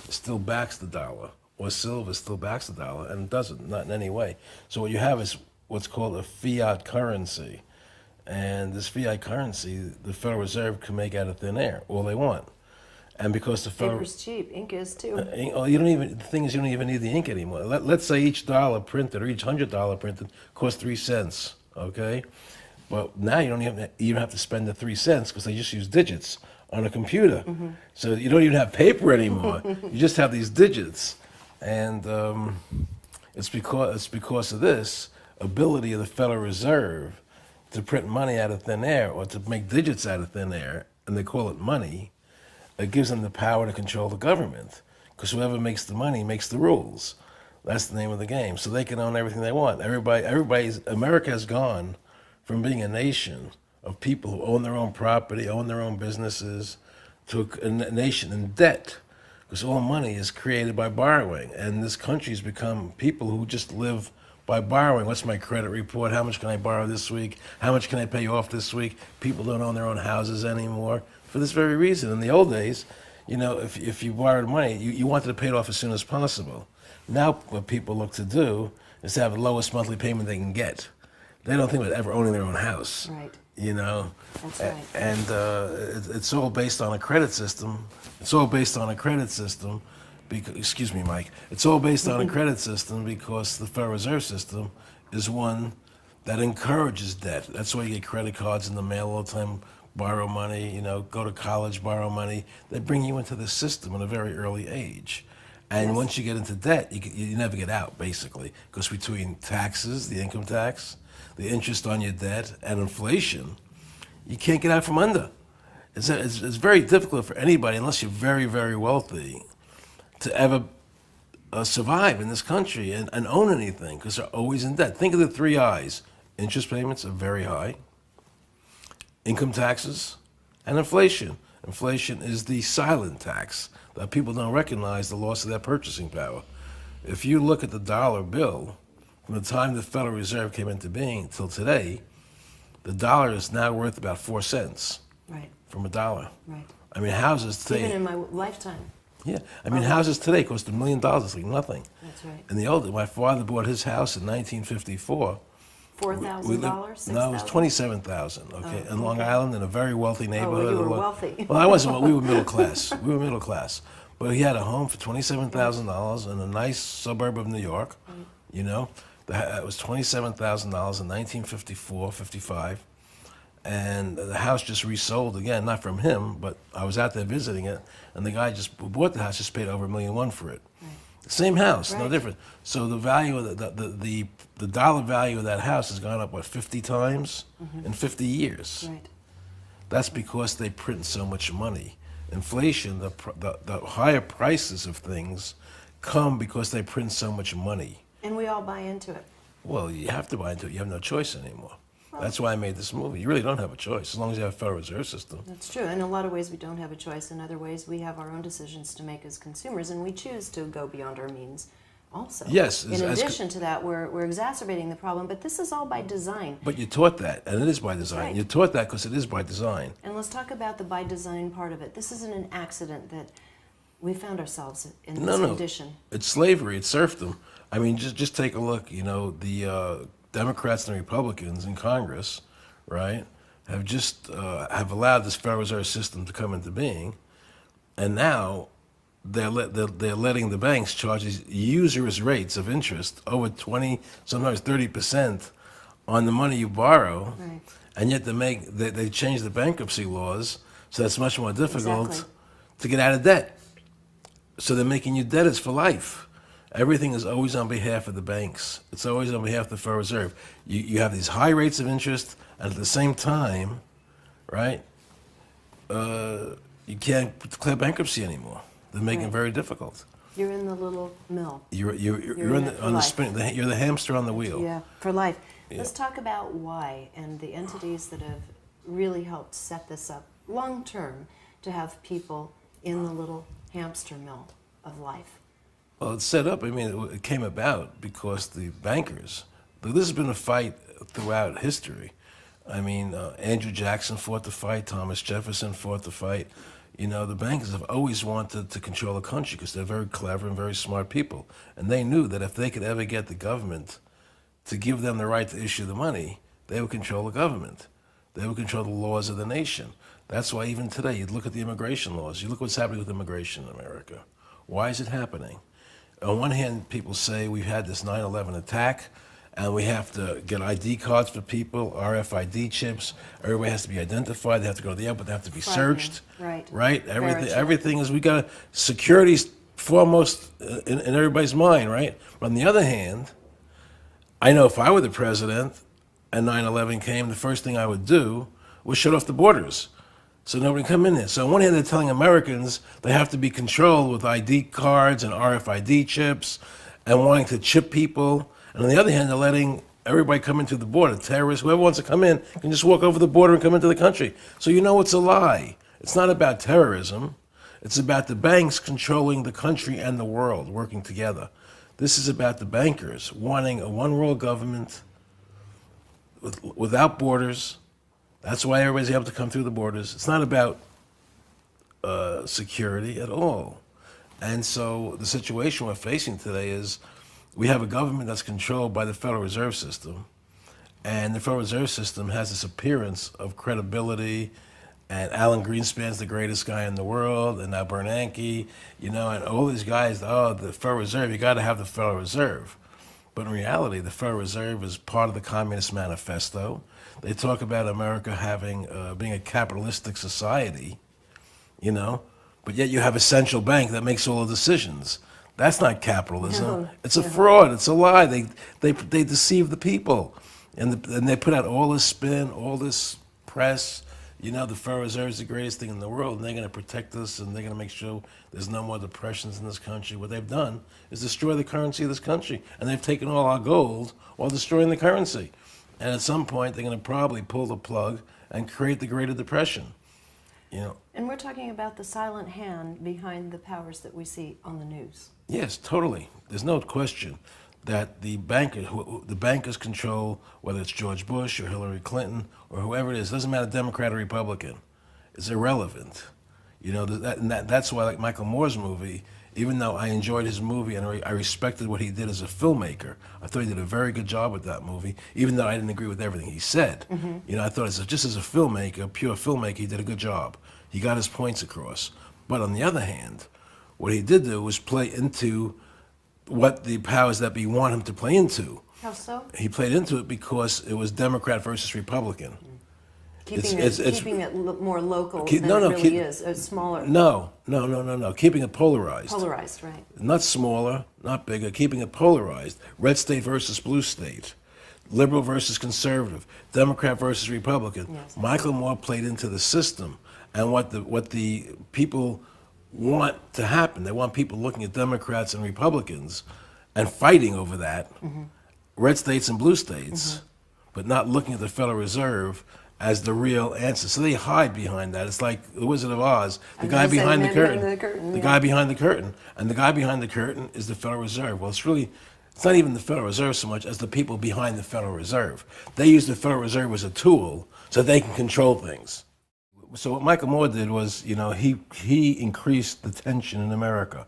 still backs the dollar or silver still backs the dollar, and it doesn't, not in any way. So what you have is what's called a fiat currency. And this fiat currency, the Federal Reserve can make out of thin air all they want. And because the Federal... Paper's cheap, ink is too. The thing is, you don't even need the ink anymore. Let's say each dollar printed, or each $100 printed, costs 3 cents, okay? But now you don't have to spend the 3 cents because they just use digits on a computer. Mm-hmm. So you don't even have paper anymore. You just have these digits. And it's because of this ability of the Federal Reserve to print money out of thin air, or to make digits out of thin air, and they call it money. It gives them the power to control the government, because whoever makes the money makes the rules. That's the name of the game. So they can own everything they want. America has gone from being a nation of people who own their own property, own their own businesses, to a nation in debt, because all money is created by borrowing. And this country's become people who just live by borrowing. What's my credit report? How much can I borrow this week? How much can I pay off this week? People don't own their own houses anymore for this very reason. In the old days, you know, if you borrowed money, you wanted to pay it off as soon as possible. Now what people look to do is to have the lowest monthly payment they can get. They don't think about ever owning their own house. Right. You know? That's right. And it's all based on a credit system. It's all based on a credit system. Excuse me, Mike. It's all based on a credit system because the Federal Reserve System is one that encourages debt. That's why you get credit cards in the mail all the time, borrow money, you know, go to college, borrow money. They bring you into the system at a very early age. And once you get into debt, you never get out, basically, because between taxes, the income tax, the interest on your debt, and inflation, you can't get out from under. It's very difficult for anybody, unless you're very, very wealthy, to ever survive in this country and own anything, because they're always in debt. Think of the 3 I's. Interest payments are very high, income taxes, and inflation. Inflation is the silent tax that people don't recognize, the loss of their purchasing power. If you look at the dollar bill, from the time the Federal Reserve came into being till today, the dollar is now worth about 4 cents from a dollar. Right. I mean, houses today... Even in my lifetime. Yeah, I mean, houses today cost $1 million. It's like nothing. That's right. In the old days, my father bought his house in 1954. $4,000? No, it was $27,000. Okay, in Long Island, in a very wealthy neighborhood. Oh, you were wealthy. Well, I wasn't. We were middle class. We were middle class, but he had a home for $27,000 in a nice suburb of New York. You know, it was $27,000 in 1954, 55. And the house just resold again, not from him, but I was out there visiting it, and the guy who bought the house just paid over $1.1 million for it. Right. Same house, no Right. different. So the value of the dollar value of that house has gone up, what, 50 times in 50 years? Right. That's because they print so much money. Inflation, the higher prices of things come because they print so much money. And we all buy into it. Well, you have to buy into it. You have no choice anymore. That's why I made this movie. You really don't have a choice as long as you have a Federal Reserve System. That's true. In a lot of ways, we don't have a choice. In other ways, we have our own decisions to make as consumers, and we choose to go beyond our means also. Yes. In addition to that, we're exacerbating the problem, but this is all by design. But you're taught that, and it is by design. Right. You're taught that because it is by design. And let's talk about the by design part of it. This isn't an accident that we found ourselves in this condition. It's slavery. It's serfdom. I mean, just take a look. You know, the Democrats and Republicans in Congress, right, have just have allowed this Federal Reserve System to come into being, and now they're letting the banks charge these usurious rates of interest over 20, sometimes 30% on the money you borrow, Right. and yet they change the bankruptcy laws so that's much more difficult Exactly. to get out of debt. So they're making you debtors for life. Everything is always on behalf of the banks. It's always on behalf of the Federal Reserve. You have these high rates of interest, and at the same time, right, you can't declare bankruptcy anymore. They're making it very difficult. You're in the little mill. You're in it for on the life. spin. You're the hamster on the wheel. Yeah, for life. Yeah. Let's talk about why and the entities that have really helped set this up long term to have people in the little hamster mill of life. Well, it's set up. I mean, it came about because the bankers. This has been a fight throughout history. I mean, Andrew Jackson fought the fight. Thomas Jefferson fought the fight. You know, the bankers have always wanted to control the country because they're very clever and very smart people. And they knew that if they could ever get the government to give them the right to issue the money, they would control the government. They would control the laws of the nation. That's why even today, you look at the immigration laws. You look what's happening with immigration in America. Why is it happening? On one hand, people say we've had this 9/11 attack, and we have to get ID cards for people, RFID chips. Everybody has to be identified. They have to go to the airport. They have to be searched. Right. Right. Everything is. We got security's foremost in everybody's mind. Right. But on the other hand, I know if I were the president and 9/11 came, the first thing I would do was shut off the borders. So nobody can come in there. So on one hand, they're telling Americans they have to be controlled with ID cards and RFID chips and wanting to chip people. And on the other hand, they're letting everybody come into the border. Terrorists, whoever wants to come in, can just walk over the border and come into the country. So you know it's a lie. It's not about terrorism. It's about the banks controlling the country and the world, working together. This is about the bankers wanting a one-world government without borders. That's why everybody's able to come through the borders. It's not about security at all. And so the situation we're facing today is we have a government that's controlled by the Federal Reserve System, and the Federal Reserve System has this appearance of credibility, and Alan Greenspan's the greatest guy in the world, and now Bernanke, you know, and all these guys, oh, the Federal Reserve, you got to have the Federal Reserve. But in reality, the Federal Reserve is part of the Communist Manifesto. They talk about America having being a capitalistic society, you know, but yet you have a central bank that makes all the decisions. That's not capitalism. No, it's a fraud. It's a lie. They deceive the people, and they put out all this spin, all this press. You know, the Federal Reserve is the greatest thing in the world, and they're going to protect us, and they're going to make sure there's no more depressions in this country. What they've done is destroy the currency of this country, and they've taken all our gold while destroying the currency. And at some point, they're going to probably pull the plug and create the Great Depression. You know. And we're talking about the silent hand behind the powers that we see on the news. Yes, totally. There's no question that the bankers control, whether it's George Bush or Hillary Clinton or whoever it is. It doesn't matter, Democrat or Republican. It's irrelevant. You know, that's why, like Michael Moore's movie, even though I enjoyed his movie and I respected what he did as a filmmaker, I thought he did a very good job with that movie, even though I didn't agree with everything he said. Mm-hmm. You know, I thought just as a filmmaker, pure filmmaker, he did a good job. He got his points across. But on the other hand, what he did do was play into what the powers that be want him to play into. How so? He played into it because it was Democrat versus Republican. Keeping it more local than it really is, smaller. No. Keeping it polarized. Polarized, right. Not smaller, not bigger, keeping it polarized. Red state versus blue state. Liberal versus conservative. Democrat versus Republican. Yes. Michael Moore played into the system and what the people want to happen. They want people looking at Democrats and Republicans and fighting over that. Red states and blue states, but not looking at the Federal Reserve as the real answer. So they hide behind that. It's like the Wizard of Oz, the guy behind the curtain. The guy behind the curtain. And the guy behind the curtain is the Federal Reserve. Well, it's not even the Federal Reserve so much as the people behind the Federal Reserve. They use the Federal Reserve as a tool so they can control things. So what Michael Moore did was, he increased the tension in America.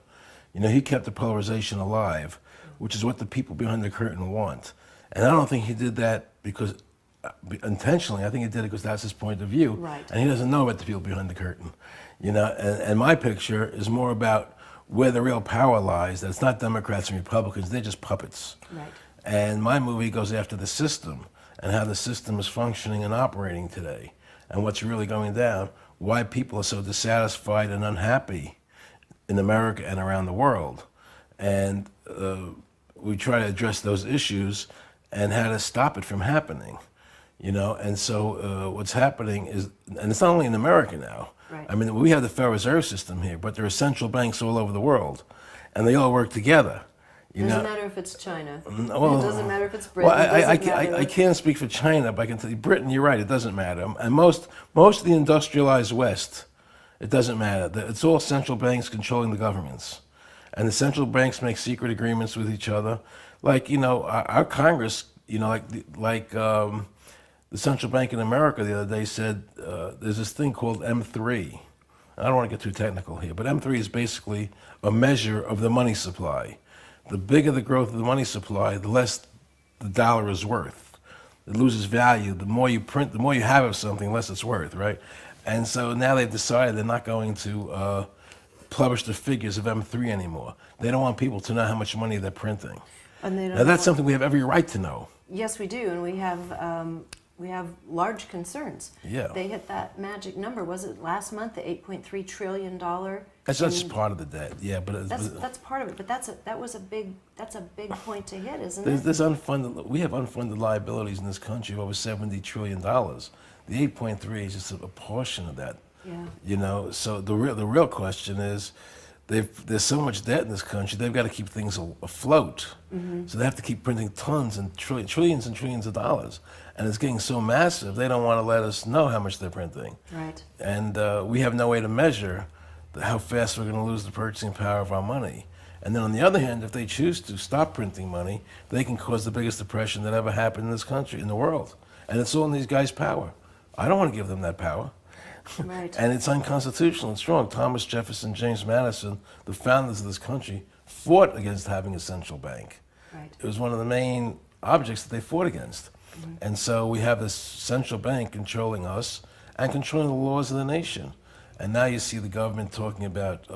He kept the polarization alive, which is what the people behind the curtain want. And I don't think he did that because intentionally. I think he did it because that's his point of view. Right. And he doesn't know about the people behind the curtain. And my picture is more about where the real power lies, that it's not Democrats and Republicans, they're just puppets. Right. And my movie goes after the system and how the system is functioning and operating today and what's really going down, why people are so dissatisfied and unhappy in America and around the world. And we try to address those issues and how to stop it from happening. And so what's happening is, and it's not only in America now, right. I mean, we have the Federal Reserve System here, but there are central banks all over the world, and they all work together. It doesn't matter if it's China. Well, it doesn't matter if it's Britain. Well, I can't speak for China, but I can tell you, Britain, you're right, it doesn't matter. And most of the industrialized West, it doesn't matter. It's all central banks controlling the governments. And the central banks make secret agreements with each other. Like, our Congress, the central bank in America the other day said there's this thing called M3. I don't want to get too technical here, but M3 is basically a measure of the money supply. The bigger the growth of the money supply, the less the dollar is worth. It loses value. The more you print, the more you have of something, the less it's worth, right? And so now they've decided they're not going to publish the figures of M3 anymore. They don't want people to know how much money they're printing. And they don't now that's something we have every right to know. Yes, we do, and we have large concerns. Yeah. They hit that magic number. Was it last month, the $8.3 trillion? That's just part of the debt, yeah. But that's part of it. But that's a big point to hit, isn't it? We have unfunded liabilities in this country of over $70 trillion. The 8.3 is just a portion of that. Yeah. So the real question is, there's so much debt in this country, they've got to keep things afloat. So they have to keep printing tons and trillions and trillions of dollars. And it's getting so massive, they don't want to let us know how much they're printing. Right. And we have no way to measure how fast we're going to lose the purchasing power of our money. And then on the other hand, if they choose to stop printing money, they can cause the biggest depression that ever happened in this country, in the world. And it's all in these guys' power. I don't want to give them that power. Right. And it's unconstitutional. It's wrong. Thomas Jefferson, James Madison, the founders of this country, fought against having a central bank. Right. It was one of the main objects that they fought against. And so we have this central bank controlling us and controlling the laws of the nation. And now you see the government talking about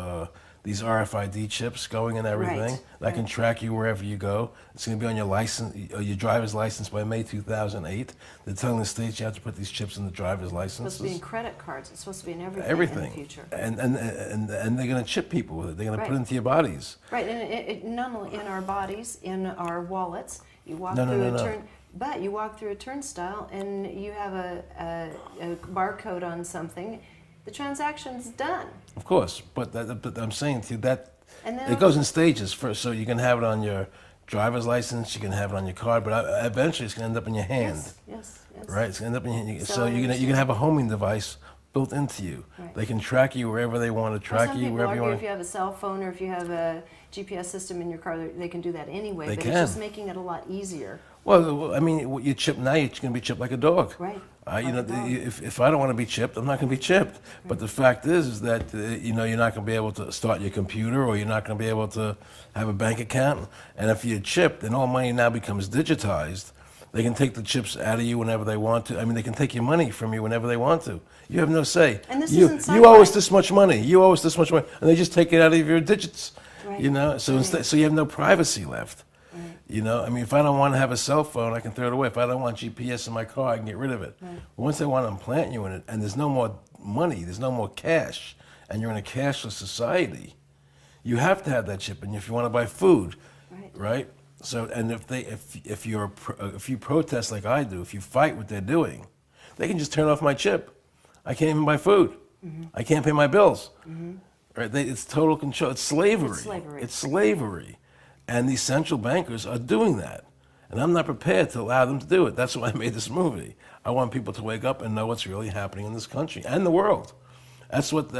these RFID chips going in everything that can track you wherever you go. It's going to be on your license, your driver's license by May 2008. They're telling the states you have to put these chips in the driver's licenses. It's supposed to be in credit cards. It's supposed to be in everything in the future. And they're going to chip people with it. They're going to put it into your bodies. Right, and it not only in our bodies, in our wallets. You walk through but you walk through a turnstile and you have a barcode on something. The transaction's done. Of course, but I'm saying to you that it goes in stages first. So you can have it on your driver's license, you can have it on your card, but eventually it's going to end up in your hand. Yes. Right, it's going to end up in your hand. So you can have a homing device built into you. Right. They can track you wherever they want to track you, wherever you want. If you have a cell phone or if you have a GPS system in your car, they can do that anyway. They but can. It's just making it a lot easier. Well, I mean, you chip now, you're going to be chipped like a dog. Right. If I don't want to be chipped, I'm not going to be chipped. Right. But the fact is that you're not going to be able to start your computer, or you're not going to be able to have a bank account. And if you're chipped, then all money now becomes digitized. They can take the chips out of you whenever they want to. I mean, they can take your money from you whenever they want to. You have no say. And this isn't you owe us this much money. You owe us this much money, and they just take it out of your digits. Right. So instead, so you have no privacy left. Right. You know, I mean, if I don't want to have a cell phone, I can throw it away. If I don't want GPS in my car, I can get rid of it. Right. Once they want to implant you in it, and there's no more money, there's no more cash, and you're in a cashless society, you have to have that chip. And if you want to buy food, right? So, and if you protest like I do, if you fight what they're doing, they can just turn off my chip. I can't even buy food. I can't pay my bills. Right? It's total control. It's slavery. It's slavery. And these central bankers are doing that. And I'm not prepared to allow them to do it. That's why I made this movie. I want people to wake up and know what's really happening in this country and the world. That's what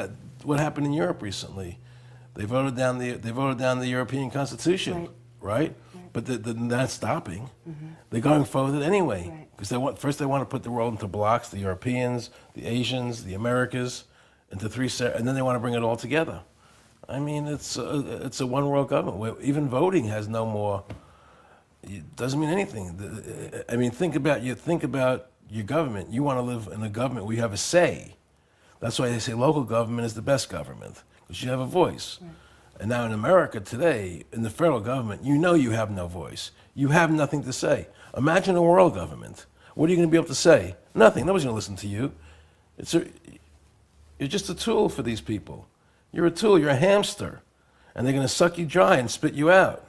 happened in Europe recently. They voted down the European Constitution, right? But they're not stopping. They're going forward anyway. Because first they want to put the world into blocks: the Europeans, the Asians, the Americas, into three, and then they want to bring it all together. I mean, it's a one world government where even voting has no more. It doesn't mean anything. I mean, think about your government. You want to live in a government where you have a say. That's why they say local government is the best government, because you have a voice. And now in America today, in the federal government, you know you have no voice. You have nothing to say. Imagine a world government. What are you going to be able to say? Nothing. Nobody's going to listen to you. You're just a tool for these people. You're a tool. You're a hamster. And they're going to suck you dry and spit you out.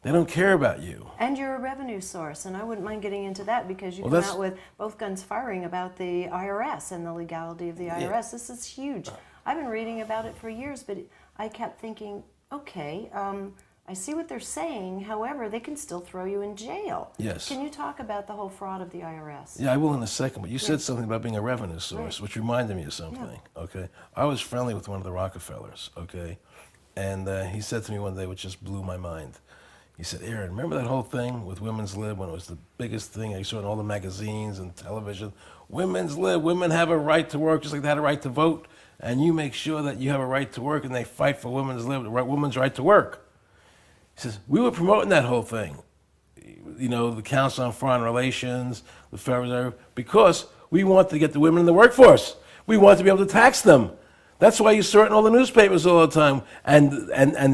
They don't care about you. And you're a revenue source, and I wouldn't mind getting into that because you come out with both guns firing about the IRS and the legality of the IRS. Yeah. This is huge. I've been reading about it for years, but I kept thinking, okay, I see what they're saying. However, they can still throw you in jail. Yes. Can you talk about the whole fraud of the IRS? Yeah, I will in a second, but you said something about being a revenue source, which reminded me of something, okay? I was friendly with one of the Rockefellers, okay? And he said to me one day, which just blew my mind. He said, Aaron, remember that whole thing with Women's Lib when it was the biggest thing I saw in all the magazines and television? Women's Lib, women have a right to work just like they had a right to vote, and you make sure that you have a right to work, and they fight for Women's Lib, the women's right to work. He says, we were promoting that whole thing, you know, the Council on Foreign Relations, the Federal Reserve, because we want to get the women in the workforce. We want to be able to tax them. That's why you saw it in all the newspapers all the time. And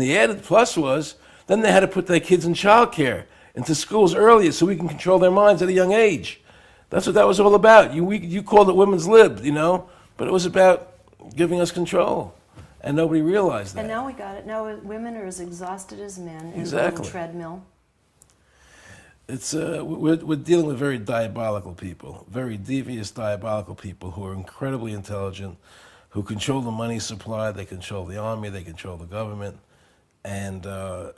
the added plus was, then they had to put their kids in childcare, into schools earlier so we can control their minds at a young age. That's what that was all about. You called it Women's Lib, you know, but it was about giving us control. And nobody realized that. And now we got it. Now women are as exhausted as men in Exactly. the treadmill. It's we're dealing with very diabolical people, very devious, diabolical people who are incredibly intelligent, who control the money supply, they control the army, they control the government. And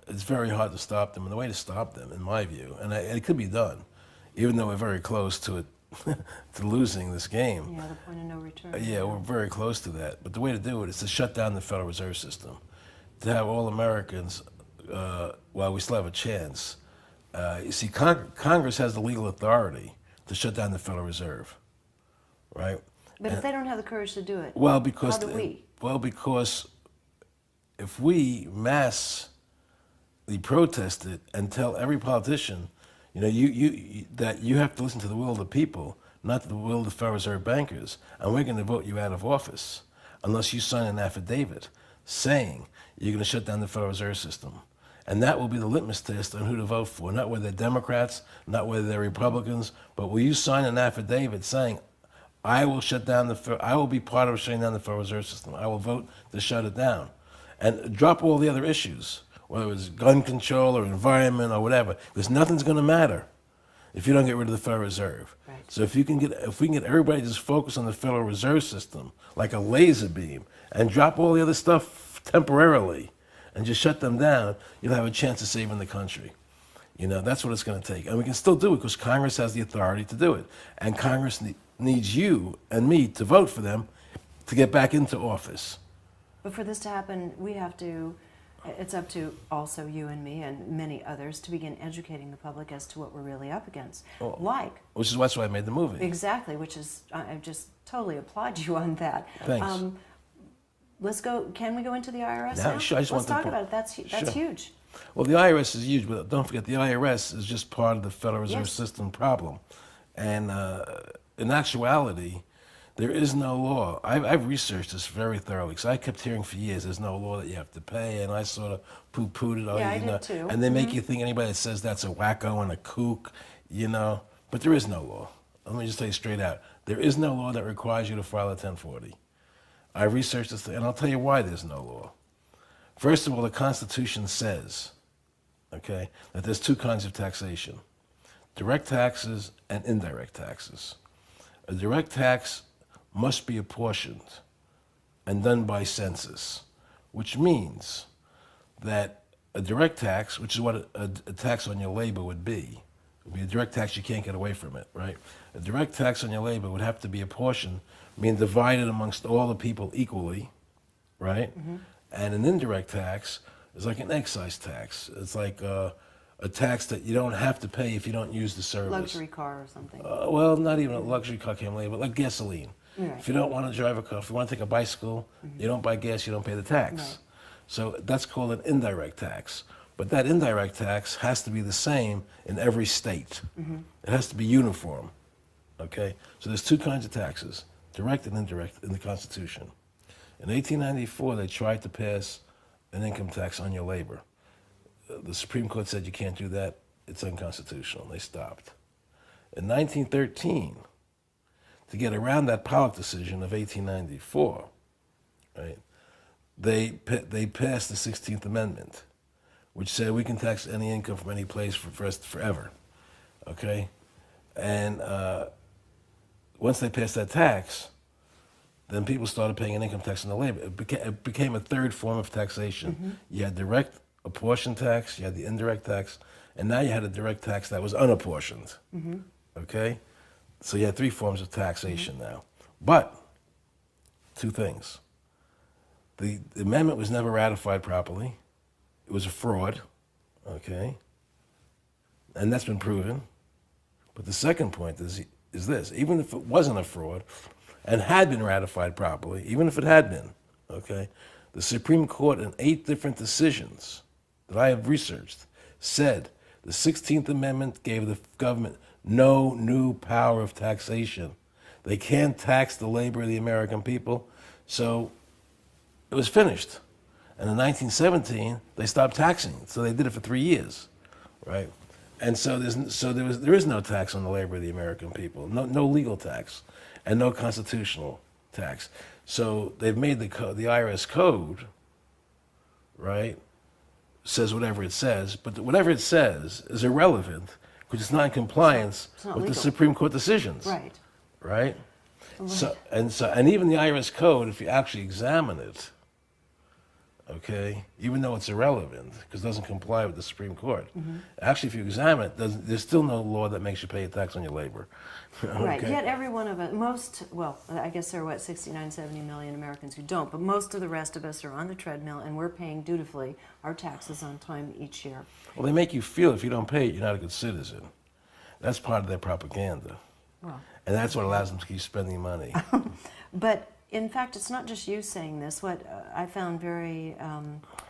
it's very hard to stop them. And the way to stop them, in my view, and it could be done, even though we're very close to it, to losing this game. Yeah, the point of no return. Yeah, we're very close to that. But the way to do it is to shut down the Federal Reserve System, to have all Americans, while we still have a chance. You see, Congress has the legal authority to shut down the Federal Reserve, right? But if they don't have the courage to do it, well, because how do we? Well, because if we massively protest it and tell every politician, you know, that you have to listen to the will of the people, not to the will of the Federal Reserve bankers, and we're going to vote you out of office unless you sign an affidavit saying you're going to shut down the Federal Reserve System. And that will be the litmus test on who to vote for, not whether they're Democrats, not whether they're Republicans, but will you sign an affidavit saying, I will be part of shutting down the Federal Reserve System. I will vote to shut it down. And drop all the other issues, whether it's gun control or environment or whatever, because nothing's going to matter if you don't get rid of the Federal Reserve. Right. So if we can get everybody to just focus on the Federal Reserve System like a laser beam and drop all the other stuff temporarily and just shut them down, you'll have a chance of saving the country. You know, that's what it's going to take. And we can still do it because Congress has the authority to do it. And Congress needs you and me to vote for them to get back into office. But for this to happen, we have to, it's up to also you and me and many others to begin educating the public as to what we're really up against. Which is why I made the movie. Exactly, which is, I just totally applaud you on that. Thanks. Let's go, can we go into the IRS now? Sure, Let's talk about it, that's sure. huge. Well, the IRS is huge, but don't forget the IRS is just part of the Federal Reserve System problem. And in actuality, There is no law. I've researched this very thoroughly because I kept hearing for years there's no law that you have to pay, and I sort of poo-pooed it. Yeah, I did too. And they make you think anybody that says that's a wacko and a kook, you know. But there is no law. Let me just tell you straight out. There is no law that requires you to file a 1040. I researched this, and I'll tell you why there's no law. First of all, the Constitution says, okay, that there's two kinds of taxation: direct taxes and indirect taxes. A direct tax must be apportioned and done by census, which means that a direct tax, which is what a tax on your labor would be a direct tax, you can't get away from it, right? A direct tax on your labor would have to be apportioned, meaning divided amongst all the people equally, right? Mm-hmm. And an indirect tax is like an excise tax. It's like a tax that you don't have to pay if you don't use the service. Luxury car or something. Well, not even a luxury car, but like gasoline. Right. If you don't want to drive a car, if you want to take a bicycle, you don't buy gas, you don't pay the tax. Right. So that's called an indirect tax. But that indirect tax has to be the same in every state. Mm-hmm. It has to be uniform, okay? So there's two kinds of taxes, direct and indirect, in the Constitution. In 1894, they tried to pass an income tax on your labor. The Supreme Court said you can't do that. It's unconstitutional. They stopped. In 1913, to get around that Pollock decision of 1894, right, they passed the 16th Amendment, which said we can tax any income from any place forever, okay? And once they passed that tax, then people started paying an income tax on the labor. It became a third form of taxation. Mm-hmm. You had direct apportioned tax, you had the indirect tax, and now you had a direct tax that was unapportioned, mm-hmm. okay? So you had three forms of taxation mm-hmm. now. But, two things. The amendment was never ratified properly. It was a fraud, okay? And that's been proven. But the second point is this: even if it wasn't a fraud and had been ratified properly, even if it had been, okay, the Supreme Court in 8 different decisions that I have researched said the 16th Amendment gave the government no new power of taxation. They can't tax the labor of the American people, so it was finished. And in 1917, they stopped taxing, so they did it for 3 years, right? And so there is no tax on the labor of the American people, no legal tax, and no constitutional tax. So they've made the IRS code, right, says whatever it says, but whatever it says is irrelevant because it's not in compliance with legal. The Supreme Court decisions, right? Right. And even the IRS code, if you actually examine it, okay, even though it's irrelevant because it doesn't comply with the Supreme Court. Mm-hmm. Actually, if you examine it, there's still no law that makes you pay a tax on your labor. Okay? Right, yet every one of us, I guess there are, 69, 70 million Americans who don't, but most of the rest of us are on the treadmill and we're paying dutifully our taxes on time each year. Well, they make you feel if you don't pay it, you're not a good citizen. That's part of their propaganda. Well, and that's what allows them to keep spending money. But in fact, it's not just you saying this. What I found very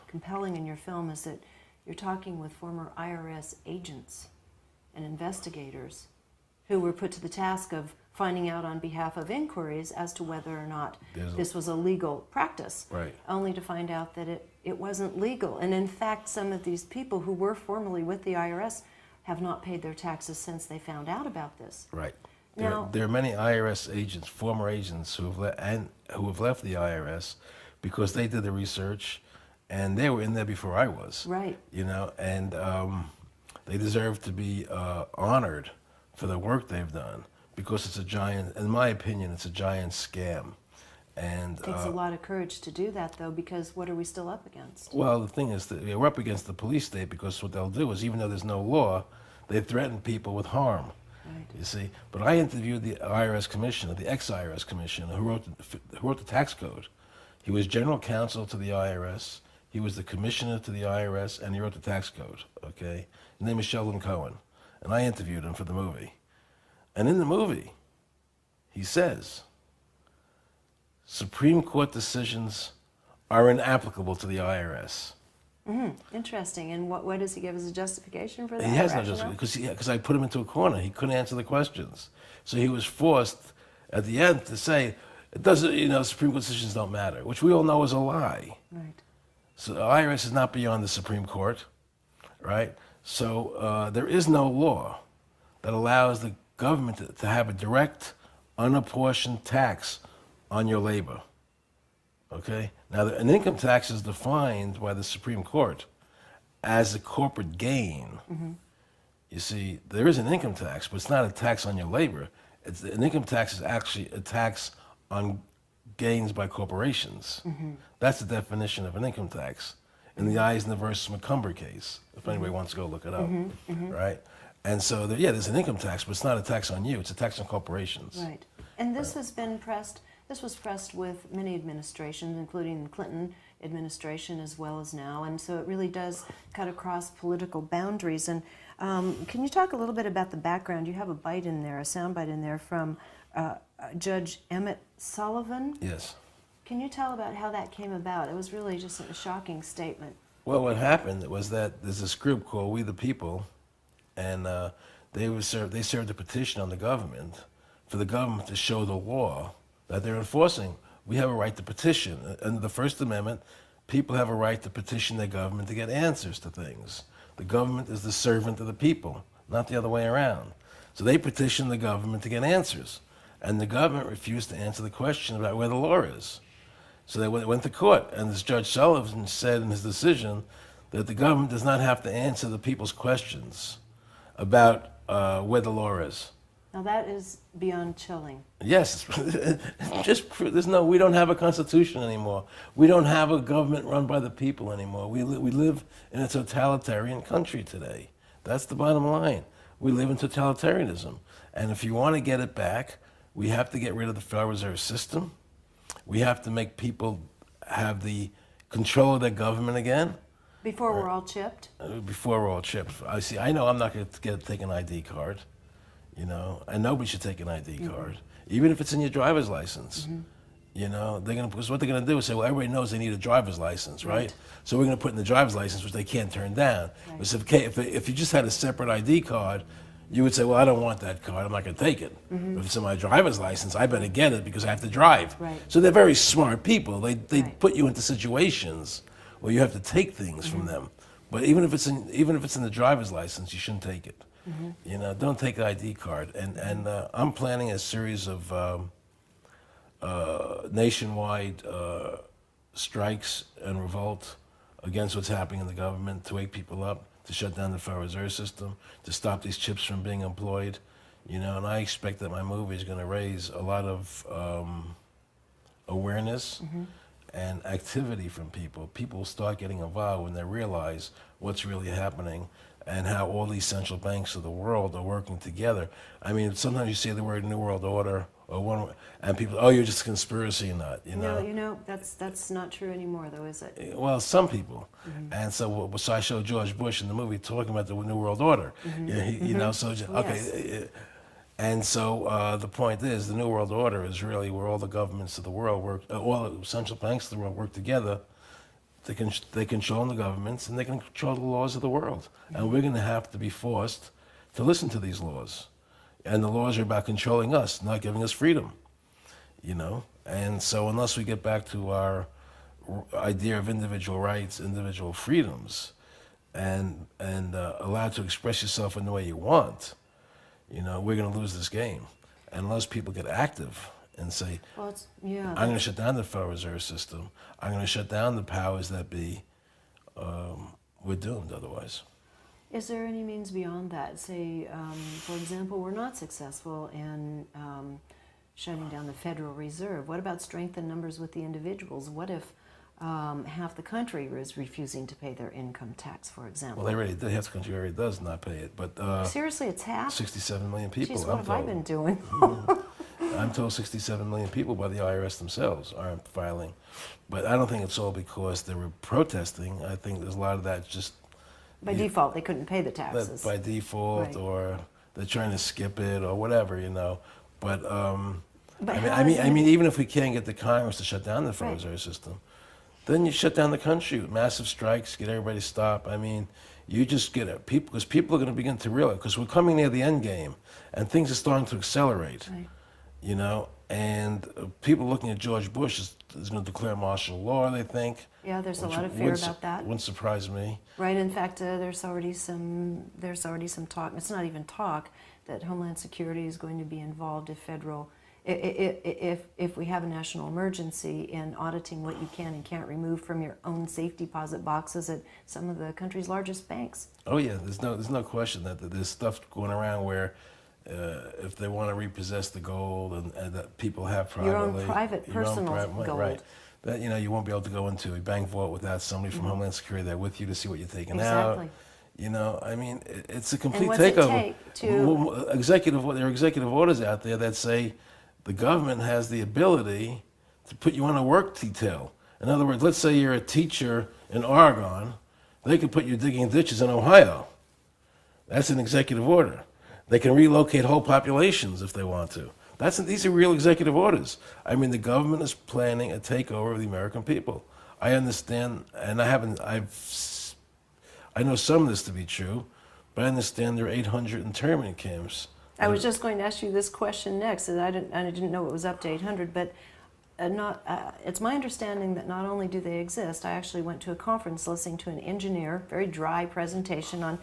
compelling in your film is that you're talking with former IRS agents and investigators who were put to the task of finding out on behalf of inquiries as to whether or not this was a legal practice, right. Only to find out that it wasn't legal. And in fact, some of these people who were formerly with the IRS have not paid their taxes since they found out about this. Right. There are many IRS agents, former agents, who have left the IRS because they did the research, and they were in there before I was. Right. You know, and they deserve to be honored for the work they've done because it's a giant, in my opinion, it's a giant scam. And it takes a lot of courage to do that, though, because what are we still up against? Well, the thing is that we're up against the police state because what they'll do is, even though there's no law, they threaten people with harm. Right. You see, but I interviewed the IRS commissioner, the ex-IRS commissioner, who wrote the tax code. He was general counsel to the IRS. He was the commissioner to the IRS, and he wrote the tax code. Okay, his name is Sheldon Cohen, and I interviewed him for the movie. And in the movie, he says, Supreme Court decisions are inapplicable to the IRS. Mm-hmm. Interesting. And what does he give as a justification for that? He has no justification because I put him into a corner. He couldn't answer the questions. So he was forced, at the end to say it doesn't, Supreme Court decisions don't matter, which we all know is a lie. Right. So the IRS is not beyond the Supreme Court, right? So there is no law that allows the government to have a direct, unapportioned tax on your labor. Okay? Now, an income tax is defined by the Supreme Court as a corporate gain. Mm-hmm. You see, there is an income tax, but it's not a tax on your labor. An income tax is actually a tax on gains by corporations. Mm-hmm. That's the definition of an income tax in the Eisner versus McCumber case, if anybody wants to go look it up, right? And so, there's an income tax, but it's not a tax on you. It's a tax on corporations. Right. And this has been pressed, this was pressed with many administrations, including the Clinton administration as well as now, and so it really does cut across political boundaries. And can you talk a little bit about the background? You have a bite in there, a sound bite in there from Judge Emmett Sullivan. Yes. Can you tell about how that came about? It was really just a shocking statement. Well, what happened was that there's this group called We the People, and they served a petition on the government for the government to show the law that they're enforcing. We have a right to petition. Under the First Amendment, people have a right to petition their government to get answers to things. The government is the servant of the people, not the other way around. So they petitioned the government to get answers, and the government refused to answer the question about where the law is. So they went to court, and this Judge Sullivan said in his decision that the government does not have to answer the people's questions about where the law is. Now that is beyond chilling. Yes, we don't have a constitution anymore. We don't have a government run by the people anymore. We live in a totalitarian country today. That's the bottom line. We live in totalitarianism. And if you want to get it back, we have to get rid of the Federal Reserve System. We have to make people have the control of their government again. Before we're all chipped? Before we're all chipped. I know I'm not going to take an ID card, and nobody should take an ID card, even if it's in your driver's license. Because what they're going to do is say, well, everybody knows they need a driver's license, right? So we're going to put in the driver's license, which they can't turn down. Right. If you just had a separate ID card, you would say, well, I don't want that card, I'm not going to take it. But if it's in my driver's license, I better get it because I have to drive. Right. So they're very smart people. They put you into situations where you have to take things from them. But even if it's in the driver's license, you shouldn't take it. Don't take the ID card. And I'm planning a series of nationwide strikes and revolt against what's happening in the government to wake people up, to shut down the Federal Reserve System, to stop these chips from being employed. And I expect that my movie is going to raise a lot of awareness and activity from people. People will start getting involved when they realize what's really happening and how all these central banks of the world are working together. I mean, sometimes you say the word New World Order, and people, oh, you're just a conspiracy nut, No, that's not true anymore, though, is it? Well, some people. And so I showed George Bush in the movie talking about the New World Order. Okay. And so the point is, the New World Order is really where all the governments of the world work, all the central banks of the world work together. They control the governments and they can control the laws of the world. And we're going to have to be forced to listen to these laws. And the laws are about controlling us, not giving us freedom. And so unless we get back to our idea of individual rights, individual freedoms, and allowed to express yourself in the way you want, we're going to lose this game. And unless people get active and say, I'm going to shut down the Federal Reserve System, I'm going to shut down the powers that be, we're doomed otherwise. Is there any means beyond that? Say, for example, we're not successful in shutting down the Federal Reserve. What about strength in numbers with the individuals? What if half the country is refusing to pay their income tax, for example? Well, half the country already does not pay it, but seriously, it's half. 67 million people. Jeez, what have I been doing? I'm told 67 million people by the IRS themselves aren't filing, but I don't think it's all because they were protesting. I think there's a lot of that just by default. They couldn't pay the taxes. By default, right. Or they're trying to skip it, or whatever, But I mean, even if we can't get the Congress to shut down the Federal Reserve System, then you shut down the country with massive strikes, get everybody to stop. I mean, you just get it. Because people are going to begin to realize, because we're coming near the end game, and things are starting to accelerate, And people looking at George Bush is going to declare martial law, they think. Yeah, there's a lot of fear about that. Wouldn't surprise me. Right. In fact, there's already some talk. It's not even talk that Homeland Security is going to be involved if we have a national emergency in auditing what you can and can't remove from your own safe deposit boxes at some of the country's largest banks. Oh yeah, there's no question that there's stuff going around where if they want to repossess the gold and that people have privately, your own private personal gold, right? That you won't be able to go into a bank vault without somebody from Homeland Security there with you to see what you're taking out. I mean, it's a complete takeover. There are executive orders out there that say the government has the ability to put you on a work detail. In other words, let's say you're a teacher in Oregon, they can put you digging ditches in Ohio. That's an executive order. They can relocate whole populations if they want to. These are real executive orders. I mean, the government is planning a takeover of the American people. I understand, and I know some of this to be true, but I understand there are 800 internment camps. I was just going to ask you this question next, and I didn't know it was up to 800, but it's my understanding that not only do they exist, I actually went to a conference listening to an engineer, very dry presentation on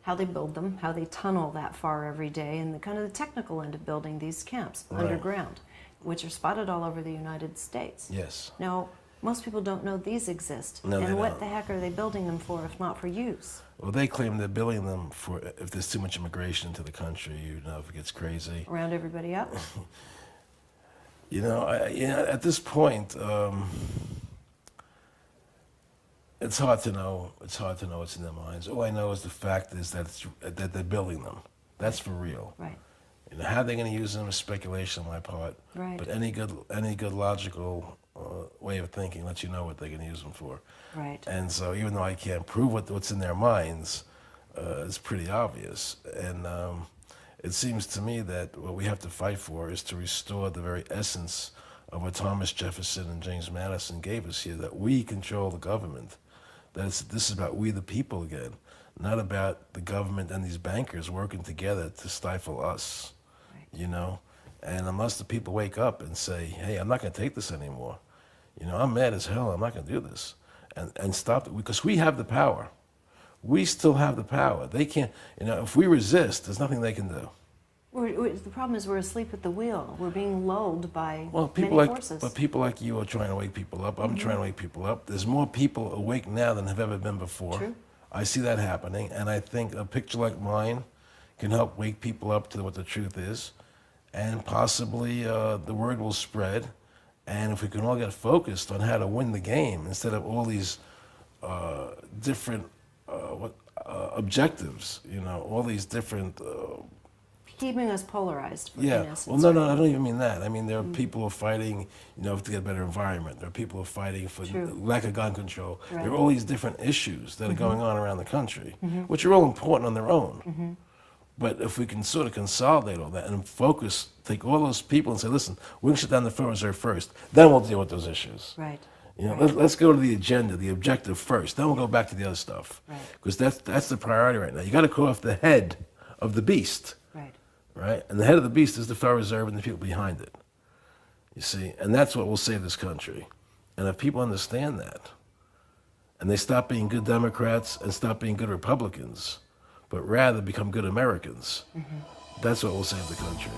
how they build them, how they tunnel that far every day, and the kind of the technical end of building these camps underground, which are spotted all over the United States. Yes. Now, most people don't know these exist. No, and what the heck are they building them for if not for use? Well, they claim they're building them for if there's too much immigration into the country, if it gets crazy. Round everybody up? At this point, it's hard to know. It's hard to know what's in their minds. All I know is the fact is that they're building them. That's for real. Right. How they're going to use them is speculation on my part. Right. But any good logical way of thinking lets you know what they're going to use them for. Right. And so even though I can't prove what's in their minds, it's pretty obvious. And it seems to me that what we have to fight for is to restore the very essence of what Thomas Jefferson and James Madison gave us here, that we control the government. This is about we the people again, not about the government and these bankers working together to stifle us, And unless the people wake up and say, hey, I'm not going to take this anymore. I'm mad as hell. I'm not going to do this. And stop it, because we have the power. We still have the power. They can't, if we resist, there's nothing they can do. The problem is we're asleep at the wheel. We're being lulled by many forces. But people like you are trying to wake people up. I'm trying to wake people up. There's more people awake now than have ever been before. True. I see that happening, and I think a picture like mine can help wake people up to what the truth is, and possibly the word will spread. And if we can all get focused on how to win the game instead of all these different objectives, all these different. Keeping us polarized. Yeah. In essence, well, no, I don't even mean that. I mean, there are people who are fighting, to get a better environment. There are people who are fighting for lack of gun control. Right. There are all these different issues that are going on around the country, which are all important on their own. But if we can sort of consolidate all that and focus, take all those people and say, listen, we're going to shut down the Federal Reserve first, then we'll deal with those issues. Right. Let's go to the agenda, the objective first. Then we'll go back to the other stuff. Right. Because that's the priority right now. You got to cut off the head of the beast. Right. Right? And the head of the beast is the Federal Reserve and the people behind it. You see? And that's what will save this country. And if people understand that, and they stop being good Democrats and stop being good Republicans, but rather become good Americans, that's what will save the country.